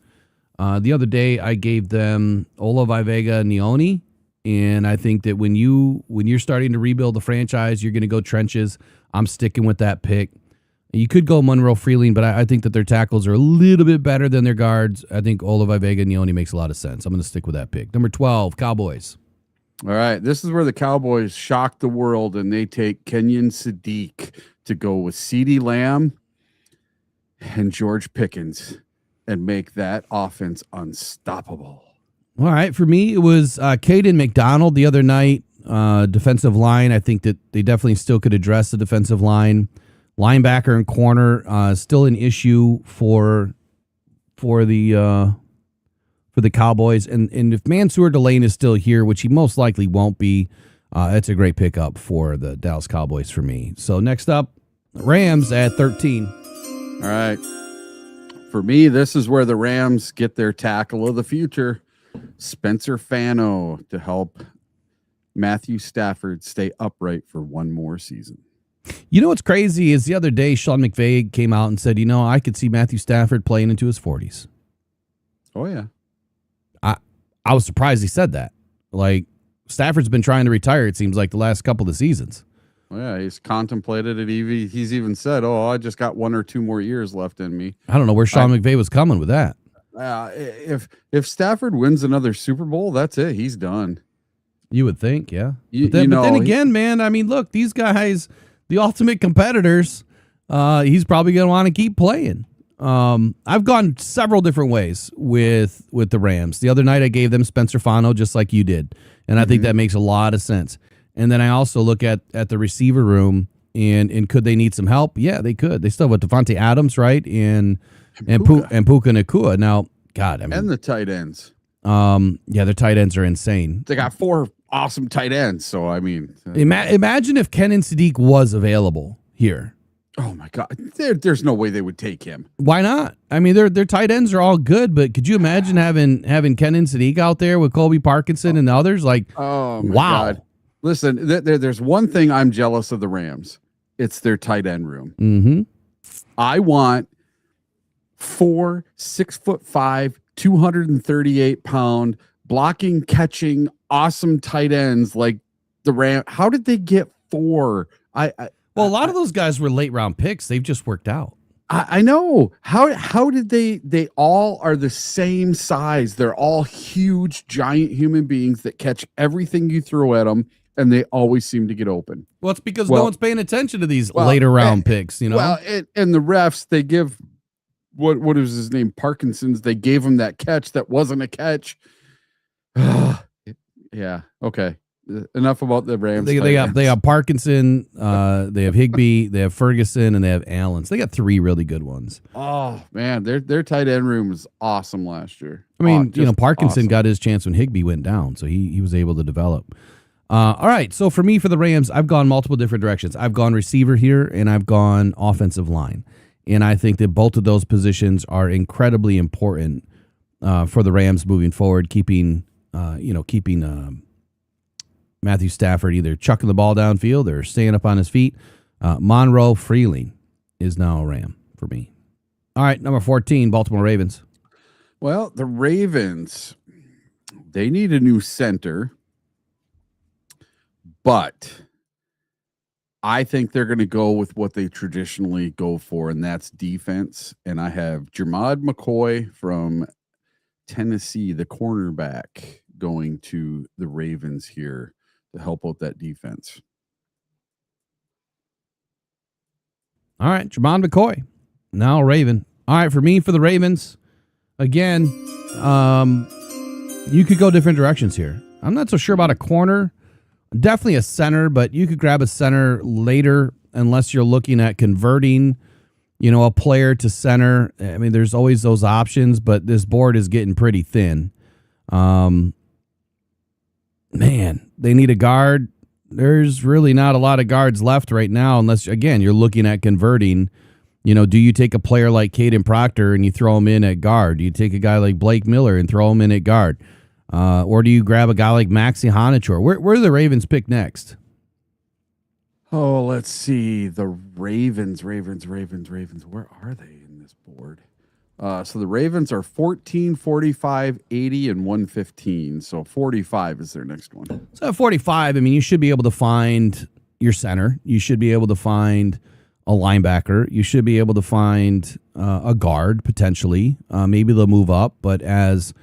The other day I gave them Ola Vivega Nioni, and I think that when you're starting to rebuild the franchise, you're going to go trenches. I'm sticking with that pick. You could go Monroe Freeling, but I think that their tackles are a little bit better than their guards. I think Ola Vivega Nioni makes a lot of sense. I'm going to stick with that pick. Number 12, Cowboys. All right. This is where the Cowboys shock the world and they take Kenyon Sadiq to go with CeeDee Lamb and George Pickens and make that offense unstoppable. All right. For me, it was Caden McDonald the other night. Defensive line. I think that they definitely still could address the defensive line. Linebacker and corner, still an issue for the Cowboys. And if Mansour Delane is still here, which he most likely won't be, that's a great pickup for the Dallas Cowboys for me. So next up, Rams at 13. All right. For me, this is where the Rams get their tackle of the future, Spencer Fano, to help Matthew Stafford stay upright for one more season. You know what's crazy is the other day, Sean McVay came out and said, I could see Matthew Stafford playing into his 40s. Oh, yeah. I was surprised he said that. Like, Stafford's been trying to retire, it seems like, the last couple of seasons. Oh, yeah, he's contemplated it. He's even said, I just got 1 or 2 more years left in me. I don't know where Sean McVay was coming with that. If Stafford wins another Super Bowl, that's it. He's done. You would think, yeah. But then again, man, I mean, look, these guys, the ultimate competitors, he's probably going to want to keep playing. I've gone several different ways with the Rams. The other night I gave them Spencer Fano just like you did, and I think that makes a lot of sense. And then I also look at the receiver room, and could they need some help? Yeah, they could. They still have Devontae Adams, right, and Puka Nacua. Now, God, I mean, and the tight ends. Yeah, their tight ends are insane. They got 4 awesome tight ends. So I mean, imagine if Kenyon Sadiq was available here. Oh my God, there's no way they would take him. Why not? I mean, their tight ends are all good, but could you imagine having Kenyon Sadiq out there with Colby Parkinson and others? Like, oh my wow. God. Listen, there's one thing I'm jealous of the Rams. It's their tight end room. Mm-hmm. I want 4 6'5", 238-pound blocking, catching, awesome tight ends like the Rams. How did they get 4? Well, a lot of those guys were late round picks. They've just worked out. I know. How did they all are the same size. They're all huge, giant human beings that catch everything you throw at them, and they always seem to get open. Well, it's because no one's paying attention to these later round picks, Well, and the refs, they give what is his name? Parkinson's. They gave him that catch that wasn't a catch. Yeah. Okay. Enough about the Rams. They got Parkinson, they have Higbee, they have Ferguson, and they have Allen. So they got 3 really good ones. Oh man, their tight end room was awesome last year. I mean, Parkinson got his chance when Higbee went down, so he was able to develop. All right, so for me, for the Rams, I've gone multiple different directions. I've gone receiver here, and I've gone offensive line, and I think that both of those positions are incredibly important for the Rams moving forward, keeping Matthew Stafford either chucking the ball downfield or staying up on his feet. Monroe Freeling is now a Ram for me. All right, number 14, Baltimore Ravens. Well, the Ravens, they need a new center, but I think they're going to go with what they traditionally go for, and that's defense. And I have Jermod McCoy from Tennessee, the cornerback, going to the Ravens here to help out that defense. All right, Jermod McCoy, now a Raven. All right, for me, for the Ravens, again, you could go different directions here. I'm not so sure about a corner. Definitely a center, but you could grab a center later unless you're looking at converting, a player to center. I mean, there's always those options, but this board is getting pretty thin. Man, they need a guard. There's really not a lot of guards left right now, unless, again, you're looking at converting. Do you take a player like Caden Proctor and you throw him in at guard? Do you take a guy like Blake Miller and throw him in at guard? Or do you grab a guy like Maxi Honichor? Where do the Ravens pick next? Oh, let's see. The Ravens. Where are they in this board? So the Ravens are 14, 45, 80, and 115. So 45 is their next one. So at 45, I mean, you should be able to find your center. You should be able to find a linebacker. You should be able to find a guard, potentially. Maybe they'll move up. But as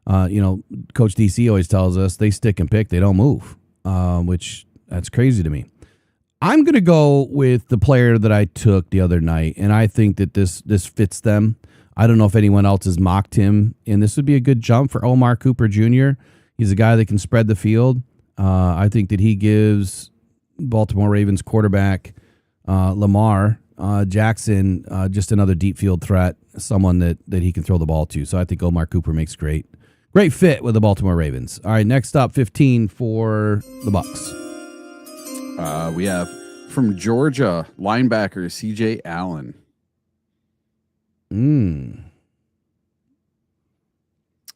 Coach DC always tells us they stick and pick, they don't move, which that's crazy to me. I'm going to go with the player that I took the other night, and I think that this fits them. I don't know if anyone else has mocked him, and this would be a good jump for Omar Cooper Jr. He's a guy that can spread the field. I think that he gives Baltimore Ravens quarterback Lamar Jackson just another deep field threat, someone that he can throw the ball to. So I think Omar Cooper makes great fit with the Baltimore Ravens. All right, next up, 15 for the Bucks. We have from Georgia linebacker CJ Allen.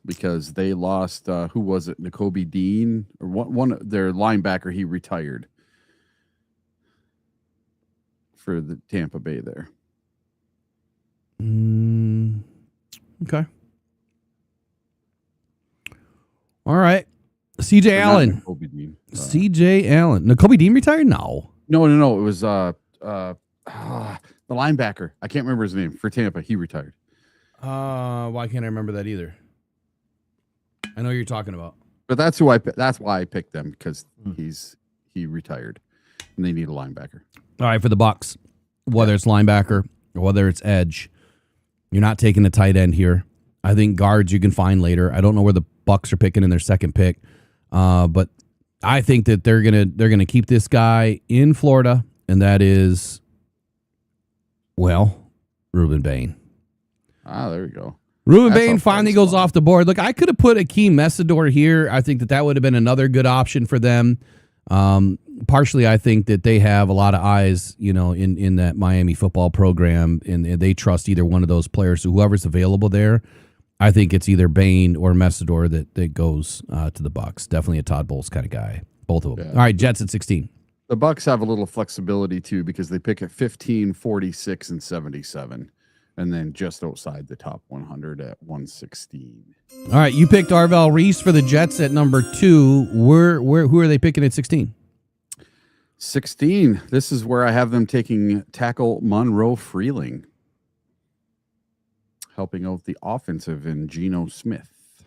Because they lost who was it? N'Kobe Dean or one their linebacker. He retired for the Tampa Bay there. Okay. All right. CJ Allen. CJ Allen. N'Kobe Dean retired? No. No. It was the linebacker. I can't remember his name for Tampa. He retired. Why can't I remember that either? I know who you're talking about. But that's why I picked them, because he retired and they need a linebacker. All right, for the Bucks, whether it's linebacker or whether it's edge, you're not taking the tight end here. I think guards you can find later. I don't know where the Bucks are picking in their second pick. But I think that they're gonna keep this guy in Florida, and that is, Ruben Bain. There we go. Ruben Bain finally goes off the board. Look, I could have put Akeem Messidor here. I think that would have been another good option for them. Partially, I think that they have a lot of eyes, in that Miami football program, and they trust either one of those players. So whoever's available there, I think it's either Bain or Messidor that goes to the Bucks. Definitely a Todd Bowles kind of guy, both of them. Yeah. All right, Jets at 16. The Bucks have a little flexibility too, because they pick at 15, 46, and 77, and then just outside the top 100 at 116. All right, you picked Arvell Reese for the Jets at number 2. Who are they picking at 16? 16. This is where I have them taking tackle Monroe Freeling, helping out the offensive in Geno Smith.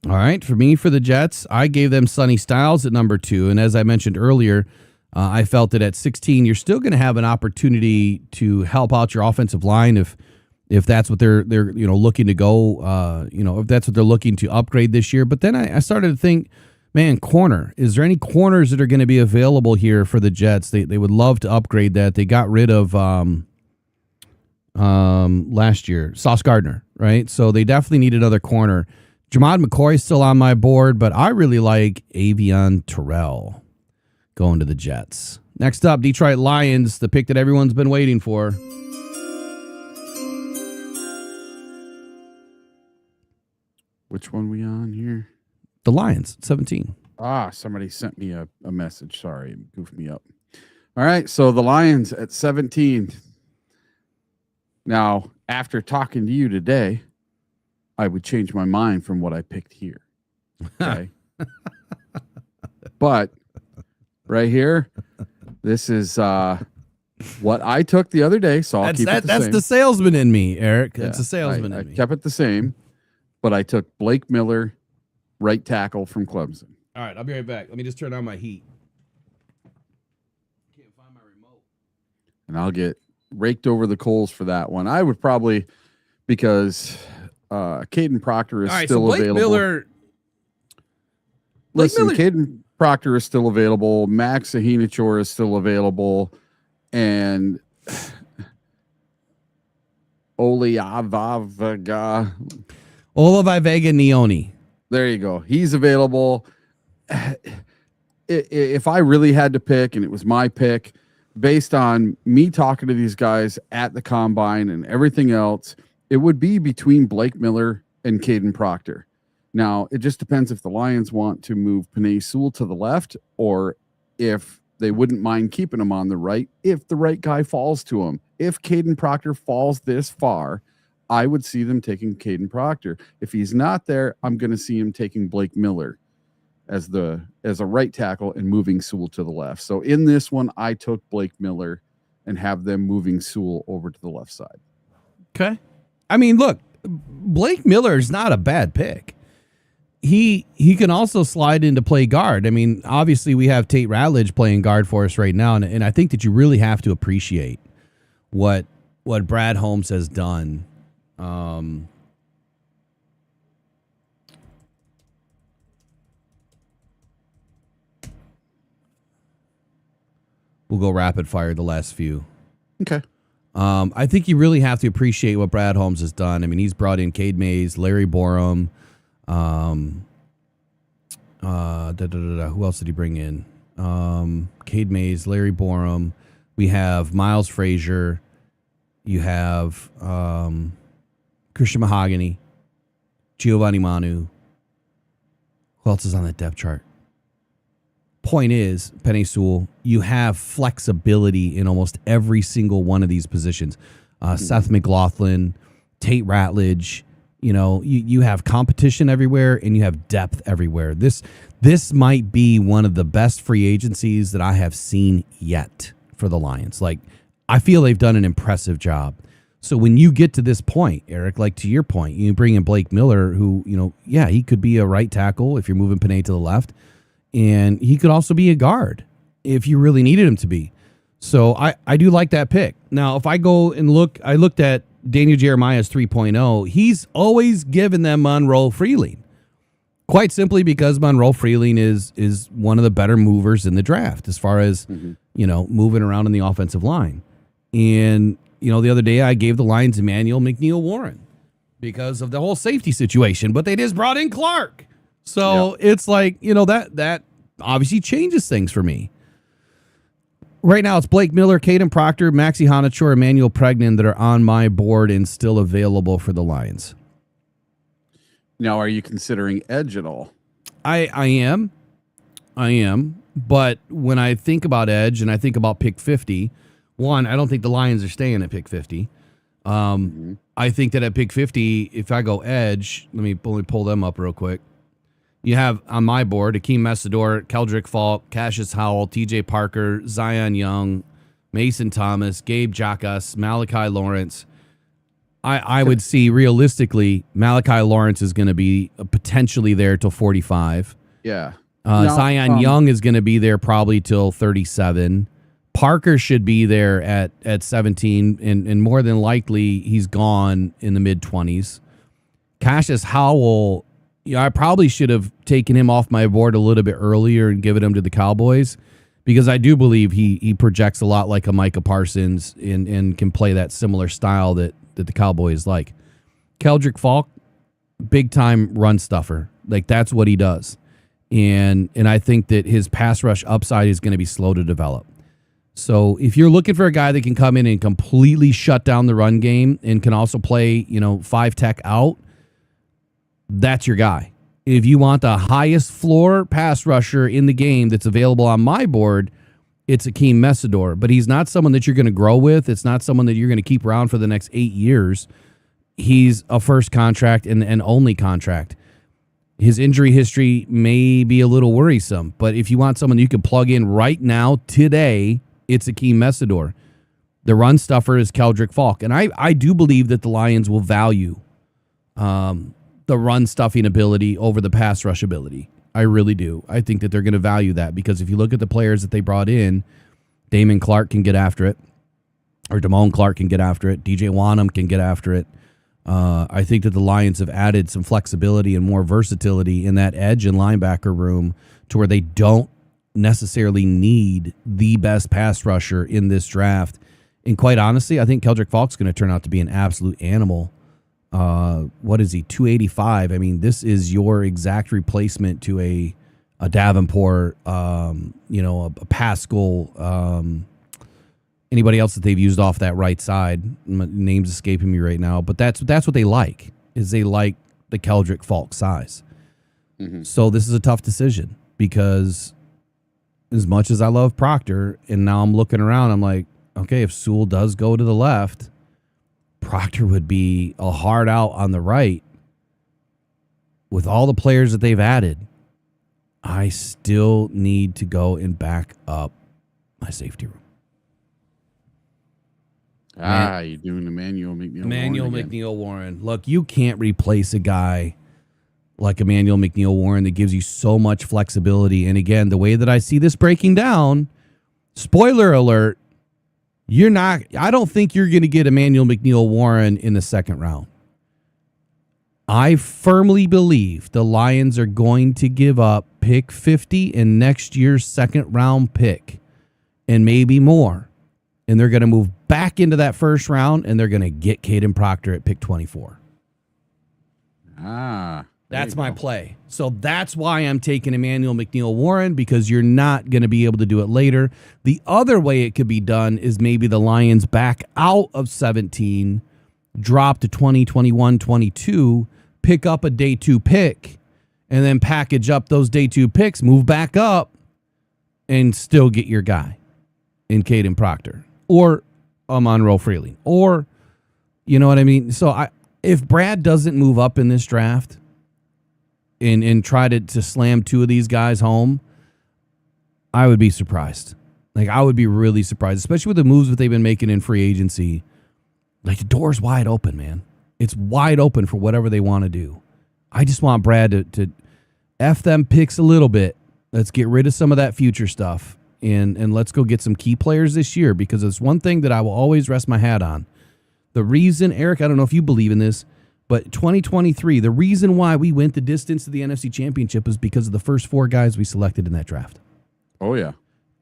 All right, for me, for the Jets, I gave them Sonny Styles at number 2, and as I mentioned earlier, I felt that at 16, you're still going to have an opportunity to help out your offensive line if that's what they're looking to go, if that's what they're looking to upgrade this year. But then I started to think, man, corner. Is there any corners that are going to be available here for the Jets? They would love to upgrade that. They got rid of last year, Sauce Gardner, right? So they definitely need another corner. Jamad McCoy's still on my board, but I really like Avion Terrell going to the Jets. Next up, Detroit Lions, the pick that everyone's been waiting for. Which one we on here? The Lions, 17. Somebody sent me a message. Sorry, it goofed me up. All right, so the Lions at 17. Now, after talking to you today, I would change my mind from what I picked here. Okay. But right here, this is what I took the other day, so I'll keep it the same. That's the salesman in me, Eric. That's the salesman in me. I kept it the same, but I took Blake Miller, right tackle from Clemson. All right, I'll be right back. Let me just turn on my heat. Can't find my remote. And I'll get raked over the coals for that one. I would probably, because Caden Proctor is still available. Listen, Caden Proctor is still available. Max Ahinachor is still available. And Olavavega Neoni. There you go. He's available. If I really had to pick, and it was my pick, based on me talking to these guys at the combine and everything else, it would be between Blake Miller and Caden Proctor. Now, it just depends if the Lions want to move Penei Sewell to the left, or if they wouldn't mind keeping him on the right if the right guy falls to him. If Caden Proctor falls this far, I would see them taking Caden Proctor. If he's not there, I'm going to see him taking Blake Miller as a right tackle and moving Sewell to the left. So in this one, I took Blake Miller and have them moving Sewell over to the left side. Okay. I mean, look, Blake Miller is not a bad pick. he can also slide into play guard. I mean, obviously we have Tate Ratledge playing guard for us right now, and I think that you really have to appreciate what Brad Holmes has done. We'll go rapid fire the last few. Okay. I think you really have to appreciate what Brad Holmes has done. I mean, he's brought in Cade Mays, Larry Borum. Who else did he bring in? Cade Mays, Larry Borum. We have Miles Frazier. You have Christian Mahogany, Giovanni Manu. Who else is on that depth chart? Point is, Penny Sewell, you have flexibility in almost every single one of these positions. Seth McLaughlin, Tate Ratledge, you have competition everywhere and you have depth everywhere. This might be one of the best free agencies that I have seen yet for the Lions. Like, I feel they've done an impressive job. So when you get to this point, Eric, like to your point, you bring in Blake Miller, who, he could be a right tackle if you're moving Panay to the left. And he could also be a guard if you really needed him to be. So I do like that pick. Now, if I go and I looked at Daniel Jeremiah's 3.0. He's always given them Monroe Freeling. Quite simply because Monroe Freeling is one of the better movers in the draft as far as, moving around in the offensive line. And, the other day I gave the Lions Emmanuel McNeil Warren because of the whole safety situation, but they just brought in Clark. So It's like, that obviously changes things for me. Right now, it's Blake Miller, Caden Proctor, Maxie Honachor, Emmanuel Pregnan that are on my board and still available for the Lions. Now, are you considering edge at all? I am. But when I think about edge and I think about pick 50, one, I don't think the Lions are staying at pick 50. I think that at pick 50, if I go edge, let me pull them up real quick. You have on my board Akeem Messidor, Keldrick Falk, Cassius Howell, TJ Parker, Zion Young, Mason Thomas, Gabe Jacas, Malachi Lawrence. I would see realistically Malachi Lawrence is going to be potentially there till 45. Yeah. Zion Young is going to be there probably till 37. Parker should be there at 17, and more than likely he's gone in the mid-20s. Cassius Howell, I probably should have taken him off my board a little bit earlier and given him to the Cowboys because I do believe he projects a lot like a Micah Parsons and can play that similar style that the Cowboys like. Keldrick Falk, big-time run stuffer. Like, that's what he does. And I think that his pass rush upside is going to be slow to develop. So if you're looking for a guy that can come in and completely shut down the run game and can also play, 5 tech out, that's your guy. If you want the highest floor pass rusher in the game that's available on my board, it's Akeem Messidor. But he's not someone that you're going to grow with. It's not someone that you're going to keep around for the next 8 years. He's a first contract and only contract. His injury history may be a little worrisome, but if you want someone you can plug in right now, today, it's Akeem Messidor. The run stuffer is Keldrick Falk. And I do believe that the Lions will value the run stuffing ability over the pass rush ability. I really do. I think that they're going to value that because if you look at the players that they brought in, Damon Clark can get after it, or Damone Clark can get after it. DJ Wanham can get after it. I think that the Lions have added some flexibility and more versatility in that edge and linebacker room to where they don't necessarily need the best pass rusher in this draft. And quite honestly, I think Keldrick Falk's going to turn out to be an absolute animal. What is he? 285. I mean, this is your exact replacement to a Davenport, a Pascal, anybody else that they've used off that right side. Name's escaping me right now, but that's what they like, is they like the Keldrick Falk size. Mm-hmm. So this is a tough decision because as much as I love Proctor, and now I'm looking around, I'm like, okay, if Sewell does go to the left, Proctor would be a hard out on the right. With all the players that they've added, I still need to go and back up my safety room. You're doing Emmanuel McNeil. Emmanuel McNeil Warren. Look, you can't replace a guy like Emmanuel McNeil Warren that gives you so much flexibility. And again, the way that I see this breaking down, spoiler alert, I don't think you're going to get Emmanuel McNeil Warren in the second round. I firmly believe the Lions are going to give up pick 50 in next year's second round pick and maybe more. And they're going to move back into that first round and they're going to get Caden Proctor at pick 24. That's my play. So that's why I'm taking Emmanuel McNeil Warren, because you're not going to be able to do it later. The other way it could be done is maybe the Lions back out of 17, drop to 20, 21, 22, pick up a day 2 pick, and then package up those day 2 picks, move back up, and still get your guy in Caden Proctor or Monroe Freely. Or, you know what I mean? So if Brad doesn't move up in this draft and try to slam 2 of these guys home, I would be surprised. Like, I would be really surprised, especially with the moves that they've been making in free agency. Like, the door's wide open, man. It's wide open for whatever they want to do. I just want Brad to F them picks a little bit. Let's get rid of some of that future stuff. And let's go get some key players this year, because it's one thing that I will always rest my hat on. The reason, Eric, I don't know if you believe in this, but 2023, the reason why we went the distance to the NFC Championship is because of the first 4 guys we selected in that draft. Oh, yeah.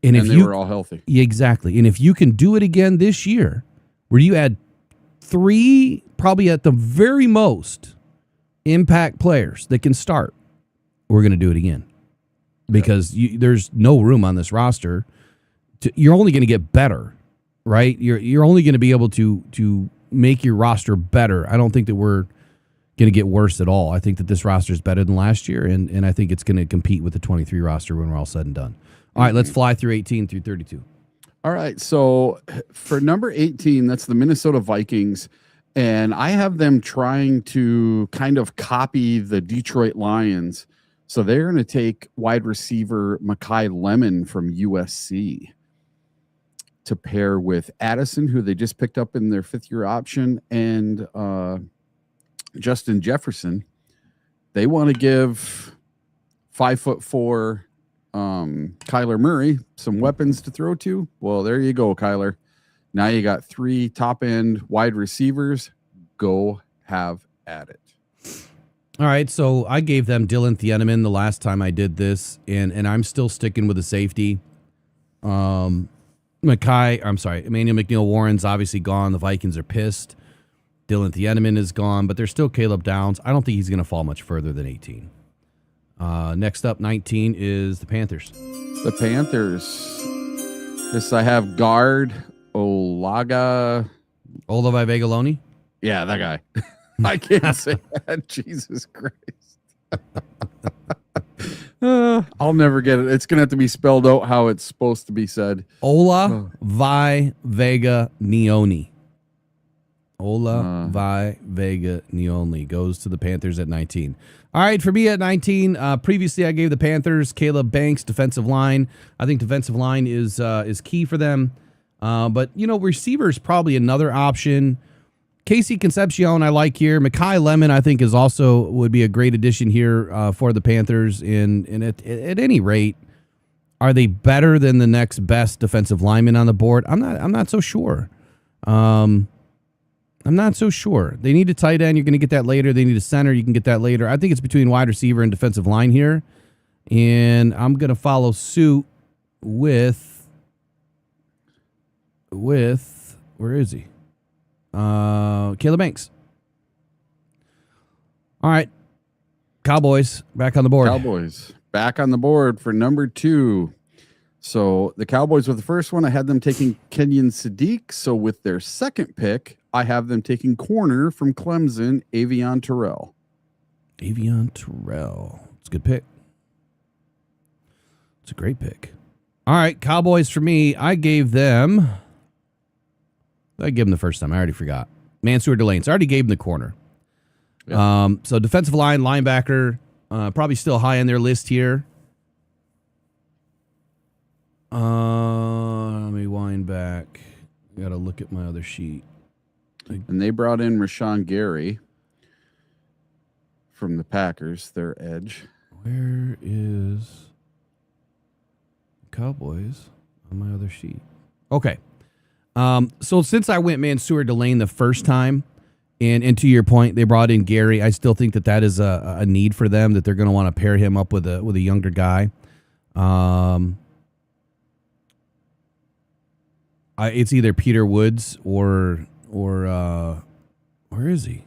And if they were all healthy. Yeah, exactly. And if you can do it again this year, where you add 3, probably at the very most, impact players that can start, we're going to do it again. Because there's no room on this roster. You're only going to get better, right? You're only going to be able to make your roster better. I don't think that we're going to get worse at all. I think that this roster is better than last year, and I think it's going to compete with the 23 roster when we're all said and done. All right, let's fly through 18 through 32. All right, so for number 18, that's the Minnesota Vikings, and I have them trying to kind of copy the Detroit Lions. So they're going to take wide receiver Mekhi Lemon from USC to pair with Addison, who they just picked up in their 5th-year option, and Justin Jefferson. They want to give 5'4" Kyler Murray some weapons to throw to. Well, there you go, Kyler. Now you got 3 top-end wide receivers. Go have at it. All right, so I gave them Dylan Thieneman the last time I did this, and I'm still sticking with the safety. Emmanuel McNeil Warren's obviously gone. The Vikings are pissed. Dylan Thieneman is gone, but there's still Caleb Downs. I don't think he's going to fall much further than 18. Next up, 19 is the Panthers. The Panthers. This I have guard Olavide Vegaloni. Yeah, that guy. I can't say that. Jesus Christ. I'll never get it. It's going to have to be spelled out how it's supposed to be said. Ola Vi Vega Neoni. Ola Vi Vega Neoni goes to the Panthers at 19. All right, for me at 19, previously I gave the Panthers Caleb Banks, defensive line. I think defensive line is key for them. But, receiver is probably another option. Casey Concepcion I like here. Mekhi Lemon I think would be a great addition here for the Panthers. And at any rate, are they better than the next best defensive lineman on the board? I'm not so sure. I'm not so sure. They need a tight end. You're going to get that later. They need a center. You can get that later. I think it's between wide receiver and defensive line here. And I'm going to follow suit with where is he? Caleb Banks. All right. Cowboys back on the board. Cowboys back on the board for number 2. So the Cowboys with the first one, I had them taking Kenyon Sadiq. So with their second pick, I have them taking corner from Clemson, Avion Terrell. Avion Terrell. It's a good pick. It's a great pick. All right, Cowboys for me, I gave them the first time. I already forgot. Mansour Delane. So I already gave him the corner. Yeah. So defensive line, linebacker, probably still high on their list here. Let me wind back. I got to look at my other sheet. And they brought in Rashawn Gary from the Packers, their edge. Where is Cowboys on my other sheet? Okay. So since I went Mansour Delane the first time, and to your point, they brought in Gary, I still think that is a need for them, that they're going to want to pair him up with a younger guy. It's either Peter Woods or where is he?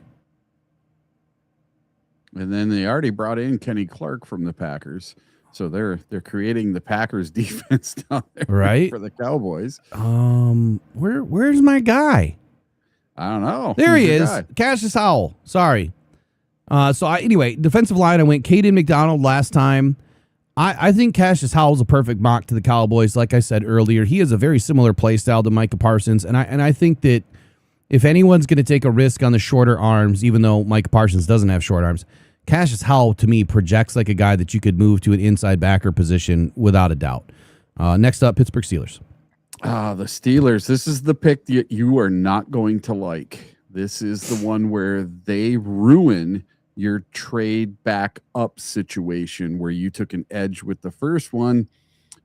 And then they already brought in Kenny Clark from the Packers. So they're creating the Packers defense down there, right, for the Cowboys. Where's my guy? I don't know. There Who's he your is. guy? Cassius Howell. Sorry. Anyway, defensive line, I went Caden McDonald last time. I think Cassius Howell's a perfect mock to the Cowboys. Like I said earlier, he has a very similar play style to Micah Parsons, and I think that if anyone's going to take a risk on the shorter arms, even though Micah Parsons doesn't have short arms, Cassius Howell, to me, projects like a guy that you could move to an inside backer position without a doubt. Next up, Pittsburgh Steelers. The Steelers. This is the pick that you are not going to like. This is the one where they ruin your trade back up situation where you took an edge with the first one.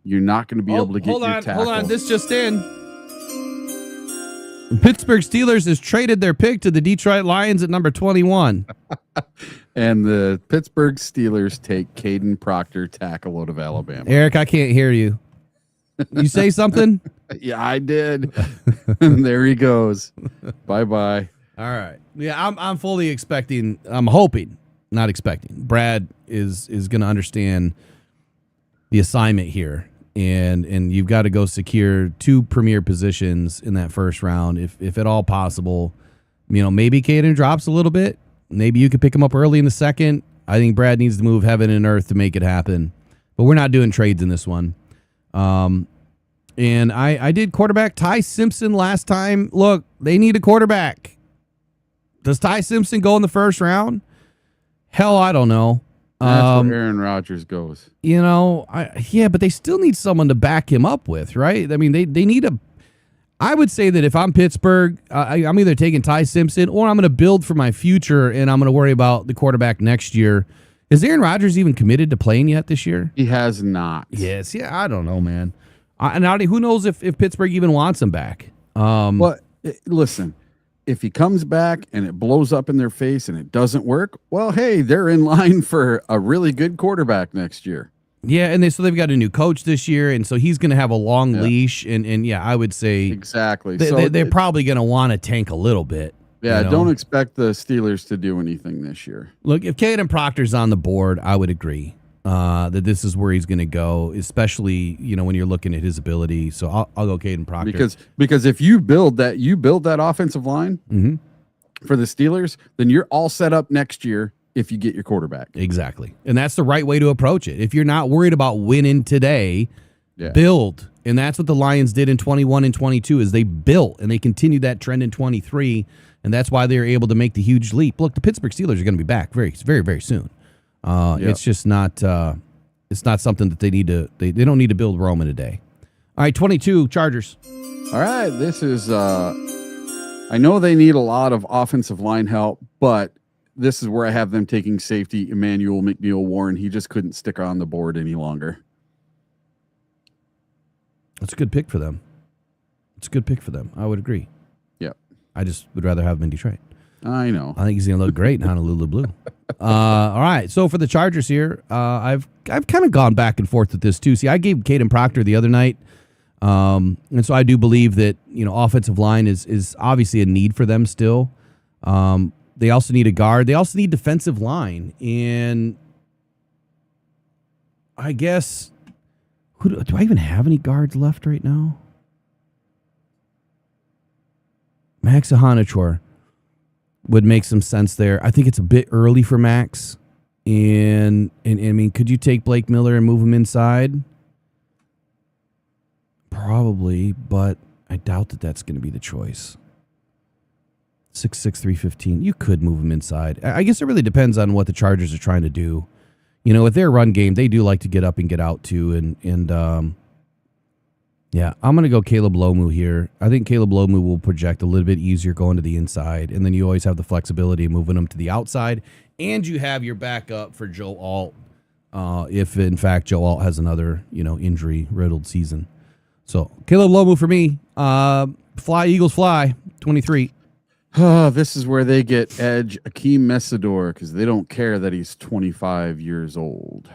You're not going to be able to get your tackle. Hold on. This just in. Pittsburgh Steelers has traded their pick to the Detroit Lions at number 21. And the Pittsburgh Steelers take Caden Proctor, tackle out of Alabama. Eric, I can't hear you. You say something? Yeah, I did. There he goes. Bye-bye. All right. Yeah, I'm fully expecting, I'm hoping, not expecting, Brad is going to understand the assignment here. And you've got to go secure 2 premier positions in that first round, if at all possible. Maybe Caden drops a little bit. Maybe you could pick him up early in the second. I think Brad needs to move heaven and earth to make it happen. But we're not doing trades in this one. And I did quarterback Ty Simpson last time. Look, they need a quarterback. Does Ty Simpson go in the first round? Hell, I don't know. That's where Aaron Rodgers goes. But they still need someone to back him up with, right? I mean, they need I would say that if I'm Pittsburgh, I'm either taking Ty Simpson or I'm going to build for my future and I'm going to worry about the quarterback next year. Is Aaron Rodgers even committed to playing yet this year? He has not. Yes. Yeah, I don't know, man. And who knows if Pittsburgh even wants him back? Listen, if he comes back and it blows up in their face and it doesn't work, well, hey, they're in line for a really good quarterback next year. Yeah, and they've got a new coach this year, and so he's going to have a long leash, and I would say exactly. They're probably going to want to tank a little bit. Yeah, don't expect the Steelers to do anything this year. Look, if Caden Proctor's on the board, I would agree that this is where he's going to go, especially when you're looking at his ability. So I'll go Caden Proctor because if you build that offensive line for the Steelers, then you're all set up next year. If you get your quarterback. Exactly. And that's the right way to approach it. If you're not worried about winning today, build. And that's what the Lions did in 21 and 22 is they built, and they continued that trend in 23, and that's why they were able to make the huge leap. Look, the Pittsburgh Steelers are going to be back very, very, very soon. It's just not it's not something that they need to they don't need to build Rome in a day. All right, 22 Chargers. All right, this is I know they need a lot of offensive line help, but this is where I have them taking safety Emmanuel McNeil Warren. He just couldn't stick on the board any longer. That's a good pick for them. It's a good pick for them. I would agree. Yep. I just would rather have him in Detroit. I know. I think he's going to look great in Honolulu Blue. All right. So for the Chargers here, I've kind of gone back and forth with this too. See, I gave Caden Proctor the other night. And so I do believe that, offensive line is obviously a need for them still. They also need a guard. They also need defensive line. And I guess, do I even have any guards left right now? Max Ahanichor would make some sense there. I think it's a bit early for Max. And I mean, could you take Blake Miller and move him inside? Probably, but I doubt that that's going to be the choice. 6'6", 315. You could move him inside. I guess it really depends on what the Chargers are trying to do. With their run game, they do like to get up and get out too. And Yeah, I'm going to go Caleb Lomu here. I think Caleb Lomu will project a little bit easier going to the inside, and then you always have the flexibility of moving them to the outside, and you have your backup for Joe Alt if, in fact, Joe Alt has another, injury-riddled season. So, Caleb Lomu for me. Fly, Eagles fly, 23. This is where they get edge Akeem Messidor because they don't care that he's 25 years old.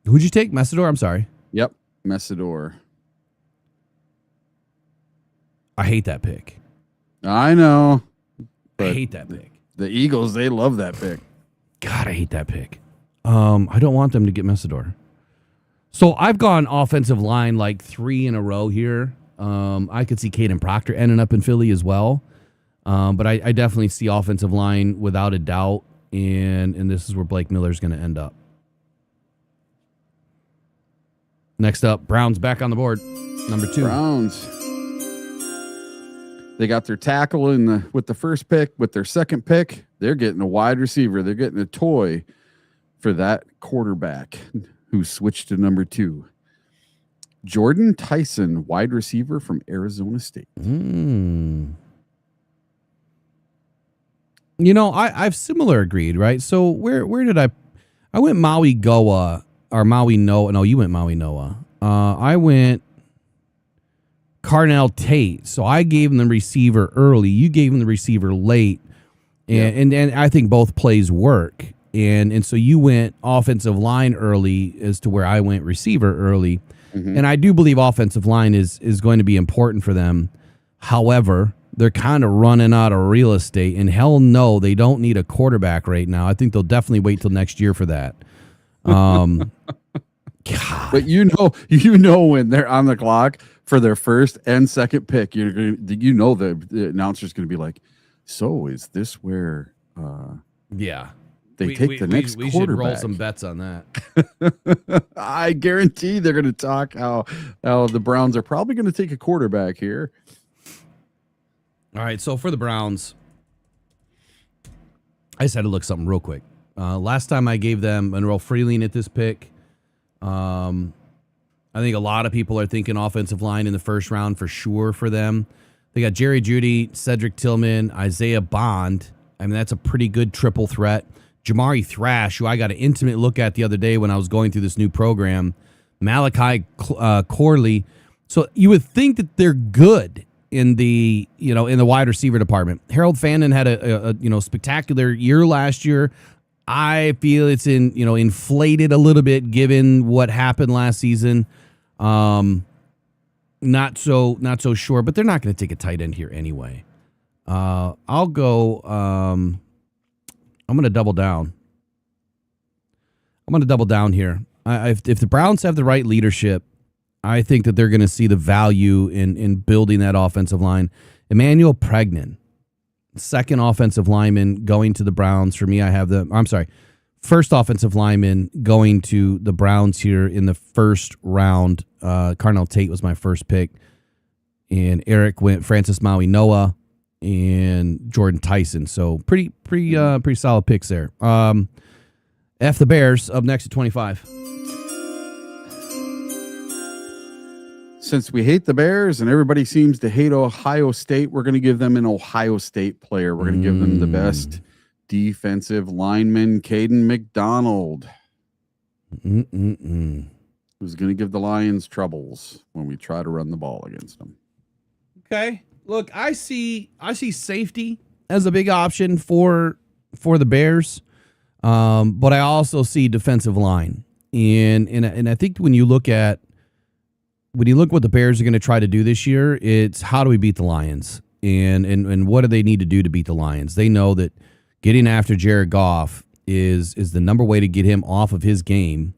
Who'd you take? Messidor? I'm sorry. Yep, Messidor. I hate that pick. I know. I hate that pick. The Eagles, they love that pick. God, I hate that pick. I don't want them to get Messidor. So I've gone offensive line like 3 in a row here. I could see Caden Proctor ending up in Philly as well. But I definitely see offensive line without a doubt. And this is where Blake Miller's going to end up. Next up, Browns back on the board. Number 2. Browns. They got their tackle with the first pick. With their second pick, they're getting a wide receiver. They're getting a toy for that quarterback who switched to number 2. Jordan Tyson, wide receiver from Arizona State. I've similar agreed, right? So where did I went Maui Goa or Maui Noah. No, you went Maui Noah. I went Carnell Tate. So I gave him the receiver early. You gave him the receiver late. And I think both plays work. And so you went offensive line early as to where I went receiver early. Mm-hmm. And I do believe offensive line is going to be important for them. However, they're kind of running out of real estate. And hell no, they don't need a quarterback right now. I think they'll definitely wait till next year for that. God. But when they're on the clock for their first and second pick, the announcer's going to be like, so is this where they take the next quarterback? We should roll some bets on that. I guarantee they're going to talk how the Browns are probably going to take a quarterback here. All right, so for the Browns, I just had to look something real quick. Last time I gave them Monroe Freeling at this pick. I think a lot of people are thinking offensive line in the first round for sure for them. They got Jerry Jeudy, Cedric Tillman, Isaiah Bond. I mean, that's a pretty good triple threat. Jamari Thrash, who I got an intimate look at the other day when I was going through this new program. Malachi Corley. So you would think that they're good in the wide receiver department. Harold Fandon had a spectacular year last year. I feel it's inflated a little bit given what happened last season. Not so sure, but they're not going to take a tight end here anyway. I'll go. I'm going to double down. Here. If the Browns have the right leadership, I think that they're going to see the value in building that offensive line. Emmanuel Pregnan, second offensive lineman going to the Browns. For me, first offensive lineman going to the Browns here in the first round. Carnell Tate was my first pick. And Eric went Francis Maui Noah and Jordan Tyson. So pretty solid picks there. F the Bears up next at 25. Since we hate the Bears and everybody seems to hate Ohio State, we're going to give them an Ohio State player. We're going to give them the best defensive lineman, Caden McDonald, who's going to give the Lions troubles when we try to run the ball against them. Okay. Look, I see safety as a big option for the Bears, but I also see defensive line, and I think when you look what the Bears are going to try to do this year, it's how do we beat the Lions, and what do they need to do to beat the Lions? They know that getting after Jared Goff is the number way to get him off of his game.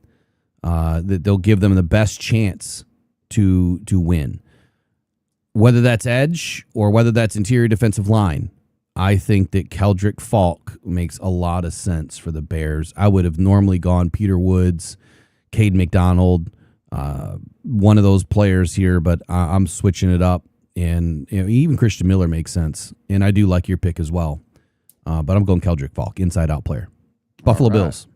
That they'll give them the best chance to win. Whether that's edge or whether that's interior defensive line, I think that Keldrick Falk makes a lot of sense for the Bears. I would have normally gone Peter Woods, Cade McDonald, one of those players here, but I'm switching it up. And even Christian Miller makes sense. And I do like your pick as well. But I'm going Keldrick Falk, inside-out player. Buffalo Bills.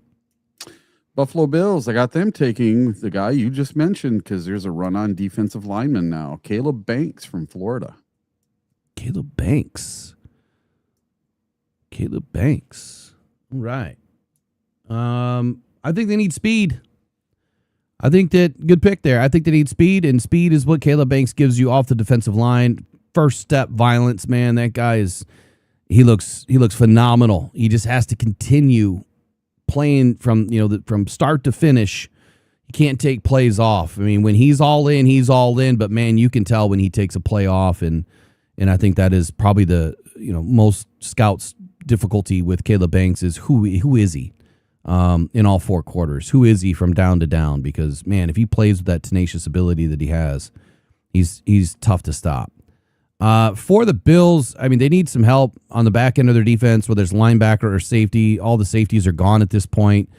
Buffalo Bills, I got them taking the guy you just mentioned because there's a run on defensive lineman now. Caleb Banks from Florida. Caleb Banks. All right. I think they need speed. I think that good pick there. I think they need speed, and speed is what Caleb Banks gives you off the defensive line. First step violence, man. That guy he looks phenomenal. He just has to continue playing from from start to finish. He can't take plays off. I mean, when he's all in, he's all in. But man, you can tell when he takes a play off, and I think that is probably the most scouts' difficulty with Caleb Banks is who is he in all four quarters? Who is he from down to down? Because man, if he plays with that tenacious ability that he has, he's tough to stop. For the Bills, I mean, they need some help on the back end of their defense, whether it's linebacker or safety. All the safeties are gone at this point.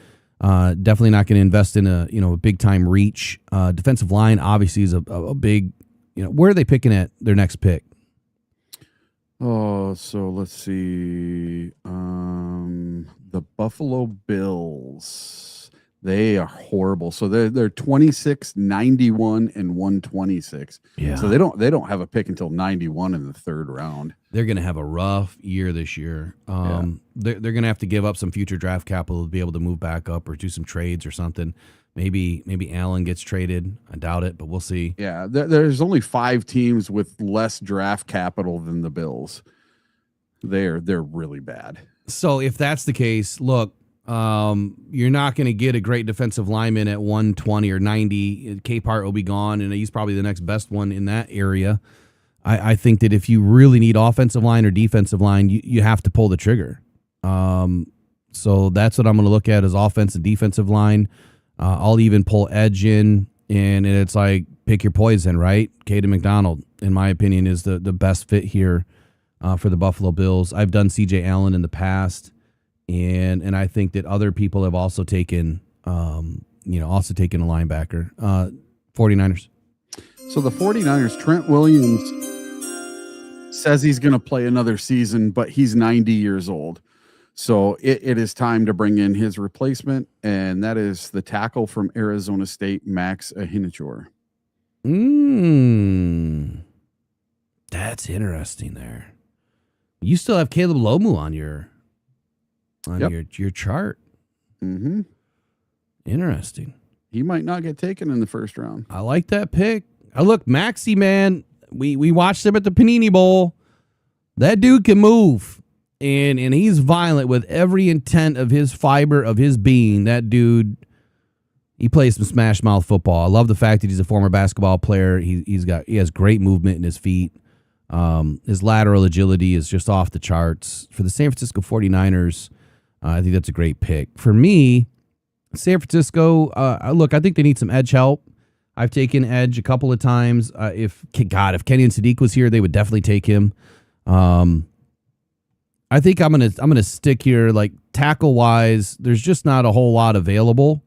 Definitely not going to invest in a big time reach. Defensive line obviously is a big. Where are they picking at their next pick? Oh, so let's see. The Buffalo Bills. They are horrible. So they're 26, 91, and 126. Yeah. So they don't have a pick until 91 in the third round. They're going to have a rough year this year. They're going to have to give up some future draft capital to be able to move back up or do some trades or something. Maybe Allen gets traded. I doubt it, but we'll see. Yeah, there's only 5 teams with less draft capital than the Bills. They're really bad. So if that's the case, look, you're not going to get a great defensive lineman at 120 or 90. Capehart will be gone, and he's probably the next best one in that area. I think that if you really need offensive line or defensive line, you have to pull the trigger. So that's what I'm going to look at is offense and defensive line. I'll even pull edge in, and it's like pick your poison, right? Caden McDonald, in my opinion, is the best fit here for the Buffalo Bills. I've done C.J. Allen in the past, and I think that other people have also taken, a linebacker. 49ers. So the 49ers, Trent Williams says he's going to play another season, but he's 90 years old. So it is time to bring in his replacement, and that is the tackle from Arizona State, Max Ahinachor. That's interesting there. You still have Caleb Lomu on your chart. Mm-hmm. Interesting. He might not get taken in the first round. I like that pick. Look, Maxie, man, we watched him at the Panini Bowl. That dude can move. And he's violent with every intent of his fiber, of his being. That dude, he plays some smash mouth football. I love the fact that he's a former basketball player. He has great movement in his feet. His lateral agility is just off the charts. For the San Francisco 49ers, I think that's a great pick. For me, San Francisco, look, I think they need some edge help. I've taken edge a couple of times. If Kenyon Sadiq was here, they would definitely take him. I think I'm gonna stick here, like tackle wise. There's just not a whole lot available.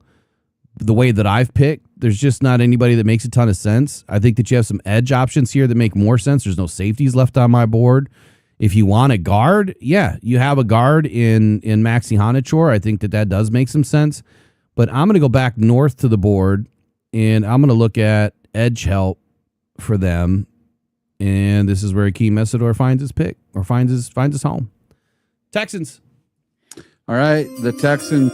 The way that I've picked, there's just not anybody that makes a ton of sense. I think that you have some edge options here that make more sense. There's no safeties left on my board. If you want a guard, yeah, you have a guard in Maxi Hanachor. I think that does make some sense. But I'm gonna go back north to the board, and I'm gonna look at edge help for them. And this is where Akeem Mesidor finds his pick or finds his home. Texans. All right, the Texans.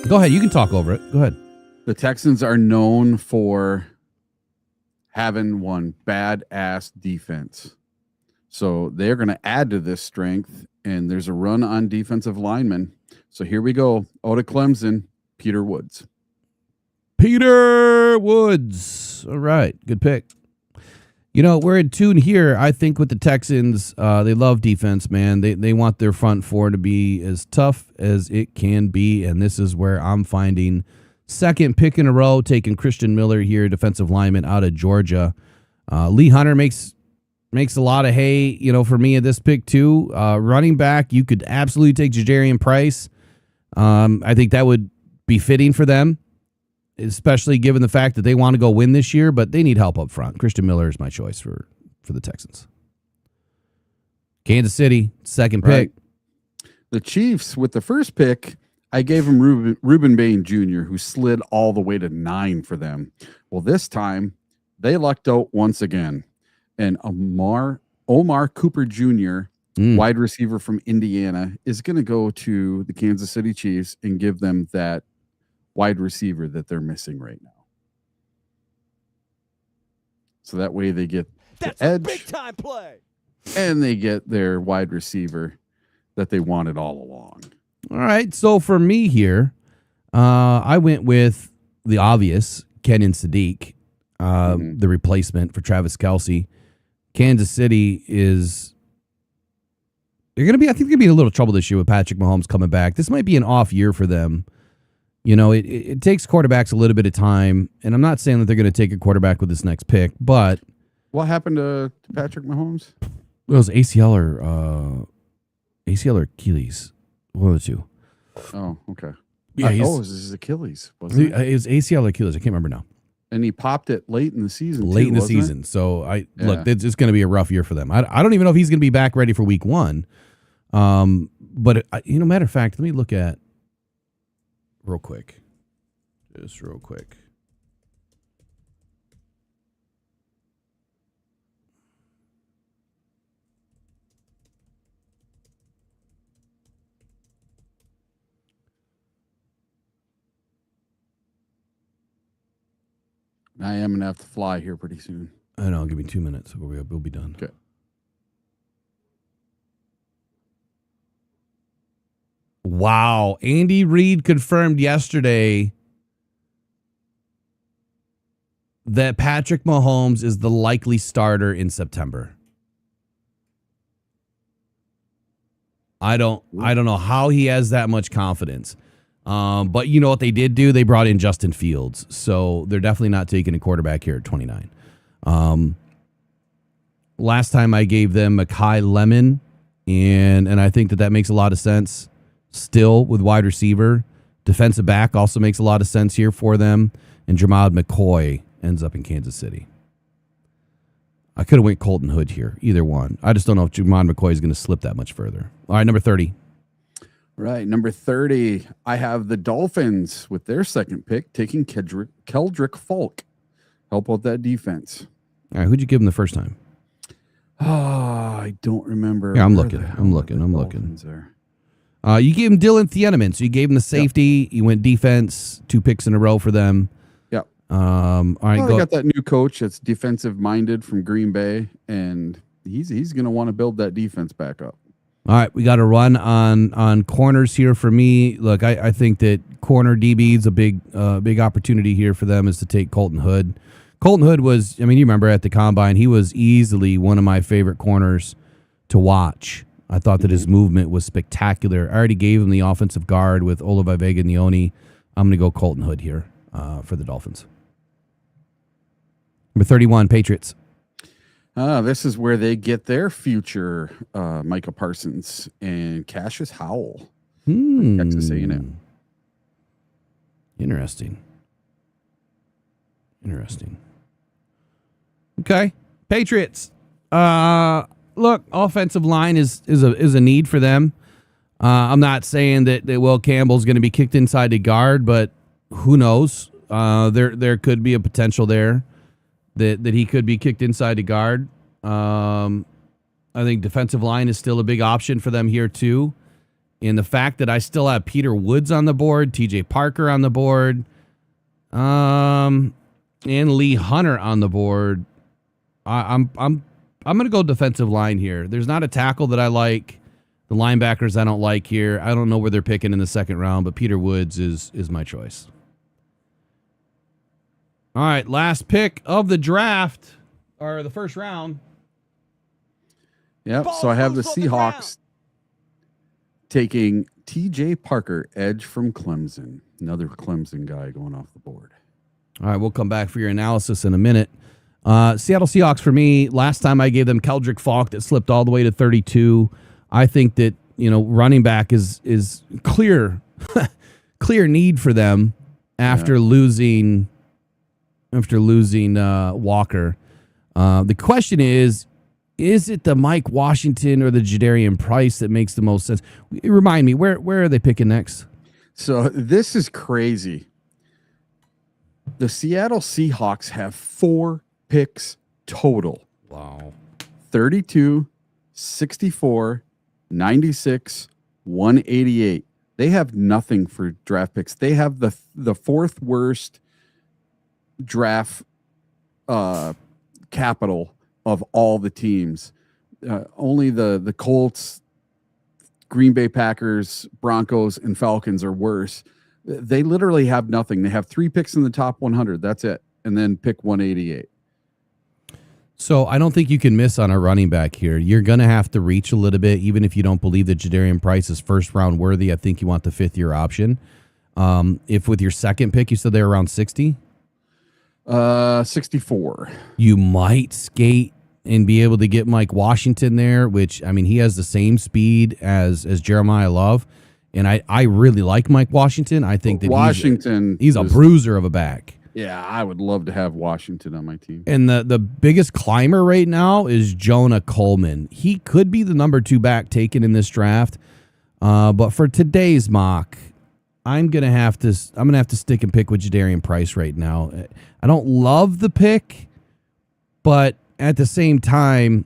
Go ahead. You can talk over it. Go ahead. The Texans are known for having one badass defense. So they're going to add to this strength, and there's a run on defensive linemen. So here we go. Out of Clemson, Peter Woods. Peter Woods. All right. Good pick. We're in tune here. I think with the Texans, they love defense, man. They want their front four to be as tough as it can be, and this is where I'm finding second pick in a row, taking Christian Miller here, defensive lineman out of Georgia. Lee Hunter makes a lot of hay, for me at this pick too. Running back, you could absolutely take Ja'Jarian Price. I think that would be fitting for them, especially given the fact that they want to go win this year, but they need help up front. Christian Miller is my choice for the Texans. Kansas City, second pick. The Chiefs with the first pick, I gave him Reuben Bain Jr., who slid all the way to 9 for them. Well, this time they lucked out once again. And Omar Cooper Jr., wide receiver from Indiana, is going to go to the Kansas City Chiefs and give them that wide receiver that they're missing right now. So that way they get the edge, big time play, and they get their wide receiver that they wanted all along. All right. So for me here, I went with the obvious, Kenyon Sadiq, the replacement for Travis Kelce. Kansas City is they're going to be, I think, going to be in a little trouble this year with Patrick Mahomes coming back. This might be an off year for them. You know, it takes quarterbacks a little bit of time, and I'm not saying that they're going to take a quarterback with this next pick, but what happened to Patrick Mahomes? It was ACL or Achilles, one of the two. Oh, okay. Yeah, it was his Achilles, wasn't it? It was ACL or Achilles. I can't remember now. And he popped it late in the season. Late in the season. So look, it's going to be a rough year for them. I don't even know if he's going to be back ready for week 1. But matter of fact, let me look at real quick. Just real quick. I am going to have to fly here pretty soon. I know. Give me 2 minutes. We'll be done. Okay. Wow. Andy Reid confirmed yesterday that Patrick Mahomes is the likely starter in September. I don't know how he has that much confidence. But you know what they did do? They brought in Justin Fields. So they're definitely not taking a quarterback here at 29. Last time I gave them Mekhi Lemon, and I think that makes a lot of sense still with wide receiver. Defensive back also makes a lot of sense here for them. And Jermod McCoy ends up in Kansas City. I could have went Colton Hood here, either one. I just don't know if Jermod McCoy is going to slip that much further. All right, number 30. Right, number 30, I have the Dolphins with their second pick taking Keldrick Falk. Help out that defense. All right, who'd you give him the first time? Oh, I don't remember. Yeah, I'm looking. You gave him Dylan Thieneman, so you gave him the safety. Yep. You went defense, 2 picks in a row for them. Yep. All right, they got that new coach that's defensive minded from Green Bay, and he's going to want to build that defense back up. All right, we got to run on corners here for me. Look, I think that corner DB is a big opportunity here for them is to take Colton Hood. Colton Hood was, you remember at the Combine, he was easily one of my favorite corners to watch. I thought that his movement was spectacular. I already gave him the offensive guard with Olavavega Nioni. I'm going to go Colton Hood here for the Dolphins. Number 31, Patriots. This is where they get their future Micah Parsons and Cassius Howell. Texas A&M. Interesting. Okay, Patriots. Look, offensive line is a need for them. I'm not saying that Will Campbell's going to be kicked inside the guard, but who knows? There could be a potential there that he could be kicked inside the guard. I think defensive line is still a big option for them here too. And the fact that I still have Peter Woods on the board, TJ Parker on the board, and Lee Hunter on the board, I'm going to go defensive line here. There's not a tackle that I like. The linebackers I don't like here. I don't know where they're picking in the second round, but Peter Woods is my choice. All right, last pick of the draft, or the first round. Yep, so I have the Seahawks taking TJ Parker, edge from Clemson. Another Clemson guy going off the board. All right, we'll come back for your analysis in a minute. Seattle Seahawks, for me, last time I gave them Keldrick Falk that slipped all the way to 32. I think that, running back is clear need for them after losing Walker. The question is it the Mike Washington or the Jadarian Price that makes the most sense? Remind me, where are they picking next? So this is crazy. The Seattle Seahawks have 4 picks total. Wow. 32, 64, 96, 188. They have nothing for draft picks. They have the fourth worst draft capital of all the teams. Only the Colts, Green Bay Packers, Broncos, and Falcons are worse. They literally have nothing. They have 3 picks in the top 100. That's it. And then pick 188. So I don't think you can miss on a running back here. You're going to have to reach a little bit, even if you don't believe that Jadarian Price is first round worthy. I think you want the 5th-year option. If with your second pick, you said they're around 60? 64. You might skate and be able to get Mike Washington there, which, I mean, he has the same speed as Jeremiah Love. And I really like Mike Washington. I think that he's a bruiser of a back. Yeah, I would love to have Washington on my team. And the biggest climber right now is Jonah Coleman. He could be the number 2 back taken in this draft. But for today's mock, I'm gonna have to stick and pick with Jadarian Price right now. I don't love the pick, but at the same time,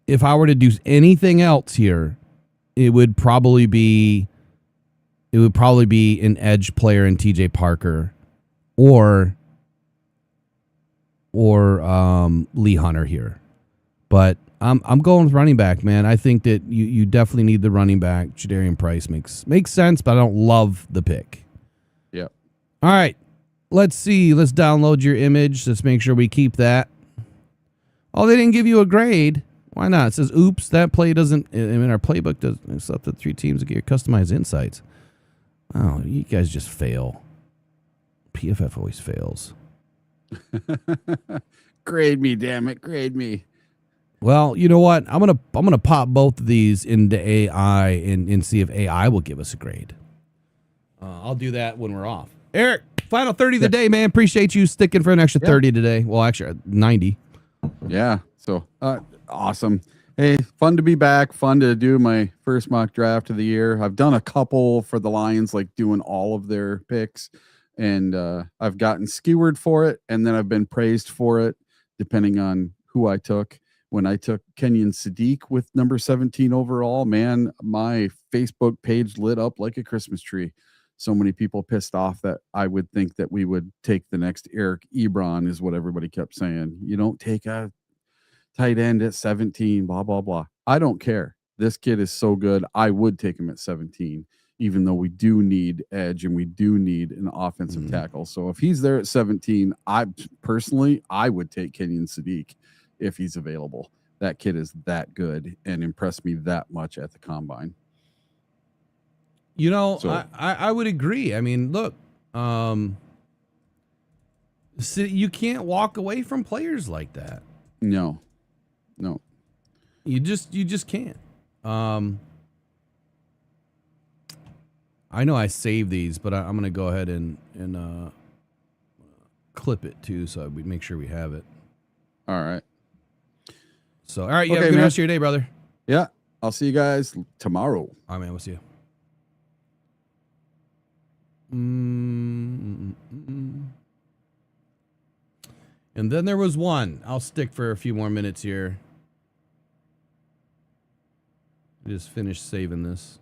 if I were to do anything else here, it would probably be an edge player in TJ Parker or Lee Hunter here. But I'm going with running back, man. I think that you definitely need the running back. Jadarian Price makes sense, but I don't love the pick. Yep. All right. Let's see. Let's download your image. Let's make sure we keep that. Oh, they didn't give you a grade. Why not? It says, oops, that play doesn't, I mean, our playbook doesn't, it's up to 3 teams to get your customized insights. Oh, you guys just fail. PFF always fails. Grade me, damn it. Grade me. Well, you know what? I'm gonna pop both of these into AI and see if AI will give us a grade. I'll do that when we're off. Eric, final 30 of the day, man. Appreciate you sticking for an extra 30 today. Well, actually, 90. Yeah. So awesome. Hey, fun to be back. Fun to do my first mock draft of the year. I've done a couple for the Lions, like doing all of their picks, and I've gotten skewered for it, and then I've been praised for it, depending on who I took. When I took Kenyon Sadiq with number 17 overall, man, my Facebook page lit up like a Christmas tree. So many people pissed off that I would think that we would take the next Eric Ebron, is what everybody kept saying. You don't take a tight end at 17, blah, blah, blah. I don't care. This kid is so good. I would take him at 17, even though we do need edge and we do need an offensive tackle. So if he's there at 17, I would take Kenyon Sadiq if he's available. That kid is that good and impressed me that much at the combine. You know, so, I would agree. I mean, look, you can't walk away from players like that. No. You just can't. I know I saved these, but I'm going to go ahead and clip it too, so we make sure we have it. All right. So, all right, you have a good rest of your day, brother. Yeah, I'll see you guys tomorrow. All right, man, we'll see you. And then there was one. I'll stick for a few more minutes here. Just finish saving this.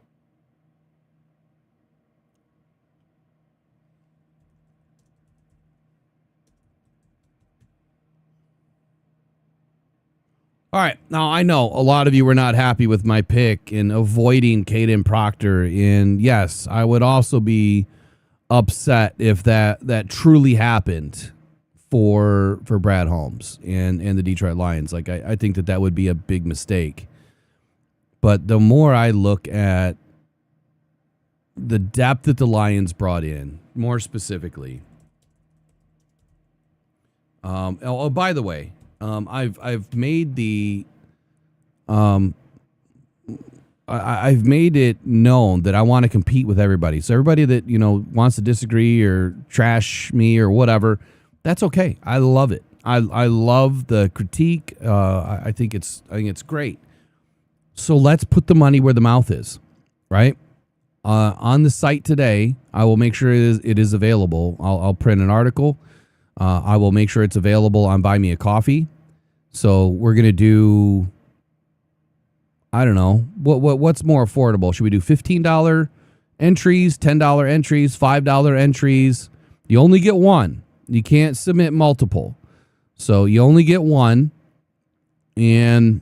All right. Now, I know a lot of you were not happy with my pick in avoiding Caden Proctor. And yes, I would also be upset if that truly happened for Brad Holmes and the Detroit Lions. Like, I think that would be a big mistake. But the more I look at the depth that the Lions brought in, more specifically. Oh, by the way, I've made the I've made it known that I want to compete with everybody. So everybody that, wants to disagree or trash me or whatever, that's okay. I love it. I love the critique. I think it's great. So let's put the money where the mouth is, right? on the site today. I will make sure it is available. I'll print an article. I will make sure it's available on Buy Me a Coffee. So we're gonna do, I don't know, what's more affordable? Should we do $15 entries, $10 entries, $5 entries? You only get one. You can't submit multiple. So you only get one. And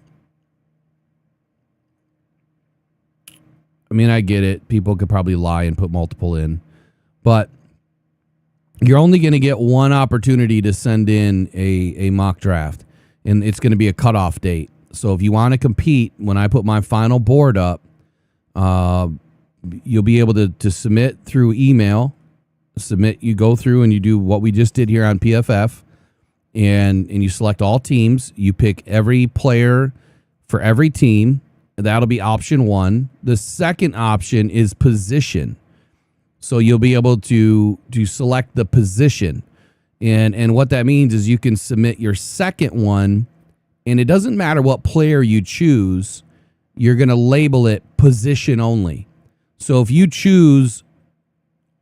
I mean, I get it. People could probably lie and put multiple in, but you're only going to get one opportunity to send in a mock draft, and it's going to be a cutoff date. So if you want to compete, when I put my final board up, you'll be able to submit through email. You go through and you do what we just did here on PFF, and you select all teams. You pick every player for every team. That'll be option one. The second option is position. So you'll be able to select the position. And what that means is you can submit your second one, and it doesn't matter what player you choose, you're going to label it position only. So if you choose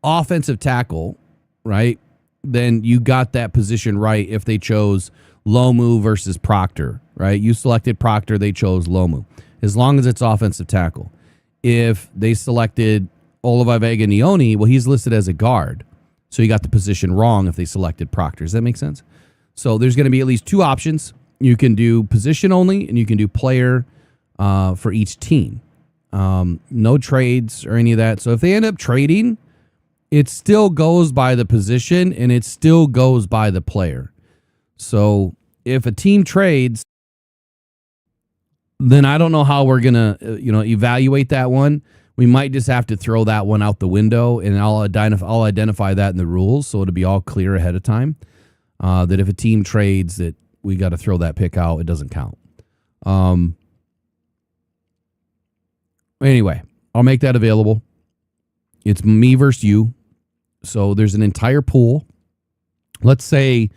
offensive tackle, right, then you got that position right if they chose Lomu versus Proctor, right? You selected Proctor, they chose Lomu, as long as it's offensive tackle. If they selected Olavavega-Nioni, well, he's listed as a guard. So you got the position wrong if they selected Proctor. Does that make sense? So there's going to be at least two options. You can do position only, and you can do player for each team. No trades or any of that. So if they end up trading, it still goes by the position, and it still goes by the player. So if a team trades, then I don't know how we're going to evaluate that one. We might just have to throw that one out the window, and I'll identify that in the rules, so it'll be all clear ahead of time, that if a team trades, that we got to throw that pick out. It doesn't count. Anyway, I'll make that available. It's me versus you. So there's an entire pool. Let's say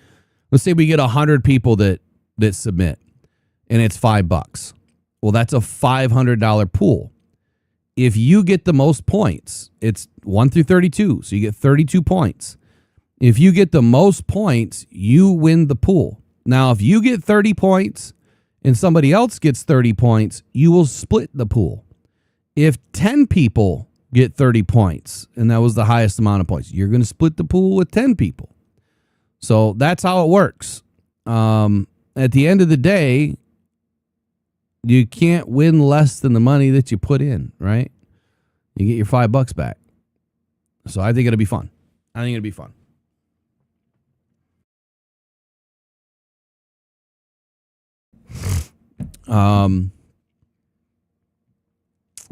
we get 100 people that submit, and it's $5. Well, that's a $500 pool. If you get the most points, it's 1 through 32, so you get 32 points. If you get the most points, you win the pool. Now, if you get 30 points and somebody else gets 30 points, you will split the pool. If 10 people get 30 points, and that was the highest amount of points, you're going to split the pool with 10 people. So that's how it works. At the end of the day, you can't win less than the money that you put in, right? You get your $5 back. So I think it'll be fun.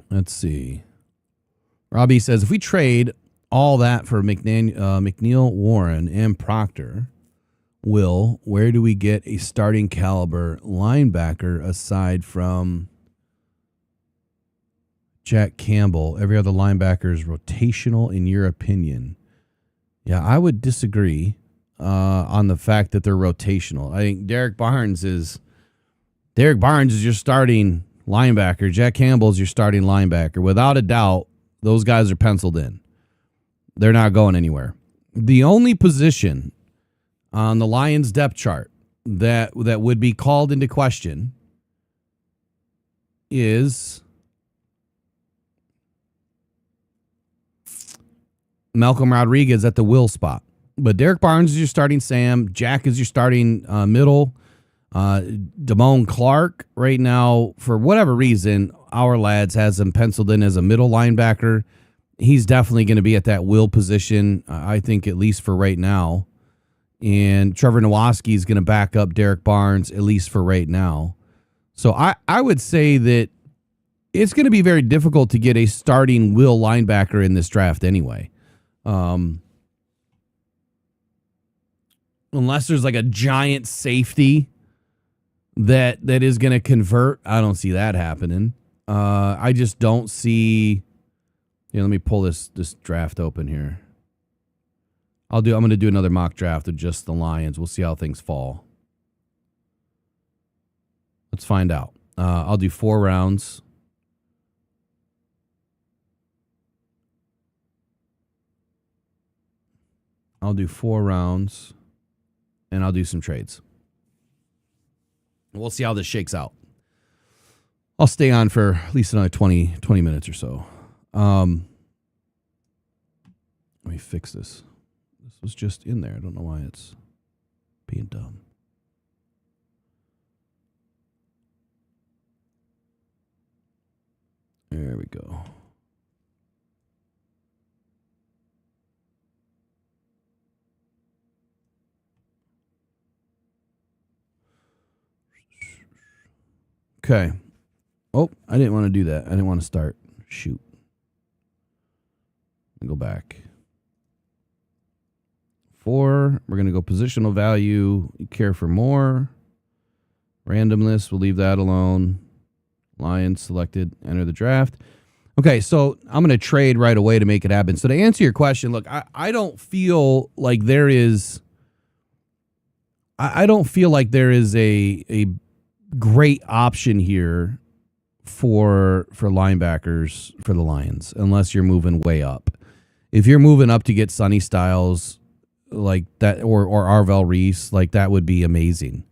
Let's see. Robbie says, if we trade all that for McNeil, Warren, and Proctor, where do we get a starting caliber linebacker aside from Jack Campbell? Every other linebacker is rotational, in your opinion. Yeah, I would disagree on the fact that they're rotational. I think Derek Barnes is your starting linebacker. Jack Campbell is your starting linebacker. Without a doubt, those guys are penciled in. They're not going anywhere. The only position on the Lions depth chart that would be called into question is Malcolm Rodriguez at the will spot. But Derek Barnes is your starting Sam. Jack is your starting middle. Damone Clark right now, for whatever reason, our lads has him penciled in as a middle linebacker. He's definitely going to be at that will position, I think, at least for right now. And Trevor Nowaski is going to back up Derek Barnes, at least for right now. So I would say that it's going to be very difficult to get a starting will linebacker in this draft anyway. Unless there's like a giant safety that is going to convert. I don't see that happening. I just don't see. Let me pull this draft open here. I'm going to do another mock draft of just the Lions. We'll see how things fall. Let's find out. I'll do 4 rounds. I'll do 4 rounds, and I'll do some trades. We'll see how this shakes out. I'll stay on for at least another 20 minutes or so. Let me fix this. This was just in there. I don't know why it's being dumb. There we go. Okay. Oh, I didn't want to do that. I didn't want to start. Shoot. Go back. 4. We're going to go positional value. Care for more. Randomness. We'll leave that alone. Lions selected. Enter the draft. Okay, so I'm going to trade right away to make it happen. So to answer your question, look, I don't feel like there is. I don't feel like there is a great option here for linebackers for the Lions, unless you're moving way up. If you're moving up to get Sonny Styles like that, or Arvell Reese, like that would be amazing.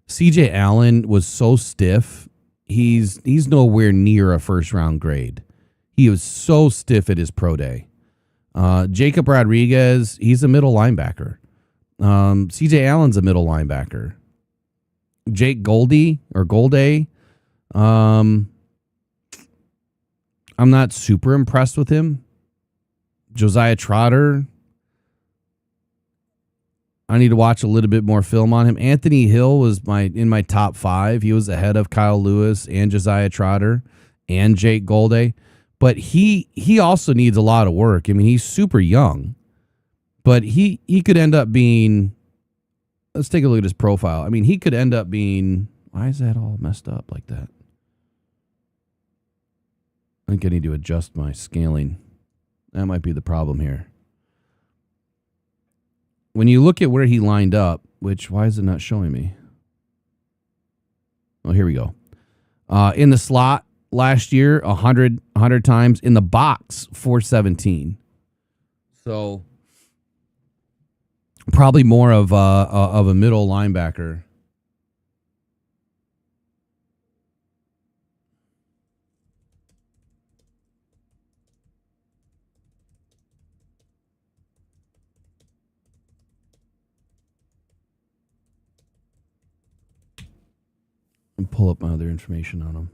CJ Allen was so stiff. He's nowhere near a first round grade. He was so stiff at his pro day. Jacob Rodriguez, he's a middle linebacker. CJ Allen's a middle linebacker. Jake Golday, I'm not super impressed with him. Josiah Trotter, I need to watch a little bit more film on him. Anthony Hill was in my top 5. He was ahead of Kyle Lewis and Josiah Trotter and Jake Golday. But he also needs a lot of work. I mean, he's super young. But he could end up being, let's take a look at his profile. I mean, he could end up being, why is that all messed up like that? I think I need to adjust my scaling. That might be the problem here. When you look at where he lined up, which, why is it not showing me? Oh, here we go. In the slot last year, 100 times. In the box, 417. So probably more of a middle linebacker. And pull up my other information on him.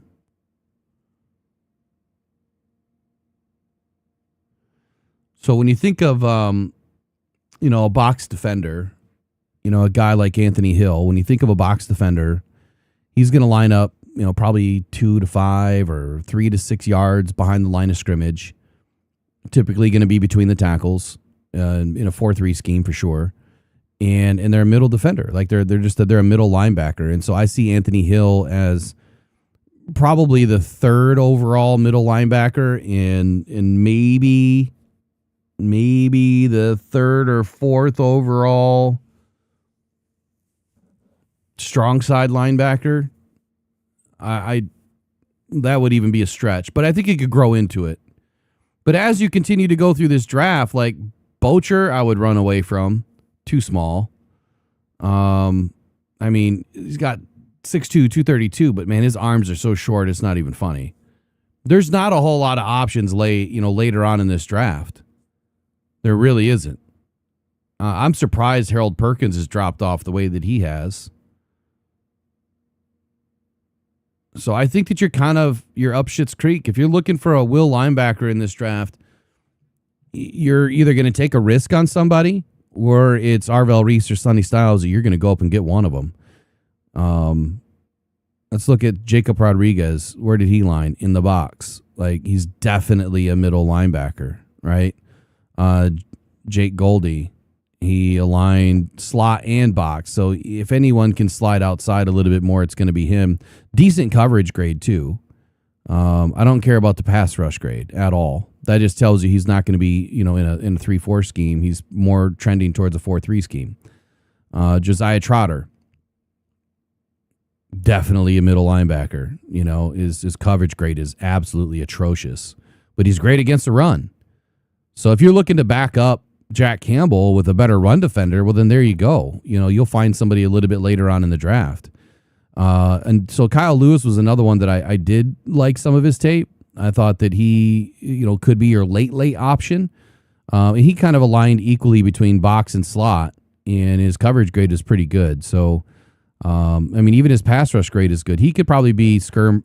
So when you think of, a box defender, a guy like Anthony Hill, when you think of a box defender, he's going to line up, probably 2 to 5 or 3 to 6 yards behind the line of scrimmage. Typically going to be between the tackles in a 4-3 scheme for sure. And they're a middle defender. Like they're a middle linebacker. And so I see Anthony Hill as probably the 3rd overall middle linebacker and maybe the 3rd or 4th overall strong side linebacker. I that would even be a stretch, but I think he could grow into it. But as you continue to go through this draft, like Bocher, I would run away from. Too small. I mean, he's got 6'2", 232, but man, his arms are so short, it's not even funny. There's not a whole lot of options later on in this draft. There really isn't. I'm surprised Harold Perkins has dropped off the way that he has. So I think that you're up Schitt's Creek. If you're looking for a will linebacker in this draft, you're either going to take a risk on somebody, or it's Arvell Reese or Sonny Styles, or you're going to go up and get one of them. Let's look at Jacob Rodriguez. Where did he line? In the box. Like, he's definitely a middle linebacker, right? Jake Golday, he aligned slot and box. So if anyone can slide outside a little bit more, it's going to be him. Decent coverage grade, too. I don't care about the pass rush grade at all. That just tells you he's not going to be, in a 3-4 scheme. He's more trending towards a 4-3 scheme. Josiah Trotter, definitely a middle linebacker. His coverage grade is absolutely atrocious, but he's great against the run. So if you're looking to back up, Jack Campbell with a better run defender, well, then there you go. You'll find somebody a little bit later on in the draft. And so Kyle Lewis was another one that I did like some of his tape. I thought that he, could be your late option. And he kind of aligned equally between box and slot, and his coverage grade is pretty good. So, even his pass rush grade is good. He could probably be scheme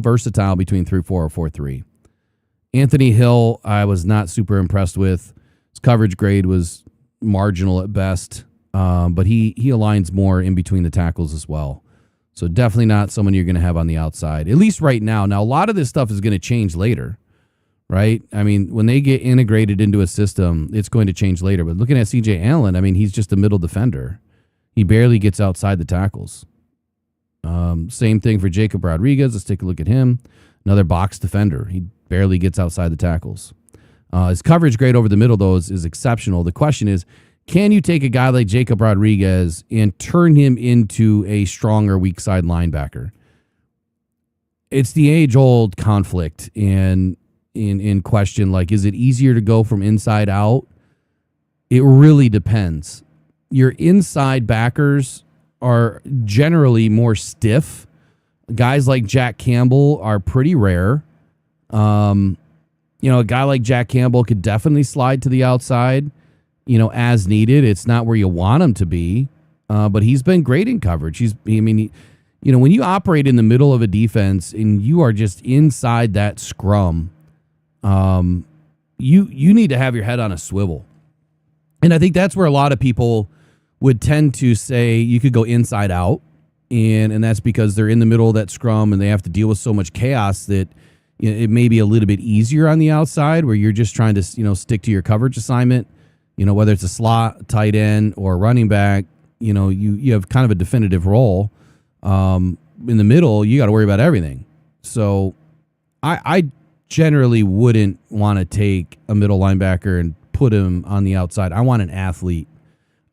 versatile between 3-4 or 4-3. Anthony Hill, I was not super impressed with. His coverage grade was marginal at best, but he aligns more in between the tackles as well. So definitely not someone you're going to have on the outside, at least right now. Now, a lot of this stuff is going to change later, right? When they get integrated into a system, it's going to change later. But looking at C.J. Allen, he's just a middle defender. He barely gets outside the tackles. Same thing for Jacob Rodriguez. Let's take a look at him. Another box defender. He barely gets outside the tackles. His coverage grade over the middle, though, is exceptional. The question is, can you take a guy like Jacob Rodriguez and turn him into a stronger weak side linebacker? It's the age-old conflict in question. Like, is it easier to go from inside out? It really depends. Your inside backers are generally more stiff. Guys like Jack Campbell are pretty rare. A guy like Jack Campbell could definitely slide to the outside, as needed. It's not where you want him to be, but he's been great in coverage. When you operate in the middle of a defense and you are just inside that scrum, you need to have your head on a swivel. And I think that's where a lot of people would tend to say you could go inside out, and that's because they're in the middle of that scrum and they have to deal with so much chaos that it may be a little bit easier on the outside where you're just trying to, stick to your coverage assignment, whether it's a slot, tight end, or running back, you have kind of a definitive role. In the middle, you got to worry about everything. So I generally wouldn't want to take a middle linebacker and put him on the outside. I want an athlete.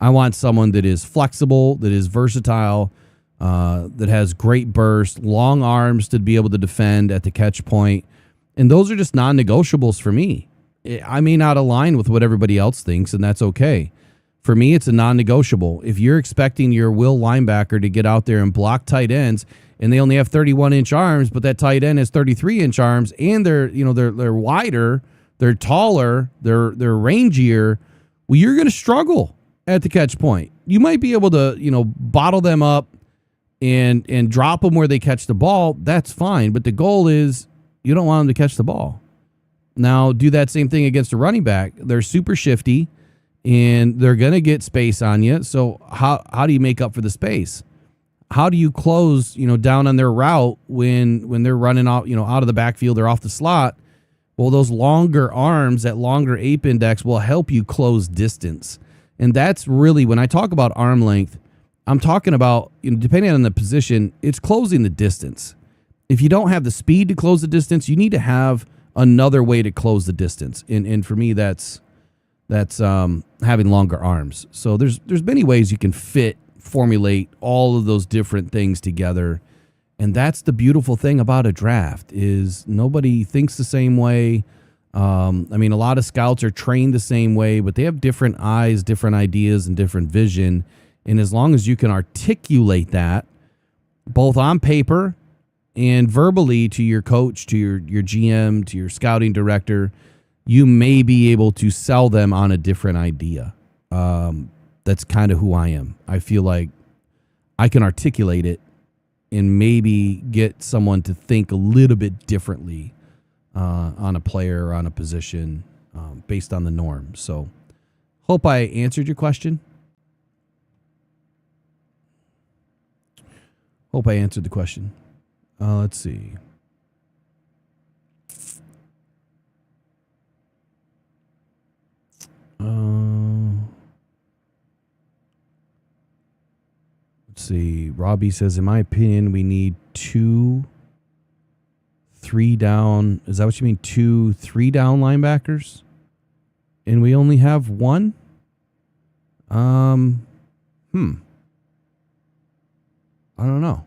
I want someone that is flexible, that is versatile, that has great burst, long arms to be able to defend at the catch point. And those are just non-negotiables for me. I may not align with what everybody else thinks, and that's okay. For me, it's a non-negotiable. If you're expecting your will linebacker to get out there and block tight ends, and they only have 31-inch arms, but that tight end has 33-inch arms, and they're wider, they're taller, they're rangier, well, you're going to struggle at the catch point. You might be able to, bottle them up and drop them where they catch the ball. That's fine, but the goal is you don't want them to catch the ball. Now, do that same thing against a running back. They're super shifty, and they're going to get space on you. So how do you make up for the space? How do you close, down on their route when they're running out, out of the backfield or off the slot? Well, those longer arms, that longer ape index will help you close distance. And that's really, when I talk about arm length, I'm talking about, depending on the position, it's closing the distance. If you don't have the speed to close the distance, you need to have another way to close the distance. And for me, that's having longer arms. So there's many ways you can formulate all of those different things together. And that's the beautiful thing about a draft is nobody thinks the same way. A lot of scouts are trained the same way, but they have different eyes, different ideas, and different vision. And as long as you can articulate that, both on paper and verbally to your coach, to your GM, to your scouting director, you may be able to sell them on a different idea. That's kind of who I am. I feel like I can articulate it and maybe get someone to think a little bit differently on a player or on a position based on the norm. So hope I answered your question. Hope I answered the question. Let's see. Let's see. Robbie says, in my opinion, we need 2 3-down. Is that what you mean? 2 3-down linebackers? And we only have 1? I don't know.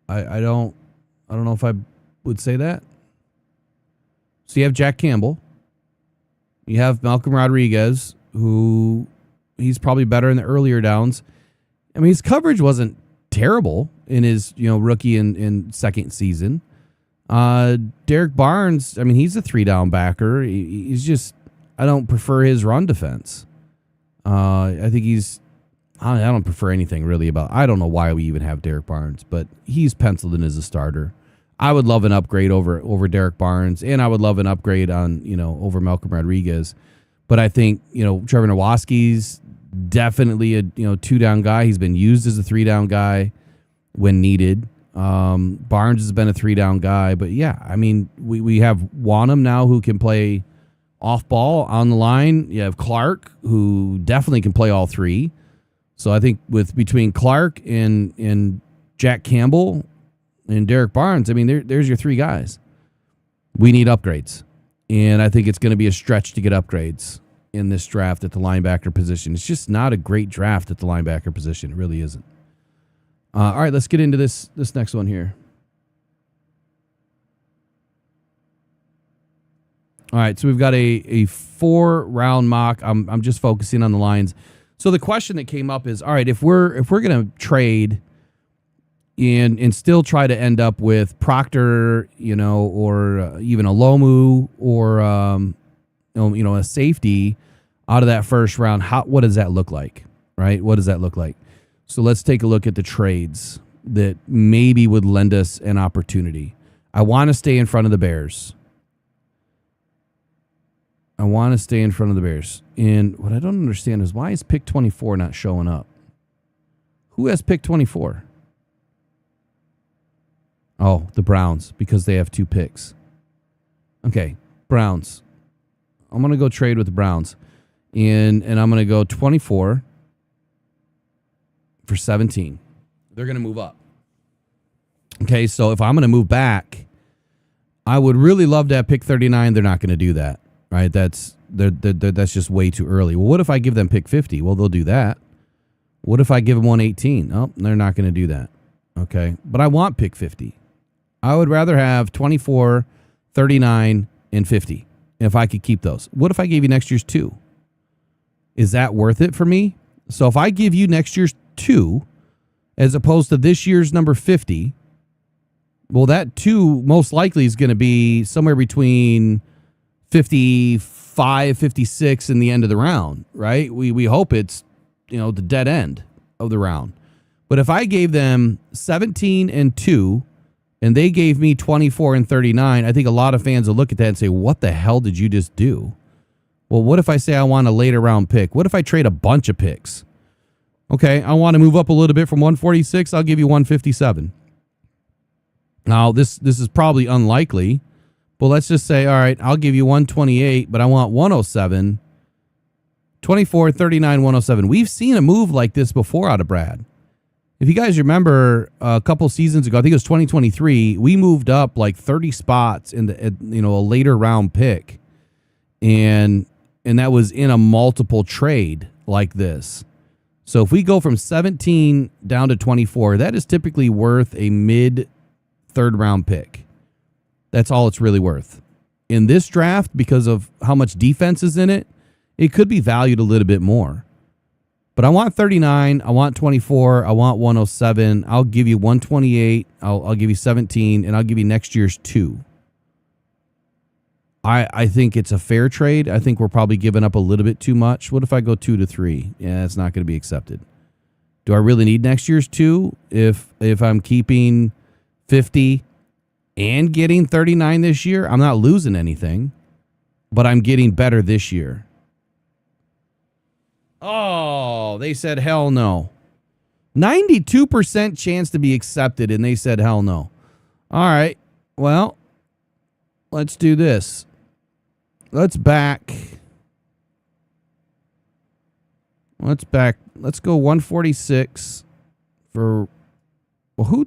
I don't know if I would say that. So you have Jack Campbell. You have Malcolm Rodriguez, who he's probably better in the earlier downs. I mean, his coverage wasn't terrible in his rookie and second season. Derek Barnes, I mean, he's a 3-down backer. He's just, I don't prefer his run defense. I think I don't prefer anything really about. I don't know why we even have Derek Barnes, but he's penciled in as a starter. I would love an upgrade over Derek Barnes, and I would love an upgrade on over Malcolm Rodriguez. But I think Trevor Nowoski's definitely a 2-down guy. He's been used as a 3-down guy when needed. Barnes has been a 3-down guy, but yeah, I mean we have Wanham now who can play off ball on the line. You have Clark who definitely can play all three. So I think between Clark and Jack Campbell and Derek Barnes, I mean, there's your three guys. We need upgrades. And I think it's going to be a stretch to get upgrades in this draft at the linebacker position. It's just not a great draft at the linebacker position. It really isn't. All right, let's get into this next one here. All right, so we've got a 4-round mock. I'm just focusing on the lines. So the question that came up is, all right, if we're going to trade and still try to end up with Proctor, or even a Lomu or a safety out of that first round, what does that look like, right? What does that look like? So let's take a look at the trades that maybe would lend us an opportunity. I want to stay in front of the Bears. And what I don't understand is, why is pick 24 not showing up? Who has pick 24? Oh, the Browns, because they have 2 picks. Okay, Browns. I'm going to go trade with the Browns. And I'm going to go 24 for 17. They're going to move up. Okay, so if I'm going to move back, I would really love to have pick 39. They're not going to do that, right? That's just way too early. Well, what if I give them pick 50? Well, they'll do that. What if I give them 118? Oh, they're not going to do that. Okay, but I want pick 50. I would rather have 24, 39, and 50 if I could keep those. What if I gave you next year's 2? Is that worth it for me? So if I give you next year's 2 as opposed to this year's number 50, well, that 2 most likely is going to be somewhere between 55, 56 in the end of the round, right? We hope it's, the dead end of the round. But if I gave them 17 and 2, and they gave me 24 and 39, I think a lot of fans will look at that and say, what the hell did you just do? Well, what if I say I want a later round pick? What if I trade a bunch of picks? Okay, I want to move up a little bit from 146. I'll give you 157. Now, this is probably unlikely, but let's just say, all right, I'll give you 128, but I want 107. 24, 39, 107. We've seen a move like this before out of Brad. If you guys remember a couple seasons ago, I think it was 2023, we moved up like 30 spots in a later round pick. And that was in a multiple trade like this. So if we go from 17 down to 24, that is typically worth a mid third round pick. That's all it's really worth. In this draft, because of how much defense is in it, it could be valued a little bit more. But I want 39, I want 24, I want 107. I'll give you 128, I'll give you 17, and I'll give you next year's 2. I think it's a fair trade. I think we're probably giving up a little bit too much. What if I go 2 to 3? Yeah, it's not going to be accepted. Do I really need next year's 2 if I'm keeping 50 and getting 39 this year? I'm not losing anything, but I'm getting better this year. Oh, they said hell no. 92% chance to be accepted, and they said hell no. All right, well, let's do this. Let's go 146 for, well,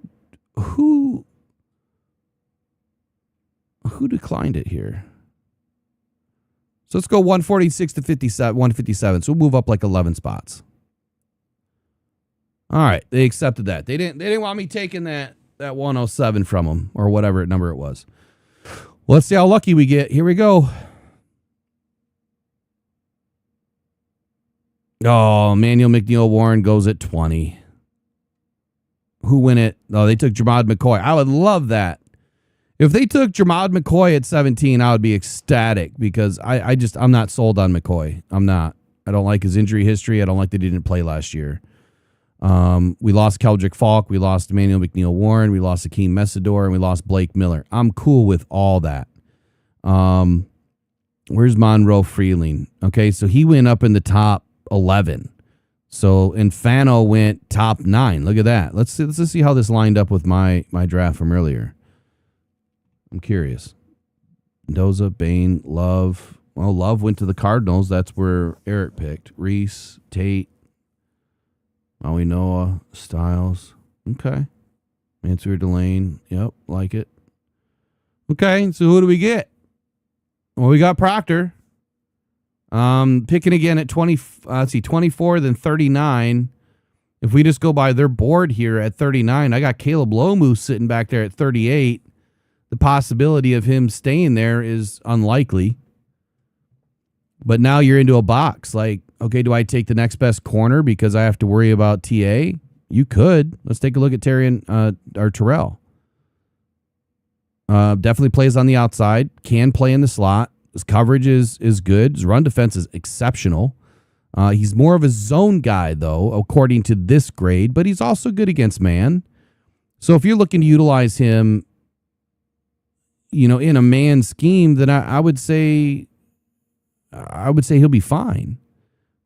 who declined it here? So let's go 146 to 57, 157. So we'll move up like 11 spots. All right, they accepted that. They didn't want me taking that 107 from them or whatever number it was. Well, let's see how lucky we get. Here we go. Oh, Manuel McNeil Warren goes at 20. Who win it? Oh, they took Jermod McCoy. I would love that. If they took Jermod McCoy at 17, I would be ecstatic because I'm not sold on McCoy. I'm not. I don't like his injury history. I don't like that he didn't play last year. We lost Keldrick Falk. We lost Emmanuel McNeil Warren. We lost Akeem Messidor, and we lost Blake Miller. I'm cool with all that. Where's Monroe Freeling? Okay, so he went up in the top 11. So Infano went top 9. Look at that. Let's see how this lined up with my draft from earlier. I'm curious. Mendoza, Bain, Love. Well, Love went to the Cardinals. That's where Eric picked. Reese, Tate, Maui Noah, Styles. Okay. Mansour Delane. Yep, like it. Okay, so who do we get? Well, we got Proctor. Picking again at 24, then 39. If we just go by their board here at 39, I got Caleb Lomu sitting back there at 38. The possibility of him staying there is unlikely. But now you're into a box. Like, okay, do I take the next best corner because I have to worry about TA? You could. Let's take a look at Terrell. Definitely plays on the outside. Can play in the slot. His coverage is good. His run defense is exceptional. He's more of a zone guy, though, according to this grade, but he's also good against man. So if you're looking to utilize him, in a man scheme, then I would say he'll be fine.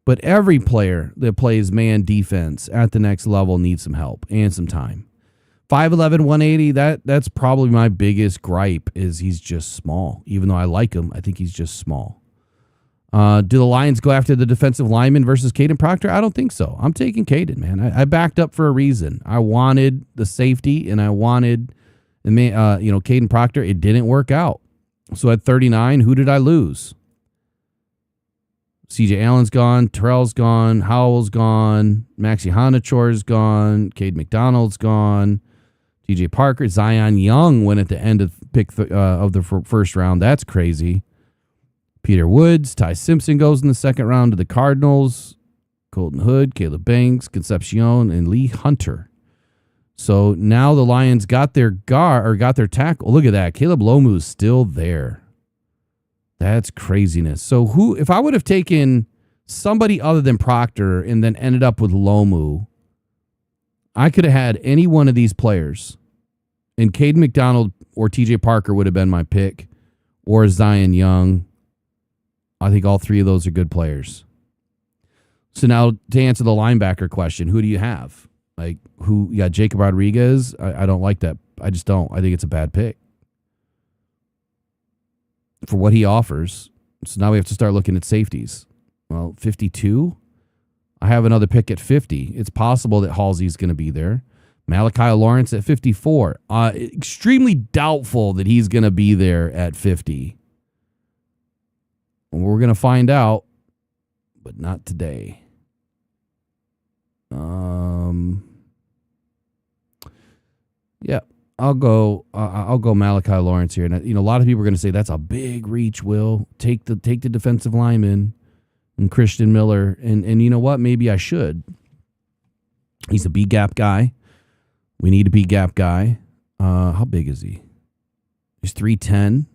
But every player that plays man defense at the next level needs some help and some time. 5'11", 180, that's probably my biggest gripe is he's just small. Even though I like him, I think he's just small. Do the Lions go after the defensive lineman versus Caden Proctor? I don't think so. I'm taking Caden, man. I backed up for a reason. I wanted the safety, and I wanted Caden Proctor. It didn't work out. So at 39, who did I lose? CJ Allen's gone, Terrell's gone, Howell's gone, Maxie Hanachor's gone, Cade McDonald's gone, TJ Parker, Zion Young went at the end of of the first round. That's crazy. Peter Woods, Ty Simpson goes in the second round to the Cardinals. Colton Hood, Caleb Banks, Concepcion, and Lee Hunter. So now the Lions got their tackle. Look at that. Caleb Lomu's still there. That's craziness. So if I would have taken somebody other than Proctor and then ended up with Lomu, I could have had any one of these players, and Caden McDonald or TJ Parker would have been my pick, or Zion Young. I think all three of those are good players. So now to answer the linebacker question, who do you have? Like, who? You got Jacob Rodriguez. I don't like that. I just don't. I think it's a bad pick for what he offers. So now we have to start looking at safeties. Well, 52. I have another pick at 50. It's possible that Halsey's going to be there. Malachi Lawrence at 54. Extremely doubtful that he's going to be there at 50. We're going to find out, but not today. Yeah, I'll go Malachi Lawrence here. And a lot of people are going to say that's a big reach. Will take the defensive lineman and Christian Miller, and you know what? Maybe I should. He's a B gap guy. We need a B gap guy. How big is he? He's 310.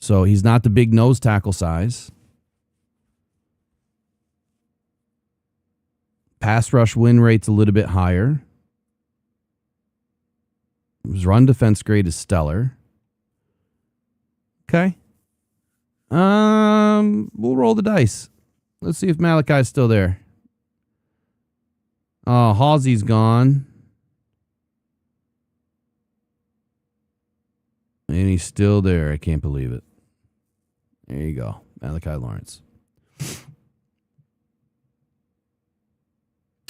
So he's not the big nose tackle size. Pass rush win rate's a little bit higher. His run defense grade is stellar. Okay. We'll roll the dice. Let's see if Malachi's still there. Halsey's gone. And he's still there. I can't believe it. There you go. Malachi Lawrence.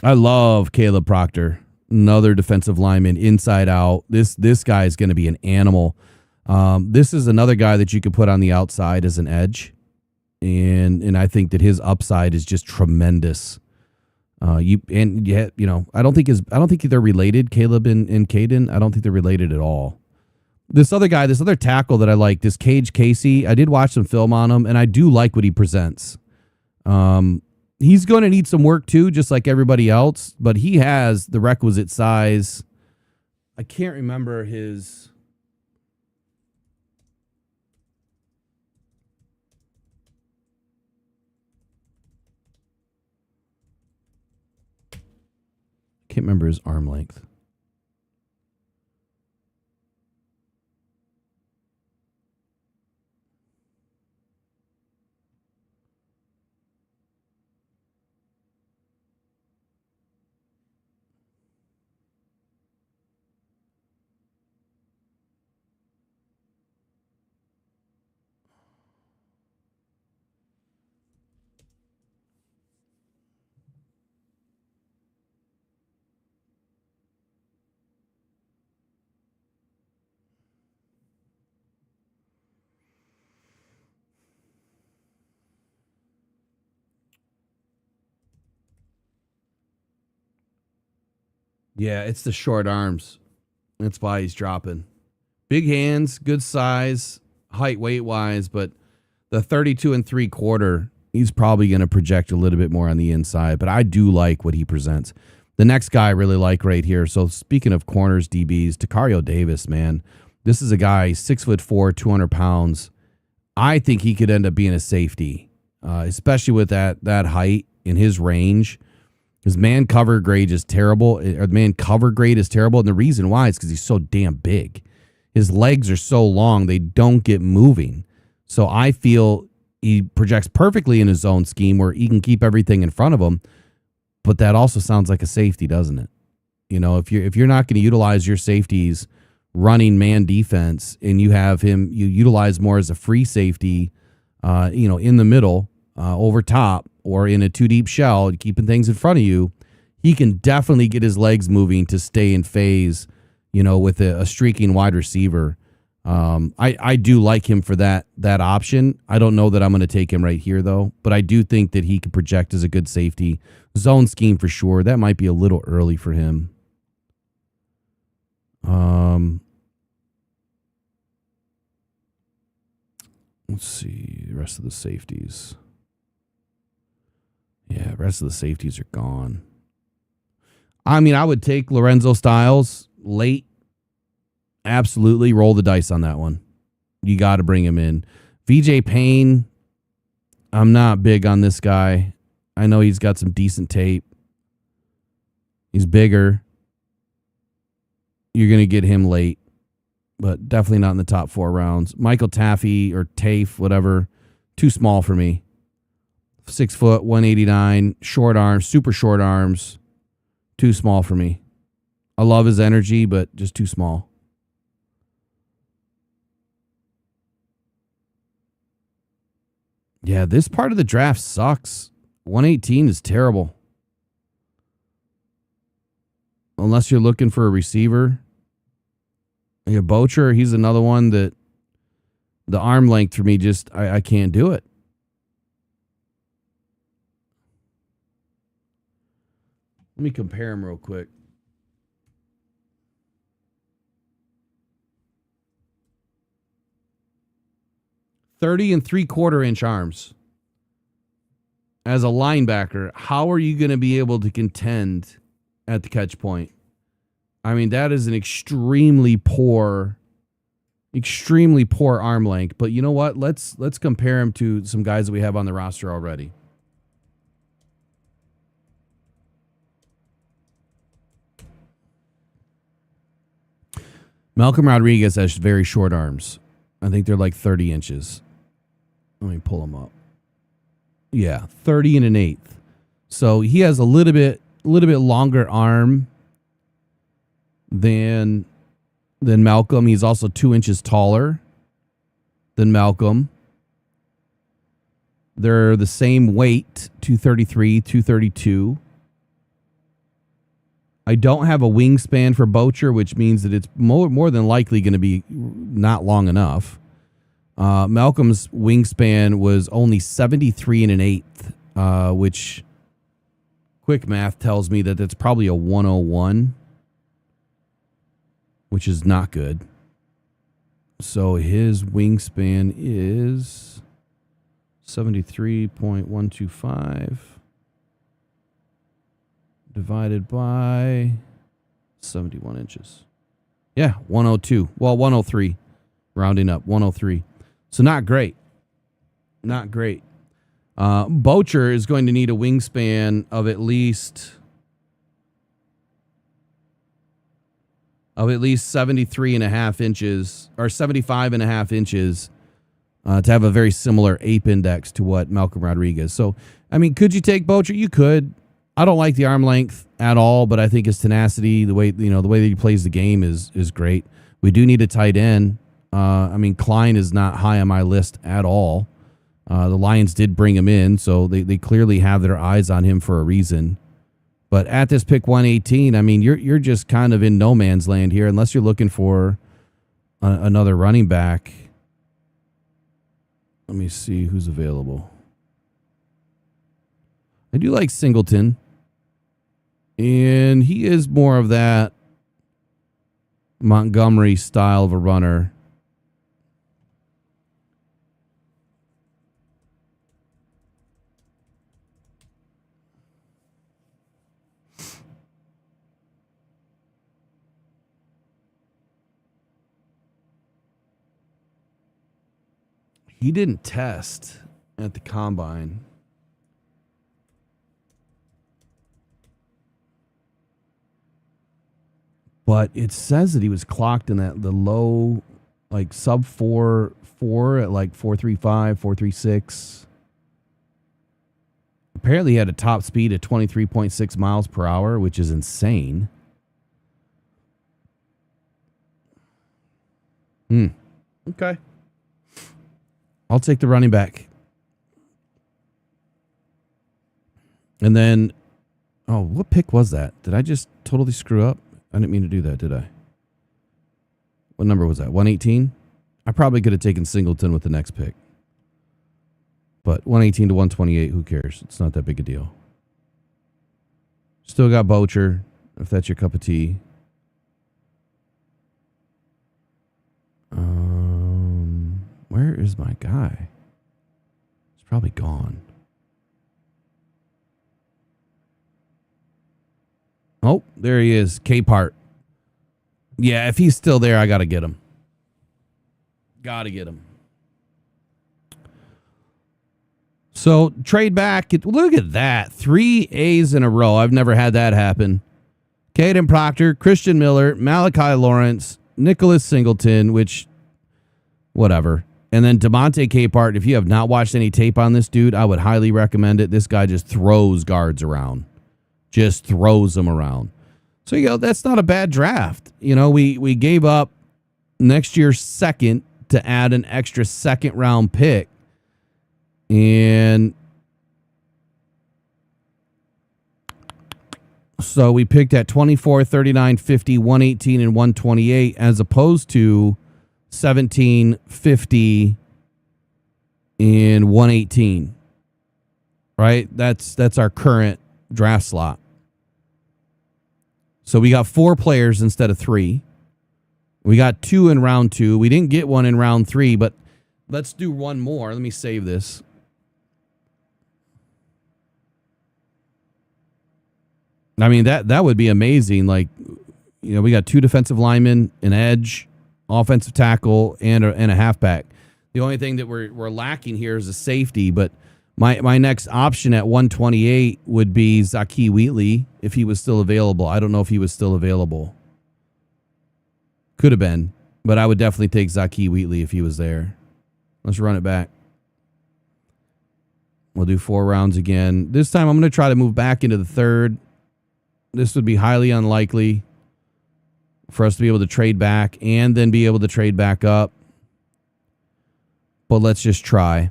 I love Caleb Proctor. Another defensive lineman, inside out. This guy is going to be an animal. This is another guy that you could put on the outside as an edge. And I think that his upside is just tremendous. I don't think they're related, Caleb and Caden. I don't think they're related at all. This other tackle that I like, this Cage Casey, I did watch some film on him, and I do like what he presents. He's going to need some work too, just like everybody else, but he has the requisite size. I can't remember his. Can't remember his arm length. Yeah, it's the short arms. That's why he's dropping. Big hands, good size, height, weight wise, but the 32 and 3/4, he's probably going to project a little bit more on the inside, but I do like what he presents. The next guy I really like right here. So speaking of corners, DBs, Takario Davis, man, this is a guy 6'4", 200 pounds. I think he could end up being a safety, especially with that height in his range. His man cover grade is terrible. Or man cover grade is terrible, and the reason why is because he's so damn big. His legs are so long, they don't get moving. So I feel he projects perfectly in his zone scheme where he can keep everything in front of him. But that also sounds like a safety, doesn't it? You know, if you're not going to utilize your safeties running man defense and you have him, you utilize more as a free safety, in the middle, over top, or in a 2 deep shell, keeping things in front of you, he can definitely get his legs moving to stay in phase, with a streaking wide receiver. I do like him for that option. I don't know that I'm going to take him right here, though, but I do think that he could project as a good safety. Zone scheme for sure. That might be a little early for him. Let's see the rest of the safeties. Yeah, the rest of the safeties are gone. I mean, I would take Lorenzo Styles late. Absolutely roll the dice on that one. You got to bring him in. VJ Payne, I'm not big on this guy. I know he's got some decent tape. He's bigger. You're going to get him late, but definitely not in the top 4 rounds. Michael Taffy or Tafe, whatever, too small for me. 6 foot, 189, short arms, super short arms. Too small for me. I love his energy, but just too small. Yeah, this part of the draft sucks. 118 is terrible. Unless you're looking for a receiver. Yeah, Bocher, he's another one that the arm length for me just, I can't do it. Let me compare him real quick. .30 and 3/4 inch arms. As a linebacker, how are you going to be able to contend at the catch point? I mean, that is an extremely poor arm length. But you know what? Let's compare him to some guys that we have on the roster already. Malcolm Rodriguez has very short arms. I think they're like 30 inches. Let me pull them up. Yeah, 30 and 1/8. So he has a little bit longer arm than Malcolm. He's also 2 inches taller than Malcolm. They're the same weight, 233, 232. I don't have a wingspan for Bocher, which means that it's more than likely going to be not long enough. Malcolm's wingspan was only 73 and 1/8, which quick math tells me that that's probably a 101, which is not good. So his wingspan is 73.125. divided by 71 inches. Yeah, 102. Well, 103. Rounding up, 103. So not great. Not great. Bocher is going to need a wingspan of at least 73 and a half inches or 75 and a half inches to have a very similar ape index to what Malcolm Rodriguez. So, I mean, could you take Bocher? You could. I don't like the arm length at all, but I think his tenacity, the way that he plays the game is great. We do need a tight end. I mean, Klein is not high on my list at all. The Lions did bring him in, so they clearly have their eyes on him for a reason. But at this pick 118, I mean, you're just kind of in no man's land here unless you're looking for another running back. Let me see who's available. I do like Singleton, and he is more of that Montgomery style of a runner. He didn't test at the combine. But it says that he was clocked in the low, like sub 4 at like 4.35, 4.36. Apparently he had a top speed of 23.6 miles per hour, which is insane. Okay. I'll take the running back. And then, oh, what pick was that? Did I just totally screw up? I didn't mean to do that, did I? What number was that? 118? I probably could have taken Singleton with the next pick. But 118 to 128, who cares? It's not that big a deal. Still got Bocher, if that's your cup of tea. Where is my guy? He's probably gone. Oh, there he is. K-Part. Yeah, if he's still there, I got to get him. Got to get him. So, trade back. Look at that. 3 A's in a row. I've never had that happen. Caden Proctor, Christian Miller, Malachi Lawrence, Nicholas Singleton, which, whatever. And then DeMonte Capehart, if you have not watched any tape on this dude, I would highly recommend it. This guy just throws guards around. Just throws them around. So, that's not a bad draft. We gave up next year's second to add an extra second round pick. And so we picked at 24, 39, 50, 118, and 128 as opposed to 17, 50, and 118. Right? That's our current draft slot. So we got 4 players instead of 3. We got 2 in round 2. We didn't get one in round 3, but let's do one more. Let me save this. I mean, that would be amazing. Like, we got 2 defensive linemen, an edge, offensive tackle, and a halfback. The only thing that we're lacking here is a safety, but my next option at 128 would be Zakee Wheatley if he was still available. I don't know if he was still available. Could have been, but I would definitely take Zakee Wheatley if he was there. Let's run it back. We'll do 4 rounds again. This time I'm going to try to move back into the 3rd. This would be highly unlikely for us to be able to trade back and then be able to trade back up. But let's just try.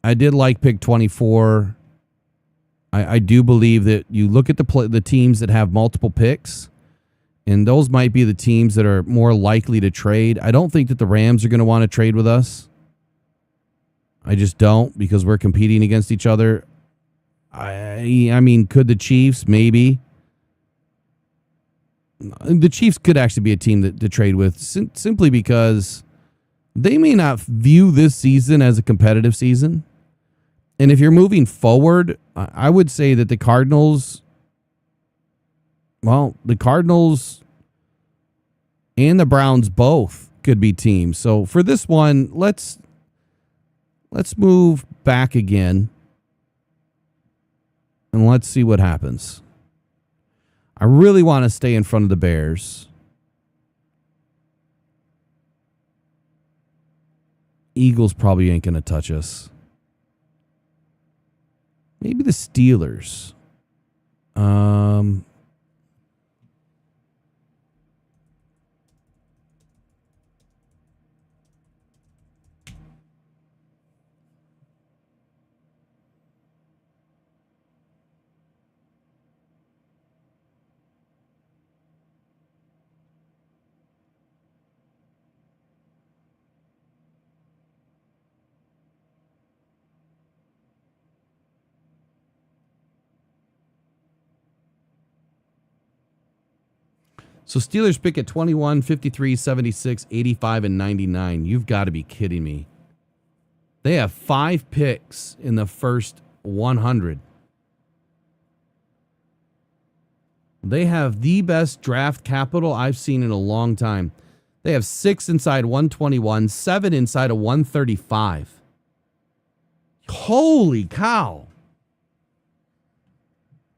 I did like pick 24. I do believe that you look at the teams that have multiple picks, and those might be the teams that are more likely to trade. I don't think that the Rams are going to want to trade with us. I just don't, because we're competing against each other. I mean, could the Chiefs? Maybe. The Chiefs could actually be a team to trade with simply because they may not view this season as a competitive season. And if you're moving forward, I would say that the Cardinals Well, the Cardinals and the Browns both could be teams. So for this one, let's move back again and let's see what happens. I really want to stay in front of the Bears. Eagles probably ain't going to touch us. Maybe the Steelers. So Steelers pick at 21, 53, 76, 85, and 99. You've got to be kidding me. They have 5 picks in the first 100. They have the best draft capital I've seen in a long time. They have 6 inside 121, 7 inside of 135. Holy cow.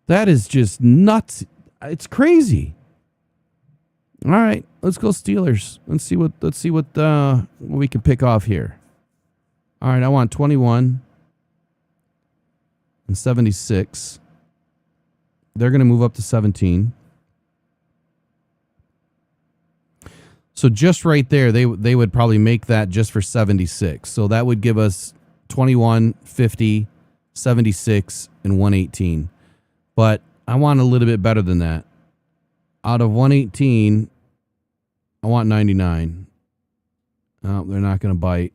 That is just nuts. It's crazy. All right, let's go Steelers. Let's see what we can pick off here. All right, I want 21 and 76. They're going to move up to 17. So just right there, they would probably make that just for 76. So that would give us 21, 50, 76, and 118. But I want a little bit better than that. Out of 118, I want 99. Oh, they're not going to bite.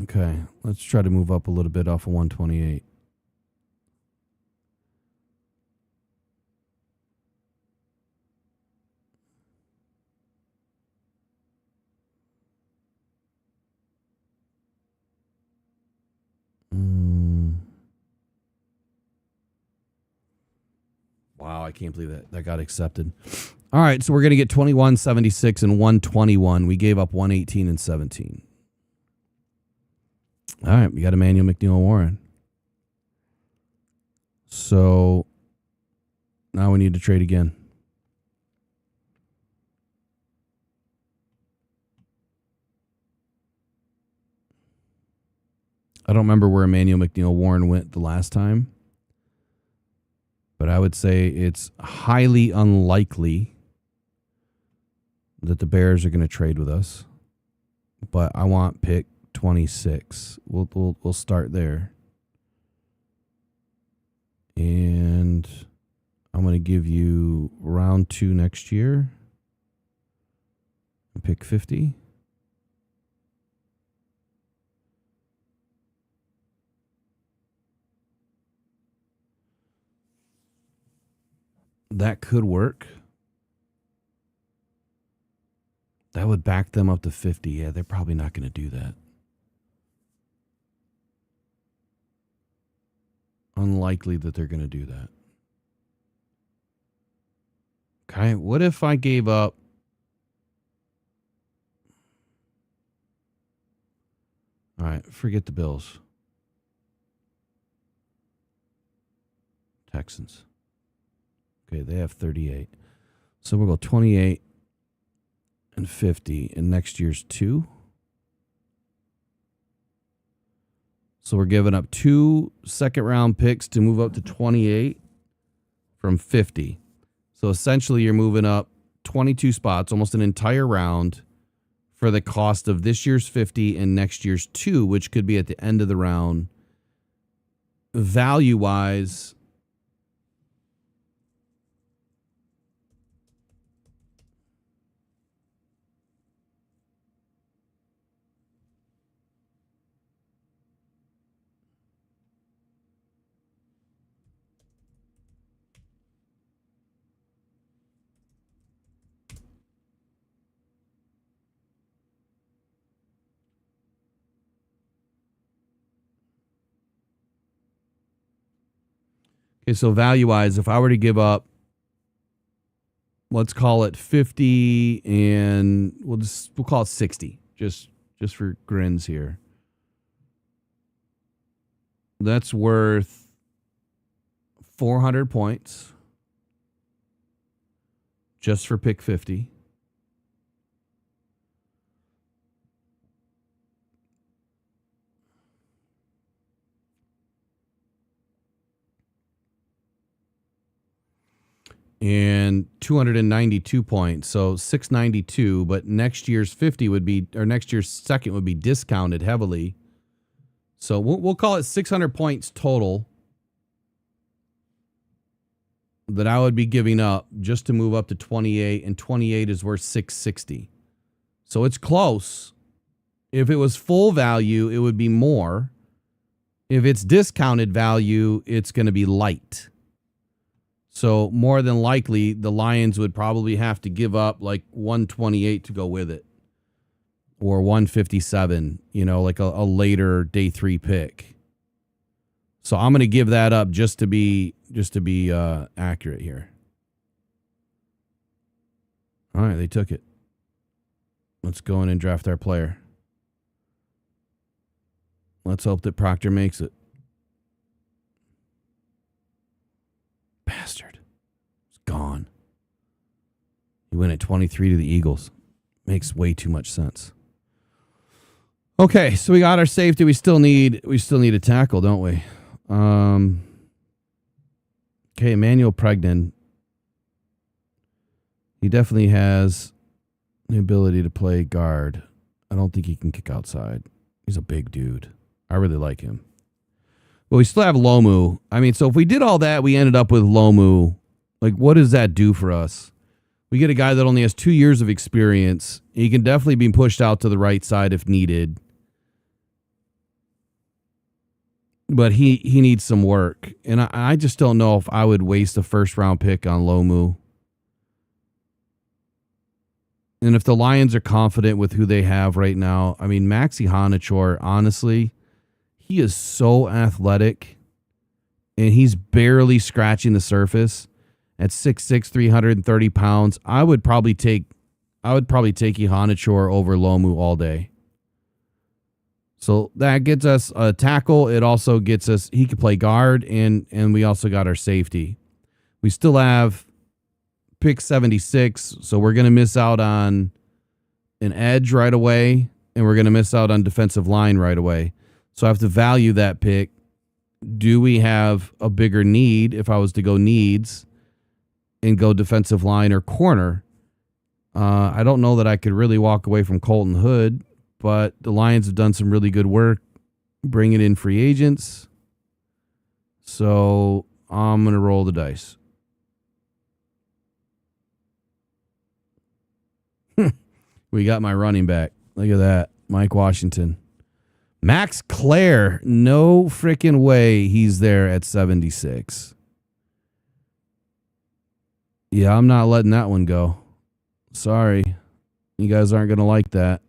Okay, let's try to move up a little bit off of 128. Wow, I can't believe that got accepted. All right, so we're going to get 21, 76, and 121. We gave up 118 and 17. All right, we got Emmanuel McNeil Warren. So now we need to trade again. I don't remember where Emmanuel McNeil Warren went the last time, but I would say it's highly unlikely that the Bears are going to trade with us. But I want pick 26. We'll start there. And I'm going to give you round 2 next year. And pick 50. That could work. That would back them up to 50. Yeah, they're probably not going to do that. Unlikely that they're going to do that. Okay, what if I gave up? All right, forget the Bills. Texans. Okay, they have 38. So we'll go 28 and 50, and next year's 2. So we're giving up 2 second-round picks to move up to 28 from 50. So essentially you're moving up 22 spots, almost an entire round, for the cost of this year's 50 and next year's 2, which could be at the end of the round. Value-wise, Okay, so value-wise, if I were to give up, let's call it 50, and we'll call it 60, just for grins here. That's worth 400 points just for pick 50. And 292 points. So 692, but next year's 50 would be, or next year's second would be discounted heavily. So we'll call it 600 points total that I would be giving up just to move up to 28, and 28 is worth 660. So it's close. If it was full value, it would be more. If it's discounted value, it's going to be light. So more than likely, the Lions would probably have to give up like 128 to go with it, or 157, like a later day 3 pick. So I'm going to give that up just to be accurate here. All right, they took it. Let's go in and draft our player. Let's hope that Proctor makes it. Bastard. It's gone. He went at 23 to the Eagles. Makes way too much sense. Okay, so we got our safety. We still need a tackle, don't we? Okay, Emmanuel Pregnan. He definitely has the ability to play guard. I don't think he can kick outside. He's a big dude. I really like him. But we still have Lomu. I mean, so if we did all that, we ended up with Lomu. Like, what does that do for us? We get a guy that only has 2 years of experience. He can definitely be pushed out to the right side if needed. But he needs some work. And I just don't know if I would waste a first-round pick on Lomu. And if the Lions are confident with who they have right now, I mean, Maxi Honachor, honestly, he is so athletic, and he's barely scratching the surface at 6'6", 330 pounds. I would probably take Honachor over Lomu all day. So that gets us a tackle. It also gets us, he could play guard, and we also got our safety. We still have pick 76, so we're going to miss out on an edge right away, and we're going to miss out on defensive line right away. So I have to value that pick. Do we have a bigger need if I was to go needs and go defensive line or corner? I don't know that I could really walk away from Colton Hood, but the Lions have done some really good work bringing in free agents. So I'm going to roll the dice. We got my running back. Look at that. Mike Washington. Max Clare. No freaking way he's there at 76. Yeah, I'm not letting that one go. Sorry. You guys aren't going to like that.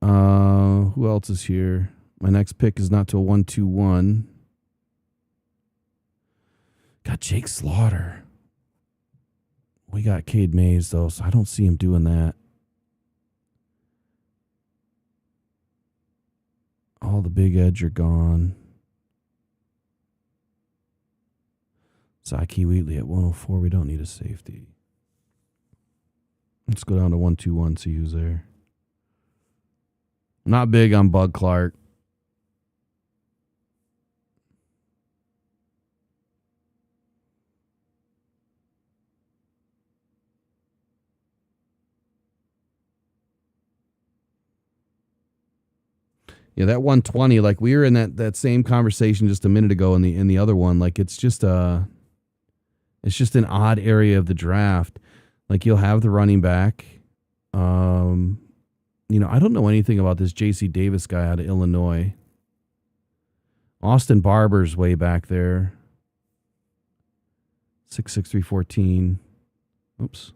Who else is here? My next pick is not till 1-2-1. Got Jake Slaughter. We got Cade Mays, though, so I don't see him doing that. All the big edge are gone. Saki Wheatley at 104. We don't need a safety. Let's go down to 1-2-1, see who's there. Not big on Bud Clark. Yeah, that 120, like we were in that same conversation just a minute ago in the other one. Like it's just an odd area of the draft. Like you'll have the running back. I don't know anything about this J.C. Davis guy out of Illinois. Austin Barber's way back there. 6'6", 314. Oops.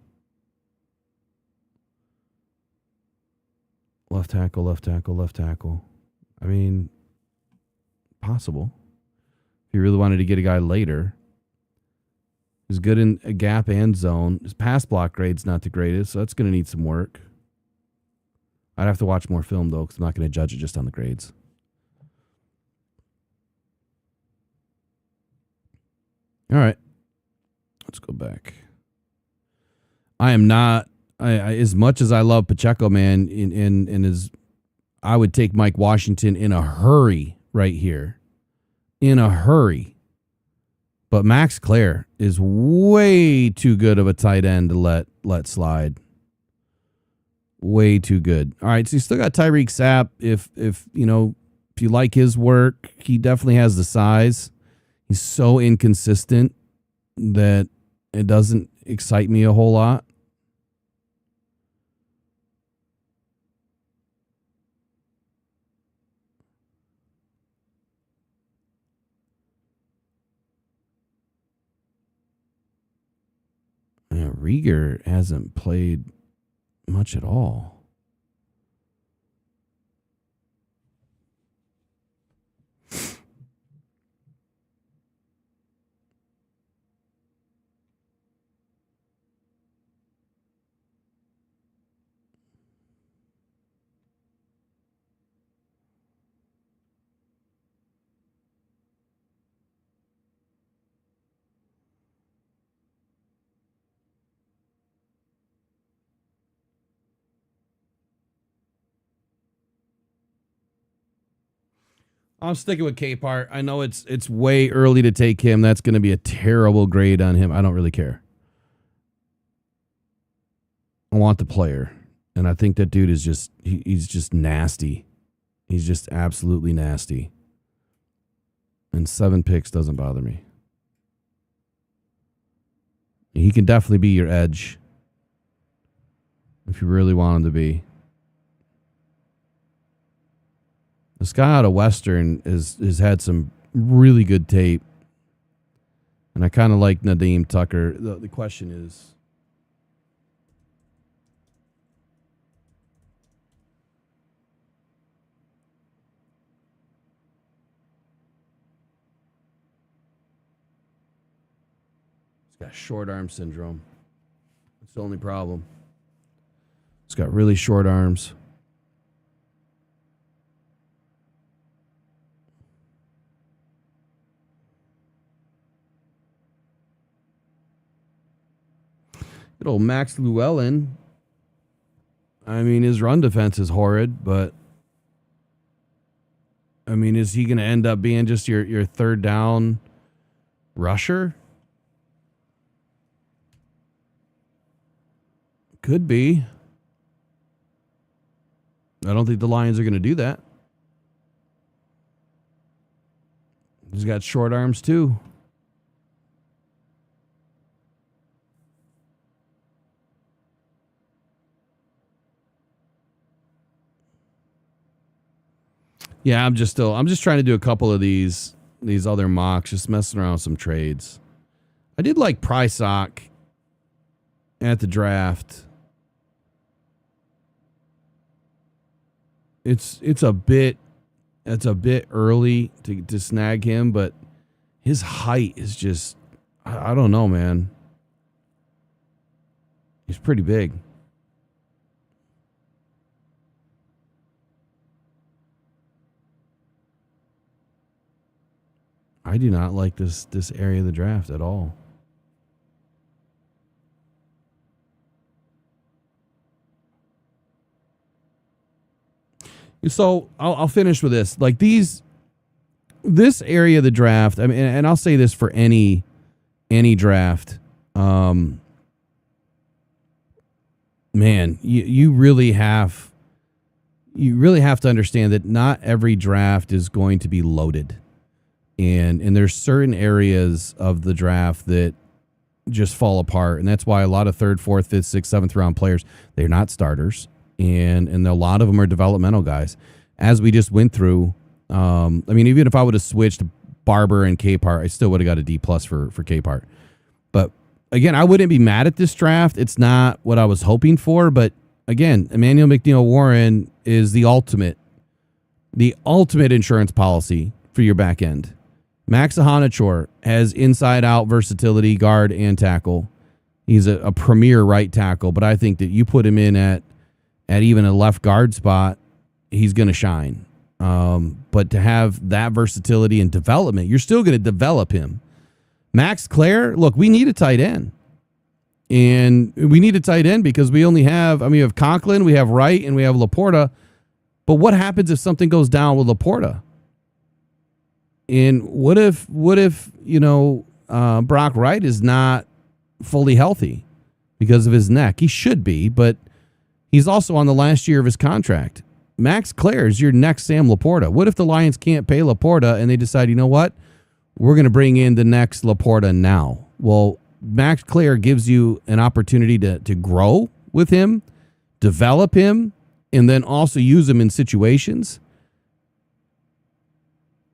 Left tackle. I mean, possible. you really wanted to get a guy later. He's good in a gap and zone. His pass block grade's not the greatest, so that's going to need some work. I'd have to watch more film, though, because I'm not going to judge it just on the grades. All right. Let's go back. I am not, as much as I love Pacheco, man, I would take Mike Washington in a hurry right here. In a hurry. But Max Clare is way too good of a tight end to let slide. Way too good. All right, so you still got Tyreek Sapp. If you like his work, he definitely has the size. He's so inconsistent that it doesn't excite me a whole lot. Yeah, Rieger hasn't played much at all. I'm sticking with Capehart. I know it's way early to take him. That's going to be a terrible grade on him. I don't really care. I want the player. And I think that dude is he's just nasty. He's just absolutely nasty. And 7 picks doesn't bother me. He can definitely be your edge if you really want him to be. This guy out of Western has had some really good tape. And I kind of like Nadeem Tucker. The question is, he's got short arm syndrome. That's the only problem. He's got really short arms. Good old Max Llewellyn. I mean, his run defense is horrid, but I mean, is he going to end up being just your third down rusher? Could be. I don't think the Lions are going to do that. He's got short arms too. Yeah, I'm just trying to do a couple of these other mocks, just messing around with some trades. I did like Prysock at the draft. It's a bit early to snag him, but his height is just, I don't know, man. He's pretty big. I do not like this area of the draft at all. So I'll finish with this. Like this area of the draft. I mean, and I'll say this for any draft. Man, you really have to understand that not every draft is going to be loaded. And there's certain areas of the draft that just fall apart. And that's why a lot of 3rd, 4th, 5th, 6th, 7th round players, they're not starters. And a lot of them are developmental guys. As we just went through, I mean, even if I would have switched Barber and Capehart, I still would have got a D+ for Capehart. But again, I wouldn't be mad at this draft. It's not what I was hoping for. But again, Emmanuel McNeil-Warren is the ultimate insurance policy for your back end. Max Ahanichor has inside-out versatility, guard and tackle. He's a premier right tackle, but I think that you put him in at even a left guard spot, he's going to shine. But to have that versatility and development, you're still going to develop him. Max Clare, look, we need a tight end. And we need a tight end because we only have, we have Conklin, we have Wright, and we have Laporta. But what happens if something goes down with Laporta? And what if Brock Wright is not fully healthy because of his neck? He should be, but he's also on the last year of his contract. Max Clare is your next Sam Laporta. What if the Lions can't pay Laporta and they decide, you know what? We're going to bring in the next Laporta now. Well, Max Clare gives you an opportunity to grow with him, develop him, and then also use him in situations.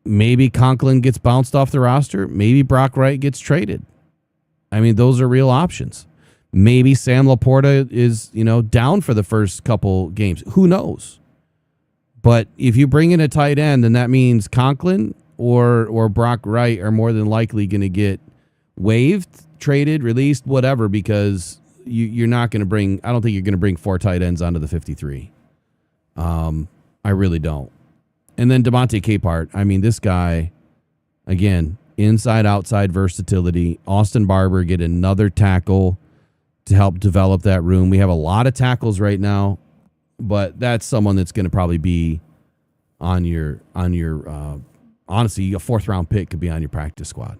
Maybe Conklin gets bounced off the roster. Maybe Brock Wright gets traded. Those are real options. Maybe Sam Laporta is, down for the first couple games. Who knows? But if you bring in a tight end, then that means Conklin or Brock Wright are more than likely going to get waived, traded, released, whatever, because you're not going to bring, I don't think you're going to bring 4 tight ends onto the 53. I really don't. And then Devontae Capehart, this guy, again, inside, outside versatility. Austin Barber get another tackle to help develop that room. We have a lot of tackles right now, but that's someone that's going to probably be on your honestly, a 4th round pick could be on your practice squad.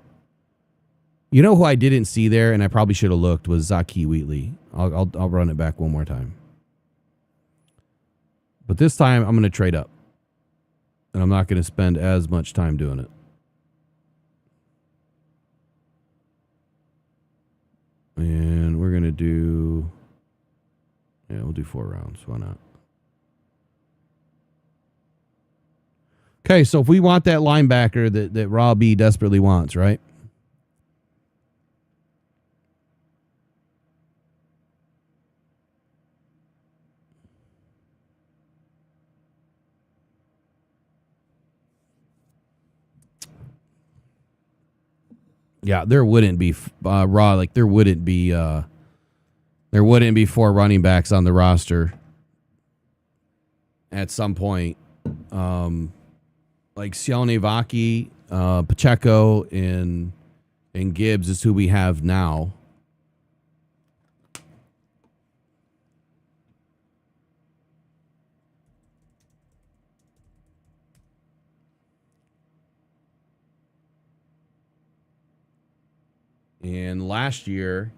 You know who I didn't see there, and I probably should have looked, was Zaki Wheatley. I'll run it back one more time. But this time, I'm going to trade up. And I'm not going to spend as much time doing it. And we're going to do... Yeah, we'll do 4 rounds. Why not? Okay, so if we want that linebacker that Rob B desperately wants, right? Yeah, there wouldn't be there wouldn't be 4 running backs on the roster at some point. Like Sione Vaki, Pacheco, and Gibbs is who we have now. And last year,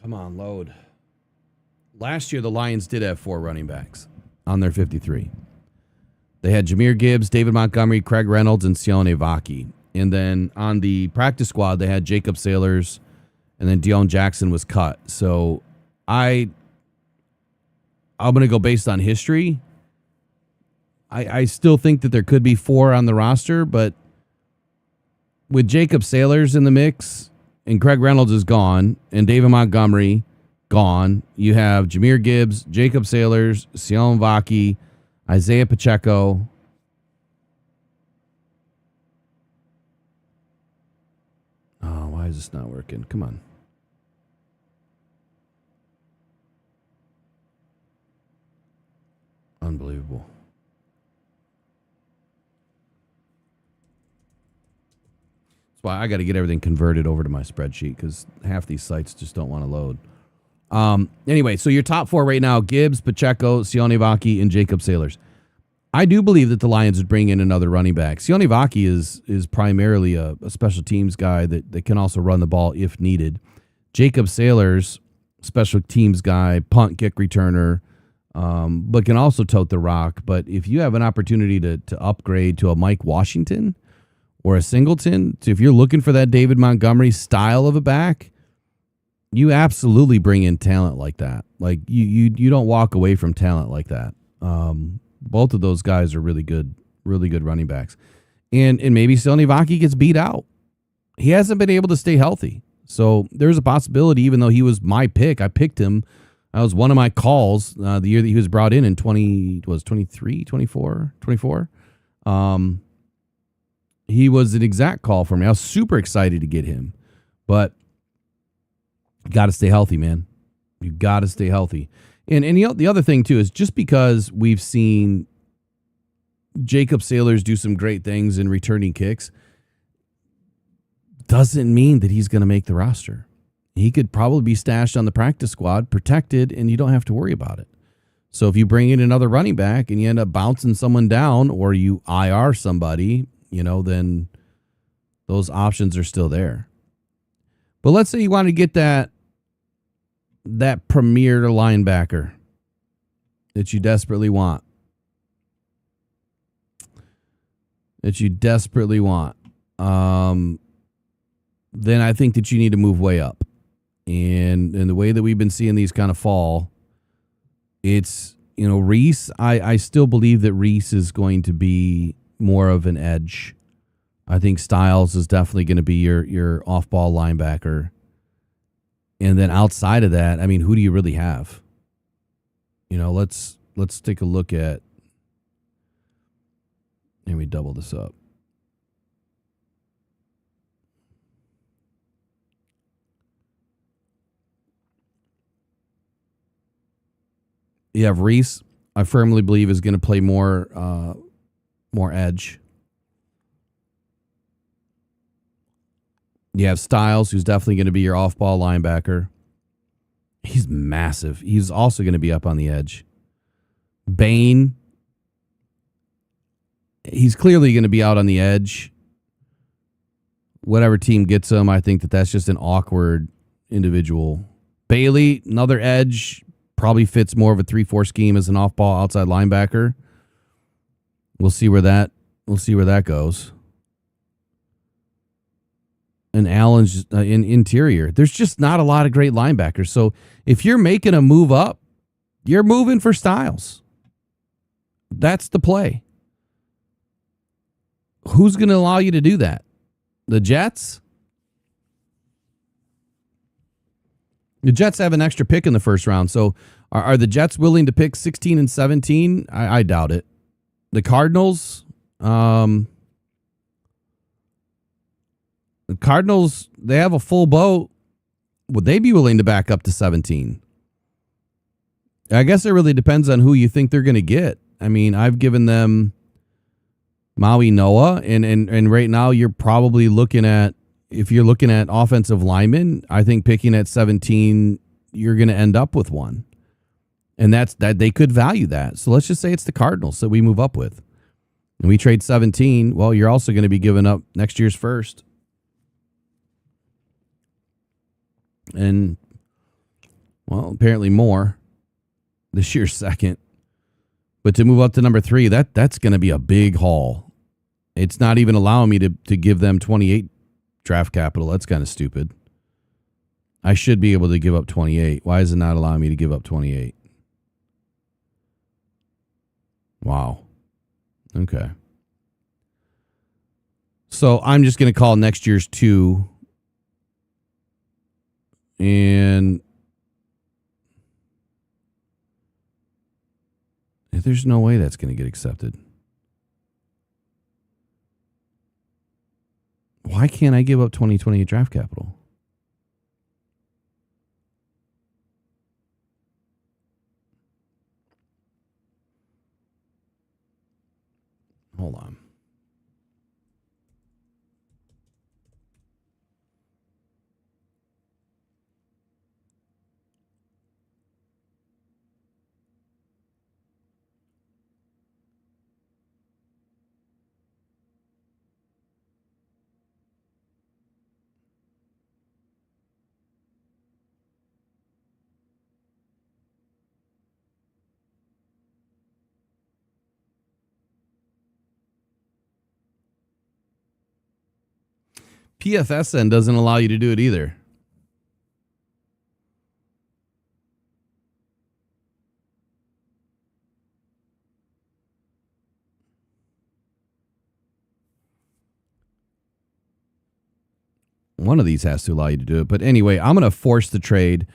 come on, load. Last year, the Lions did have 4 running backs on their 53. They had Jahmyr Gibbs, David Montgomery, Craig Reynolds, and Sione Vaki. And then on the practice squad, they had Jacob Sailors, and then Deion Jackson was cut. So I'm going to go based on history. I still think that there could be 4 on the roster, but with Jacob Sailors in the mix, and Craig Reynolds is gone, and David Montgomery gone, you have Jahmyr Gibbs, Jacob Sailors, Sione Vaki, Isaiah Pacheco. Oh, why is this not working? Come on. Unbelievable. That's why I got to get everything converted over to my spreadsheet because half these sites just don't want to load. Anyway, so your top 4 right now, Gibbs, Pacheco, Sione Vaki, and Jacob Sailors. I do believe that the Lions would bring in another running back. Sione Vaki is primarily a special teams guy that can also run the ball if needed. Jacob Sailors, special teams guy, punt, kick returner, but can also tote the rock. But if you have an opportunity to upgrade to a Mike Washington or a Singleton, if you're looking for that David Montgomery style of a back, you absolutely bring in talent like that. You don't walk away from talent like that. Both of those guys are really good really good running backs. And maybe Silnivaki gets beat out. He hasn't been able to stay healthy. So there's a possibility, even though he was my pick, I picked him. That was one of my calls the year that he was brought in 23, 24. He was an exact call for me. I was super excited to get him. But you got to stay healthy, man. You got to stay healthy. And the other thing, too, is just because we've seen Jacob Sailors do some great things in returning kicks doesn't mean that he's going to make the roster. He could probably be stashed on the practice squad, protected, and you don't have to worry about it. So if you bring in another running back and you end up bouncing someone down or you IR somebody, then those options are still there. But let's say you want to get that premier linebacker that you desperately want. Then I think that you need to move way up. And the way that we've been seeing these kind of fall, it's, Reese, I still believe that Reese is going to be more of an edge. I think Styles is definitely going to be your off-ball linebacker. And then outside of that, I mean, who do you really have? Let's take a look at, let me double this up. You have Reese, I firmly believe, is going to play more edge. You have Styles, who's definitely going to be your off-ball linebacker. He's massive. He's also going to be up on the edge. Bain, he's clearly going to be out on the edge. Whatever team gets him, I think that's just an awkward individual. Bailey, another edge, probably fits more of a 3-4 scheme as an off-ball outside linebacker. We'll see where that goes. And Allen's in interior. There's just not a lot of great linebackers. So if you're making a move up, you're moving for Styles. That's the play. Who's going to allow you to do that? The Jets? The Jets have an extra pick in the first round. So are the Jets willing to pick 16 and 17? I doubt it. The Cardinals, they have a full boat. Would they be willing to back up to 17? I guess it really depends on who you think they're going to get. I mean, I've given them Maui Noah, and right now you're probably looking at, if you're looking at offensive linemen, I think picking at 17, you're going to end up with one. And that they could value that. So let's just say it's the Cardinals that we move up with. And we trade 17. Well, you're also going to be giving up next year's first. And, well, apparently more this year's second. But to move up to number 3, that's going to be a big haul. It's not even allowing me to give them 28 draft capital. That's kind of stupid. I should be able to give up 28. Why is it not allowing me to give up 28? Wow. Okay. So I'm just going to call next year's 2. And there's no way that's going to get accepted. Why can't I give up 2028 draft capital? Hold on. PFSN doesn't allow you to do it either. One of these has to allow you to do it. But anyway, I'm going to force the trade.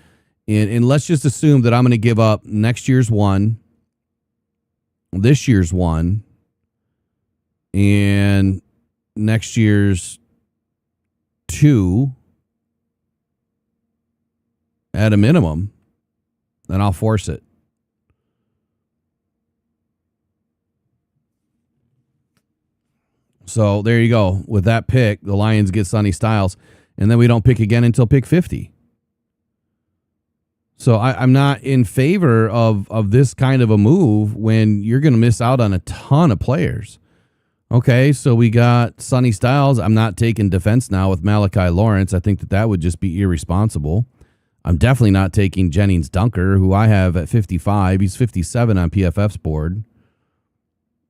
And let's just assume that I'm going to give up next year's 1, this year's 1, and next year's 2 at a minimum, then I'll force it. So there you go. With that pick, the Lions get Sonny Styles, and then we don't pick again until pick 50. So I'm not in favor of this kind of a move when you're going to miss out on a ton of players. Okay, so we got Sonny Styles. I'm not taking defense now with Malachi Lawrence. I think that would just be irresponsible. I'm definitely not taking Jennings Dunker, who I have at 55. He's 57 on PFF's board.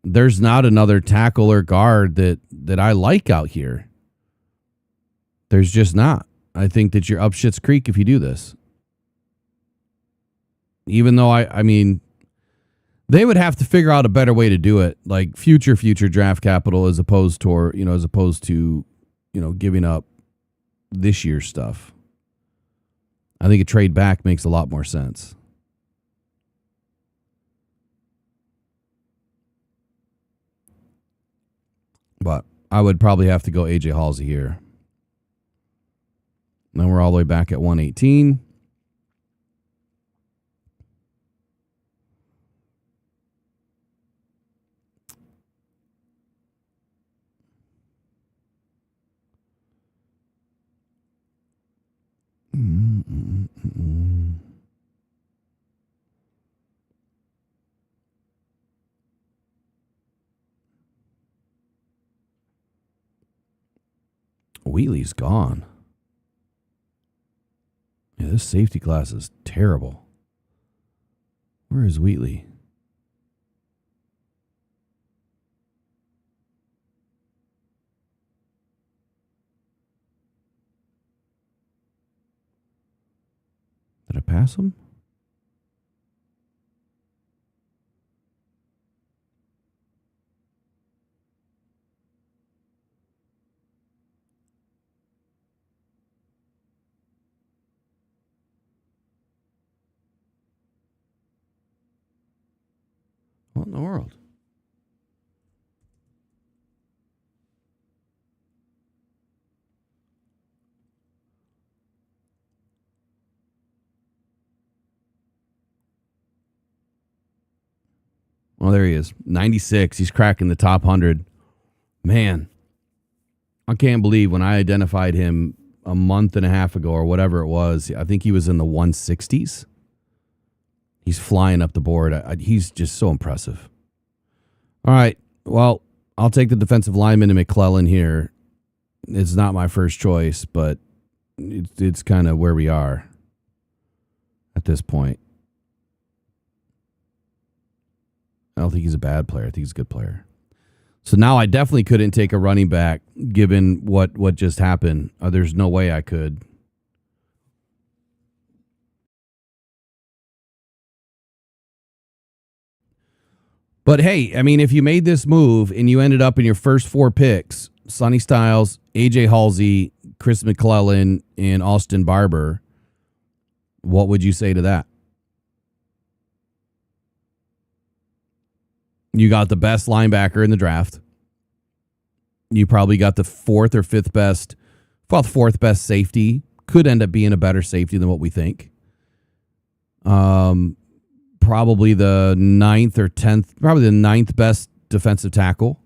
There's not another tackle or guard that I like out here. There's just not. I think that you're up shit's creek if you do this. Even though I mean, they would have to figure out a better way to do it, like future draft capital as opposed to giving up this year's stuff. I think a trade back makes a lot more sense. But I would probably have to go AJ Halsey here. Then we're all the way back at 118. Wheatley's gone. Yeah, this safety class is terrible. Where is Wheatley? Did I pass him? What in the world? Well, there he is. 96. He's cracking the top 100. Man, I can't believe when I identified him a month and a half ago or whatever it was, I think he was in the 160s. He's flying up the board. He's just so impressive. All right. Well, I'll take the defensive lineman to McClellan here. It's not my first choice, but it's kind of where we are at this point. I don't think he's a bad player. I think he's a good player. So now I definitely couldn't take a running back given what just happened. There's no way I could. But hey, I mean, if you made this move and you ended up in your first 4 picks, Sonny Styles, AJ Halsey, Chris McClellan, and Austin Barber, what would you say to that? You got the best linebacker in the draft. You probably got the 4th or 5th best, well, 4th best safety. Could end up being a better safety than what we think. Probably the 9th or 10th, probably the 9th best defensive tackle.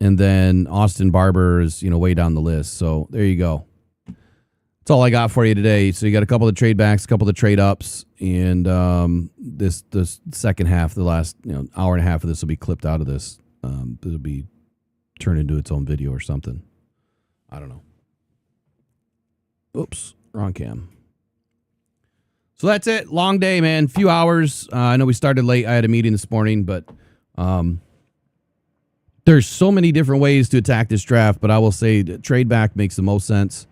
And then Austin Barber is, way down the list. So there you go. That's all I got for you today. So you got a couple of trade backs, a couple of trade ups, and this second half, the last hour and a half of this will be clipped out of this. It'll be turned into its own video or something. I don't know. Oops, wrong cam. So that's it. Long day, man. Few hours. I know we started late. I had a meeting this morning, but there's so many different ways to attack this draft. But I will say trade back makes the most sense.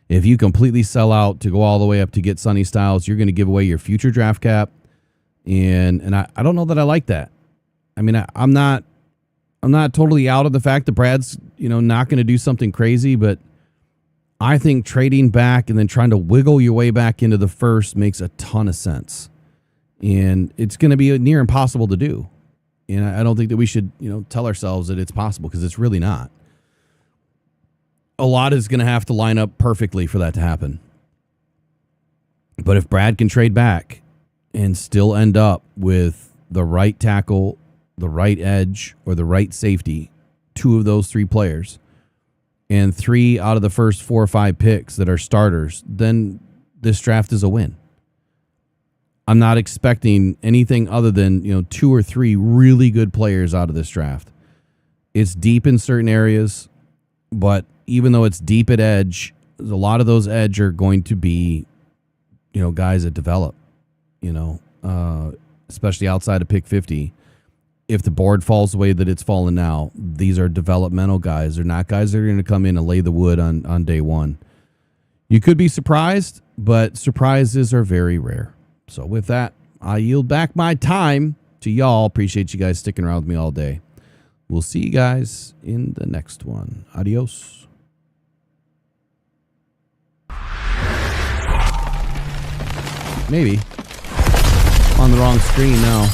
If you completely sell out to go all the way up to get Sonny Styles, you're going to give away your future draft cap. And I don't know that I like that. I mean, I'm not totally out of the fact that Brad's, not going to do something crazy, but I think trading back and then trying to wiggle your way back into the first makes a ton of sense. And it's going to be near impossible to do. And I don't think that we should, tell ourselves that it's possible, because it's really not. A lot is going to have to line up perfectly for that to happen. But if Brad can trade back and still end up with the right tackle, the right edge, or the right safety, 2 of those 3 players, and 3 out of the first 4 or 5 picks that are starters, then this draft is a win. I'm not expecting anything other than, 2 or 3 really good players out of this draft. It's deep in certain areas, but even though it's deep at edge, a lot of those edge are going to be, guys that develop, especially outside of pick 50. If the board falls the way that it's fallen now, these are developmental guys. They're not guys that are going to come in and lay the wood on day one. You could be surprised, but surprises are very rare. So with that, I yield back my time to y'all. Appreciate you guys sticking around with me all day. We'll see you guys in the next one. Adios. Maybe. On the wrong screen now.